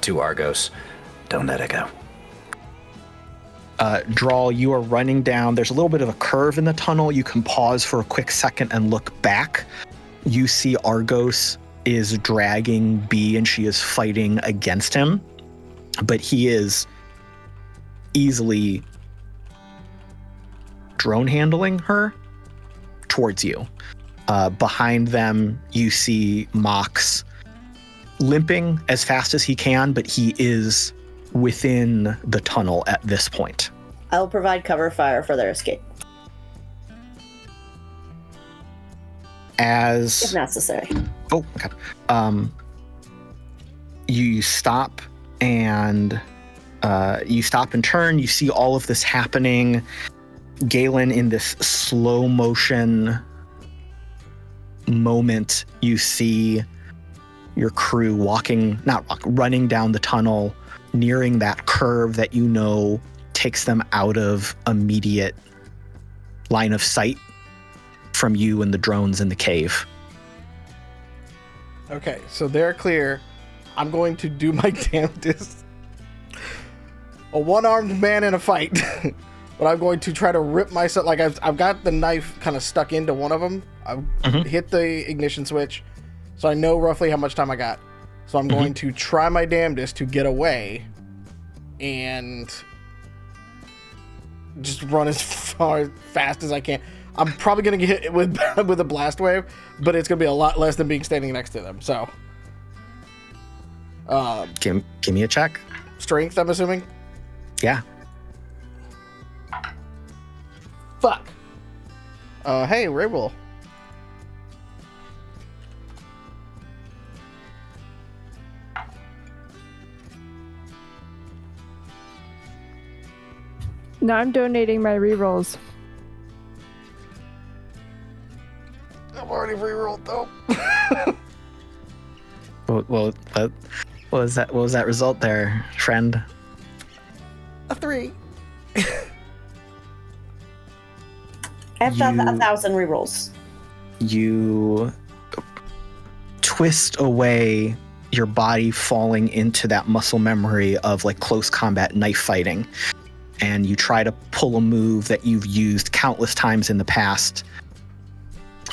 to Argos. Don't let it go. Drall, you are running down. There's a little bit of a curve in the tunnel. You can pause for a quick second and look back. You see Argos is dragging B, and she is fighting against him, but he is easily drone handling her towards you. Behind them, you see Mox limping as fast as he can, but he is within the tunnel at this point. I'll provide cover fire for their escape. If necessary. Oh, okay. You stop and turn. You see all of this happening. Galen, in this slow motion moment, you see your crew running down the tunnel, nearing that curve that you know takes them out of immediate line of sight from you and the drones in the cave. Okay, so they're clear. I'm going to do my damnedest. A one-armed man in a fight. But I'm going to try to rip myself. Like, I've got the knife kind of stuck into one of them. I've hit the ignition switch, so I know roughly how much time I got. So I'm going to try my damnedest to get away and just run as fast as I can. I'm probably going to get hit with a blast wave, but it's going to be a lot less than being standing next to them. So, give me a check. Strength, I'm assuming? Yeah. Fuck. Hey, Rabel. No, I'm donating my rerolls. I've already rerolled though. Well, what was that? What was that result there, friend? A 3. I have 1,000 rerolls. You twist away your body, falling into that muscle memory of like close combat knife fighting, and you try to pull a move that you've used countless times in the past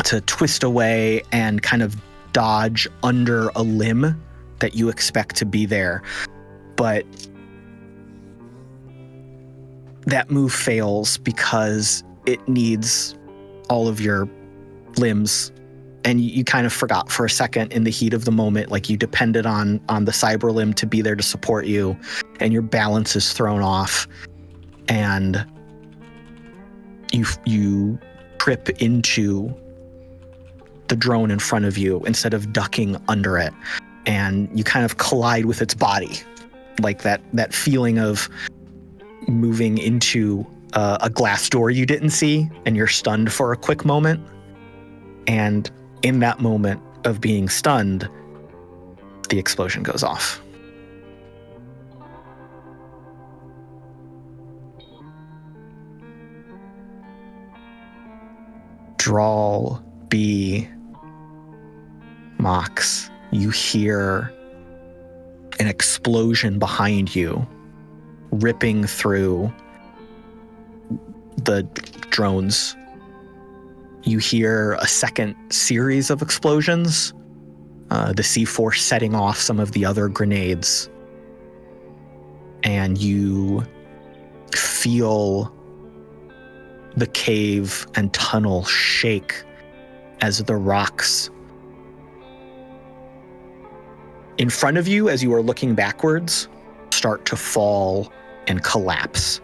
to twist away and kind of dodge under a limb that you expect to be there. But that move fails because it needs all of your limbs, and you kind of forgot for a second in the heat of the moment, like you depended on the cyber limb to be there to support you, and your balance is thrown off, and you trip into the drone in front of you instead of ducking under it, and you kind of collide with its body, like that feeling of moving into a glass door you didn't see, and you're stunned for a quick moment. And in that moment of being stunned, the explosion goes off. Drall, B, Mox, you hear an explosion behind you, ripping through the drones. You hear a second series of explosions, the C4 setting off some of the other grenades, and you feel the cave and tunnel shake as the rocks in front of you, as you are looking backwards, start to fall and collapse.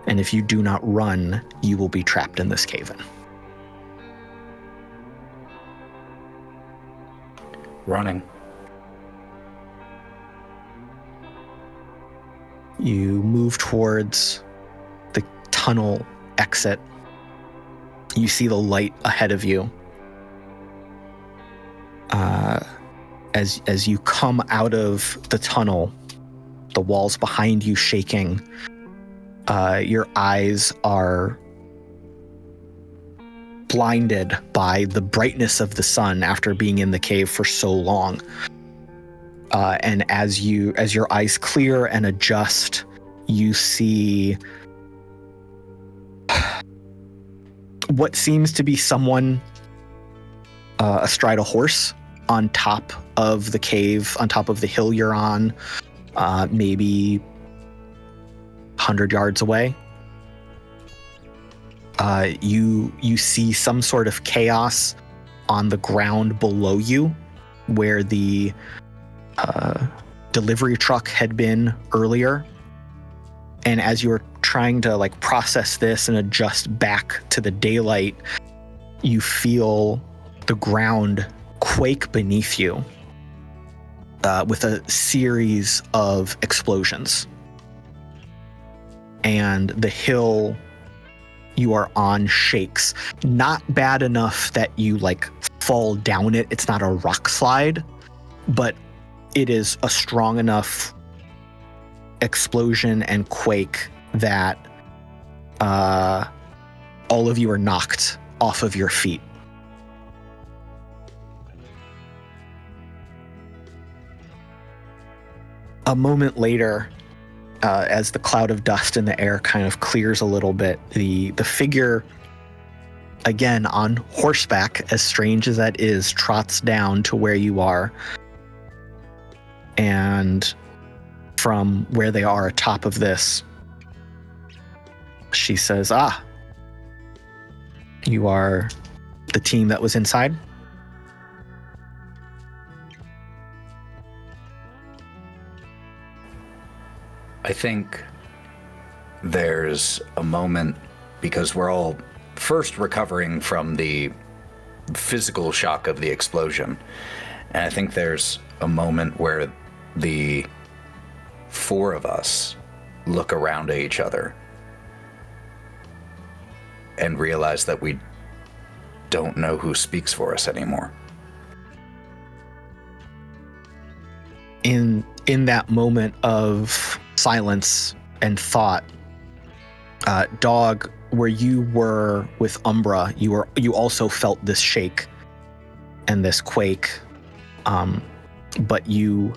And if you do not run, you will be trapped in this cave-in. Running. You move towards the tunnel exit. You see the light ahead of you. As you come out of the tunnel, the walls behind you shaking, your eyes are blinded by the brightness of the sun after being in the cave for so long. And as your eyes clear and adjust, you see what seems to be someone astride a horse on top of the cave, on top of the hill you're on, maybe 100 yards away. You see some sort of chaos on the ground below you, where the delivery truck had been earlier. And as you're trying to process this and adjust back to the daylight, you feel the ground quake beneath you with a series of explosions. And the hill you are on shakes. Not bad enough that you fall down it. It's not a rock slide, but it is a strong enough explosion and quake that all of you are knocked off of your feet. A moment later, as the cloud of dust in the air kind of clears a little bit, the figure, again on horseback, as strange as that is, trots down to where you are. And from where they are atop of this, she says, you are the team that was inside? I think there's a moment, because we're all first recovering from the physical shock of the explosion, and I think there's a moment where the four of us look around at each other and realize that we don't know who speaks for us anymore. In that moment of silence and thought, Dog, where you were with Umbra, you also felt this shake and this quake, but you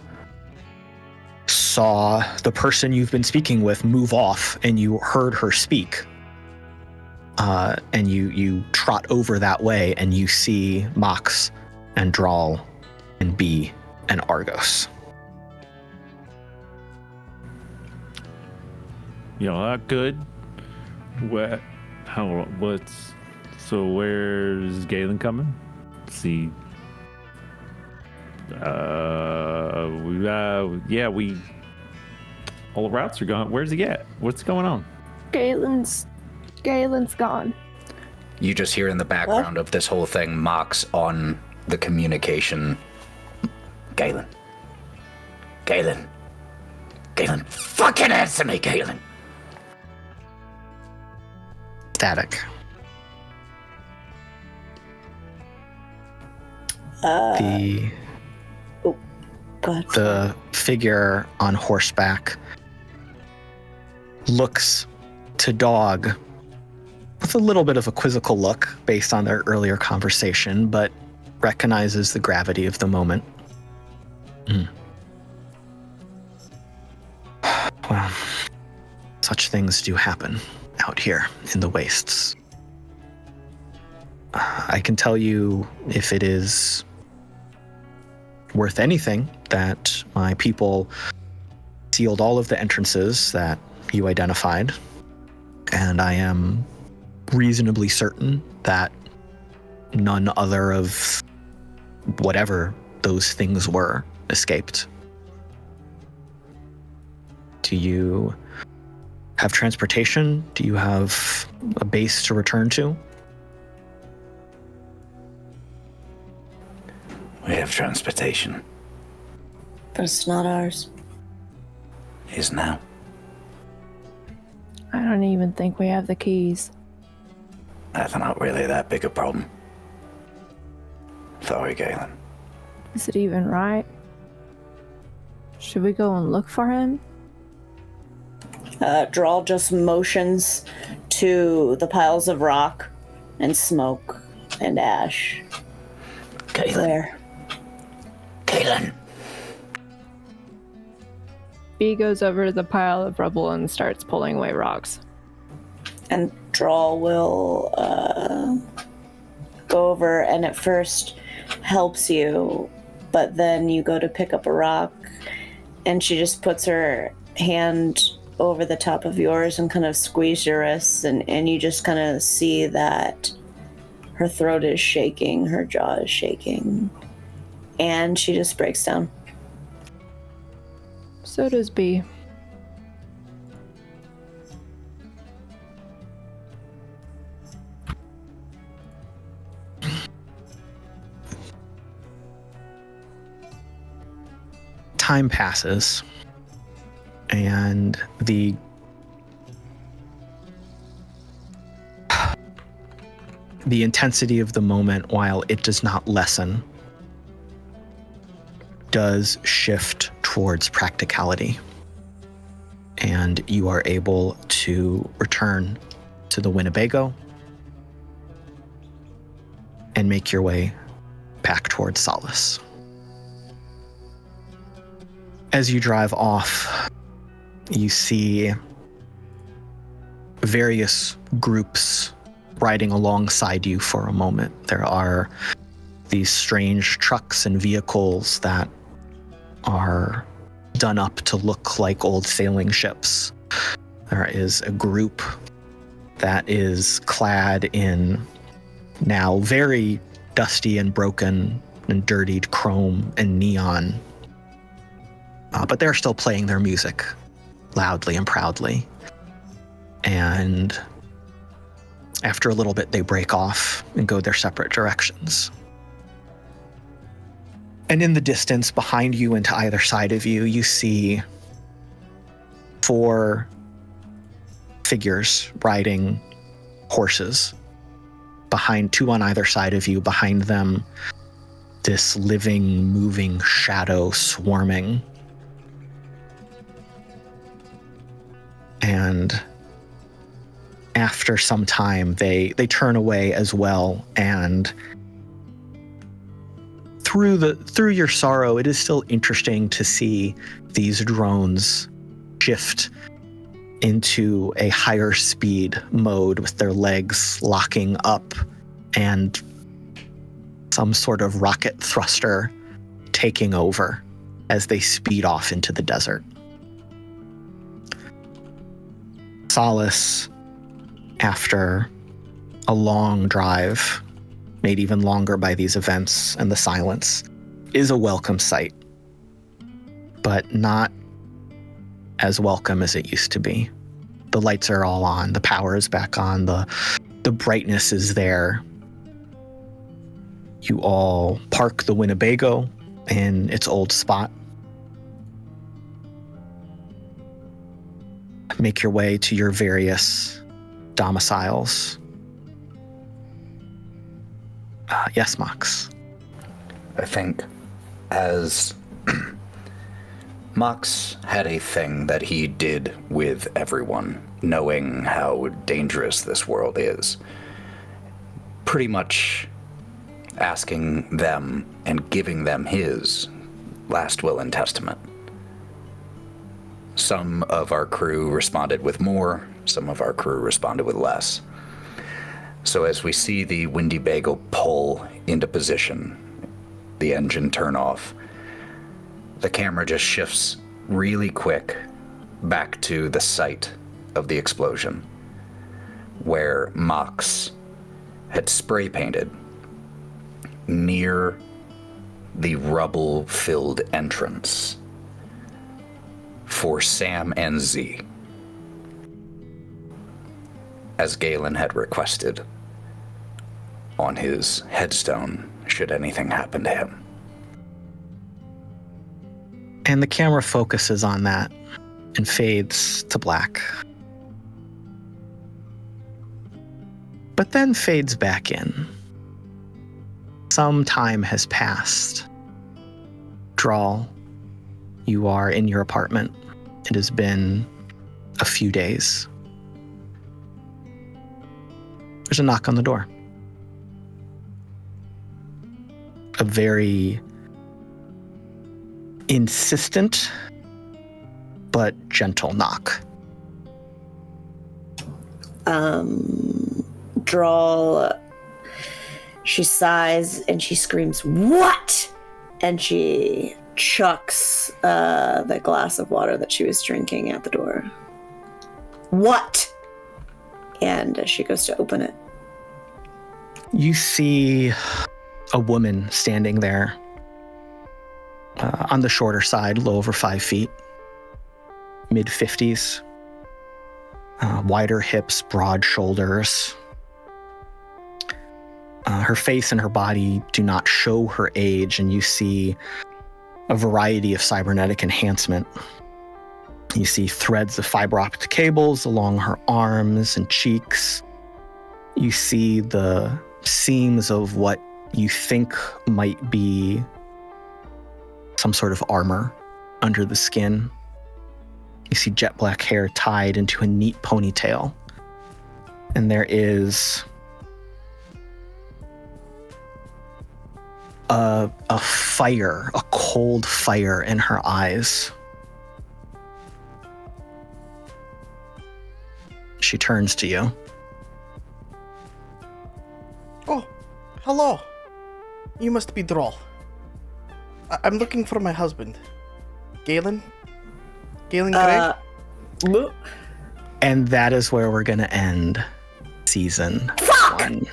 saw the person you've been speaking with move off, and you heard her speak, and you trot over that way, and you see Mox and Drall and B and Argos. Good. Where's Galen coming? Let's see. All the routes are gone. Where's he at? What's going on? Galen's gone. You just hear in the background of this whole thing, Mox on the communication. Galen. Fucking answer me, Galen. Static. The figure on horseback looks to Dog with a little bit of a quizzical look based on their earlier conversation, but recognizes the gravity of the moment. Well, such things do happen out here in the wastes. I can tell you, if it is worth anything, that my people sealed all of the entrances that you identified, and I am reasonably certain that none other of whatever those things were escaped. Do you have transportation? Do you have a base to return to? We have transportation. But it's not ours. Is now. I don't even think we have the keys. That's not really that big a problem. Sorry, Galen. Is it even right? Should we go and look for him? Drall just motions to the piles of rock and smoke and ash. Galen. Where? Galen. B goes over to the pile of rubble and starts pulling away rocks. And Drall will go over and at first helps you, but then you go to pick up a rock and she just puts her hand over the top of yours and kind of squeeze your wrists, and you just kind of see that her throat is shaking, her jaw is shaking, and she just breaks down. So does B. Time passes, and the intensity of the moment, while it does not lessen, does shift towards practicality. And you are able to return to the Winnebago and make your way back towards Solace. As you drive off, you see various groups riding alongside you for a moment. There are these strange trucks and vehicles that are done up to look like old sailing ships. There is a group that is clad in now very dusty and broken and dirtied chrome and neon. But they're still playing their music loudly and proudly. And after a little bit, they break off and go their separate directions. And in the distance, behind you and to either side of you, you see 4 figures riding horses. Behind 2 on either side of you, behind them, this living, moving shadow swarming. And after some time, they turn away as well, and through your sorrow, it is still interesting to see these drones shift into a higher speed mode with their legs locking up and some sort of rocket thruster taking over as they speed off into the desert. Solace, after a long drive, made even longer by these events and the silence, is a welcome sight, but not as welcome as it used to be. The lights are all on, the power is back on, the brightness is there. You all park the Winnebago in its old spot. Make your way to your various domiciles. Yes, Mox. I think as Mox had a thing that he did with everyone, knowing how dangerous this world is. Pretty much asking them and giving them his last will and testament. Some of our crew responded with more, some of our crew responded with less. So as we see the Windy Bagel pull into position, the engine turn off, the camera just shifts really quick back to the site of the explosion, where Mox had spray painted near the rubble-filled entrance for Sam and Z, as Galen had requested on his headstone should anything happen to him. And the camera focuses on that and fades to black. But then fades back in. Some time has passed. Drall, you are in your apartment. It has been a few days. There's a knock on the door. A very insistent but gentle knock. Drall, she sighs and she screams, "What?" And she chucks the glass of water that she was drinking at the door. "What?" And she goes to open it. You see a woman standing there on the shorter side, a little over 5 feet, mid-50s, wider hips, broad shoulders. Her face and her body do not show her age, and you see a variety of cybernetic enhancement. You see threads of fiber optic cables along her arms and cheeks. You see the seams of what you think might be some sort of armor under the skin. You see jet black hair tied into a neat ponytail. And there is a fire, a cold fire in her eyes. She turns to you. Oh, hello. You must be Drall. I'm looking for my husband. Galen? Galen Gray? And that is where we're going to end season 1.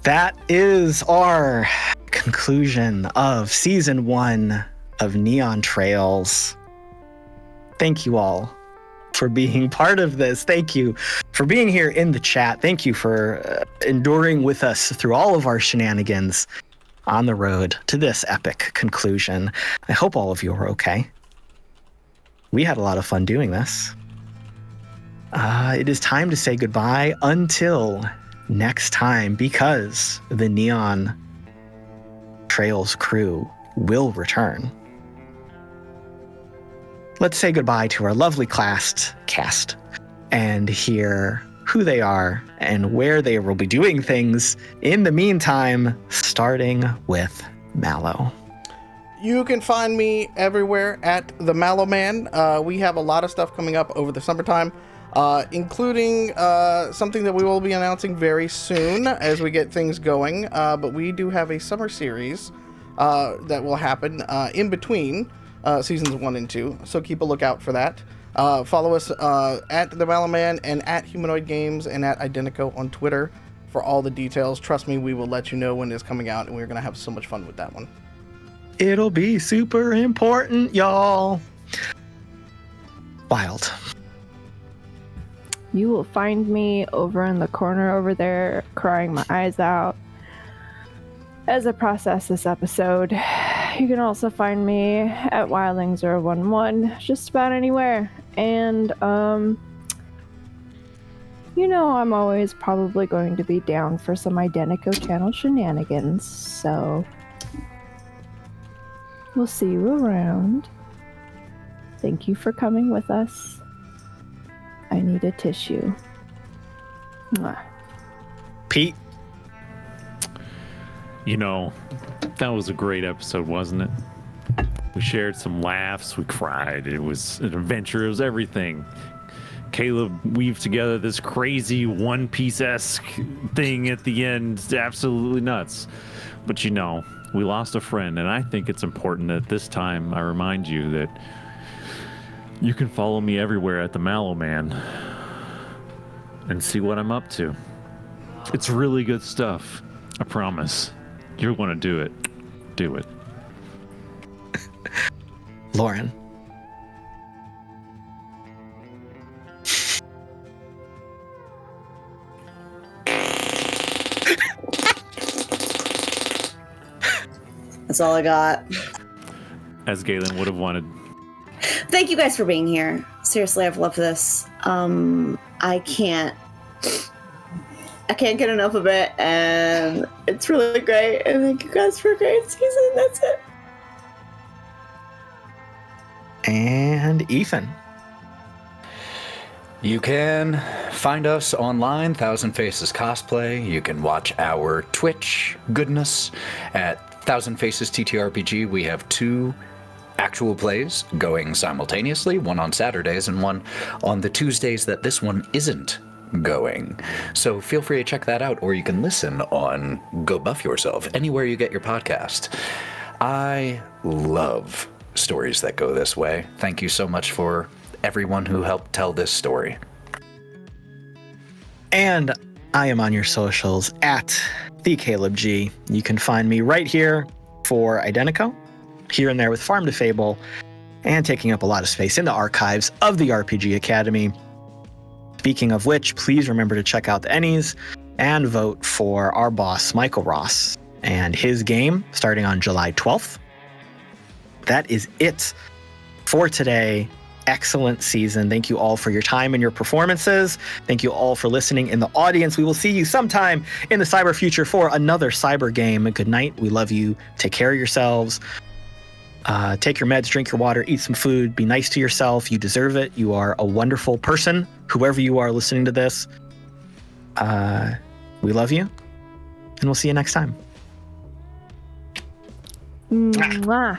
That is our conclusion of season 1 of Neon Trails. Thank you all for being part of this. Thank you for being here in the chat. Thank you for enduring with us through all of our shenanigans on the road to this epic conclusion. I hope all of you are okay. We had a lot of fun doing this. It is time to say goodbye until next time, because the Neon Trails crew will return. Let's say goodbye to our lovely cast and hear who they are and where they will be doing things in the meantime, starting with Mallo. You can find me everywhere at the Mallo Man. We have a lot of stuff coming up over the summertime, including something that we will be announcing very soon as we get things going. But we do have a summer series that will happen in between seasons 1 and 2, so keep a lookout for that. Follow us at the Mallo Man and at Humanoid Games and at IDENTECO on Twitter for all the details. Trust me, we will let you know when it's coming out, and we're going to have so much fun with that one. It'll be super important, y'all. Wild. You will find me over in the corner over there, crying my eyes out as I process this episode. You can also find me at Wildling011, just about anywhere. And You know, I'm always probably going to be down for some Identico channel shenanigans, so we'll see you around. Thank you for coming with us. I need a tissue. Mwah. Pete? You know, that was a great episode, wasn't it? We shared some laughs, we cried, it was an adventure, it was everything. Caleb weaved together this crazy One Piece-esque thing at the end. It's absolutely nuts. But you know, we lost a friend, and I think it's important that this time I remind you that you can follow me everywhere at the Mallo Man and see what I'm up to. It's really good stuff. I promise. You're going to do it. Do it. Lauren. That's all I got. As Galen would have wanted. Thank you guys for being here. Seriously, I've loved this. I can't get enough of it, and it's really great. And thank you guys for a great season. That's it. And Ethan. You can find us online, Thousand Faces Cosplay. You can watch our Twitch goodness at Thousand Faces TTRPG. We have 2 actual plays going simultaneously, one on Saturdays and one on the Tuesdays that this one isn't going. So feel free to check that out, or you can listen on Go Buff Yourself, anywhere you get your podcast. I love stories that go this way. Thank you so much for everyone who helped tell this story. And I am on your socials at the Caleb G. You can find me right here for Identico, here and there with Farm to Fable, and taking up a lot of space in the archives of the RPG Academy. Speaking of which, please remember to check out the Ennies and vote for our boss, Michael Ross, and his game starting on July 12th. That is it for today. Excellent season. Thank you all for your time and your performances. Thank you all for listening in the audience. We will see you sometime in the cyber future for another cyber game. Good night. We love you. Take care of yourselves. Take your meds, drink your water, eat some food, be nice to yourself. You deserve it. You are a wonderful person, whoever you are listening to this. We love you, and we'll see you next time. Mwah.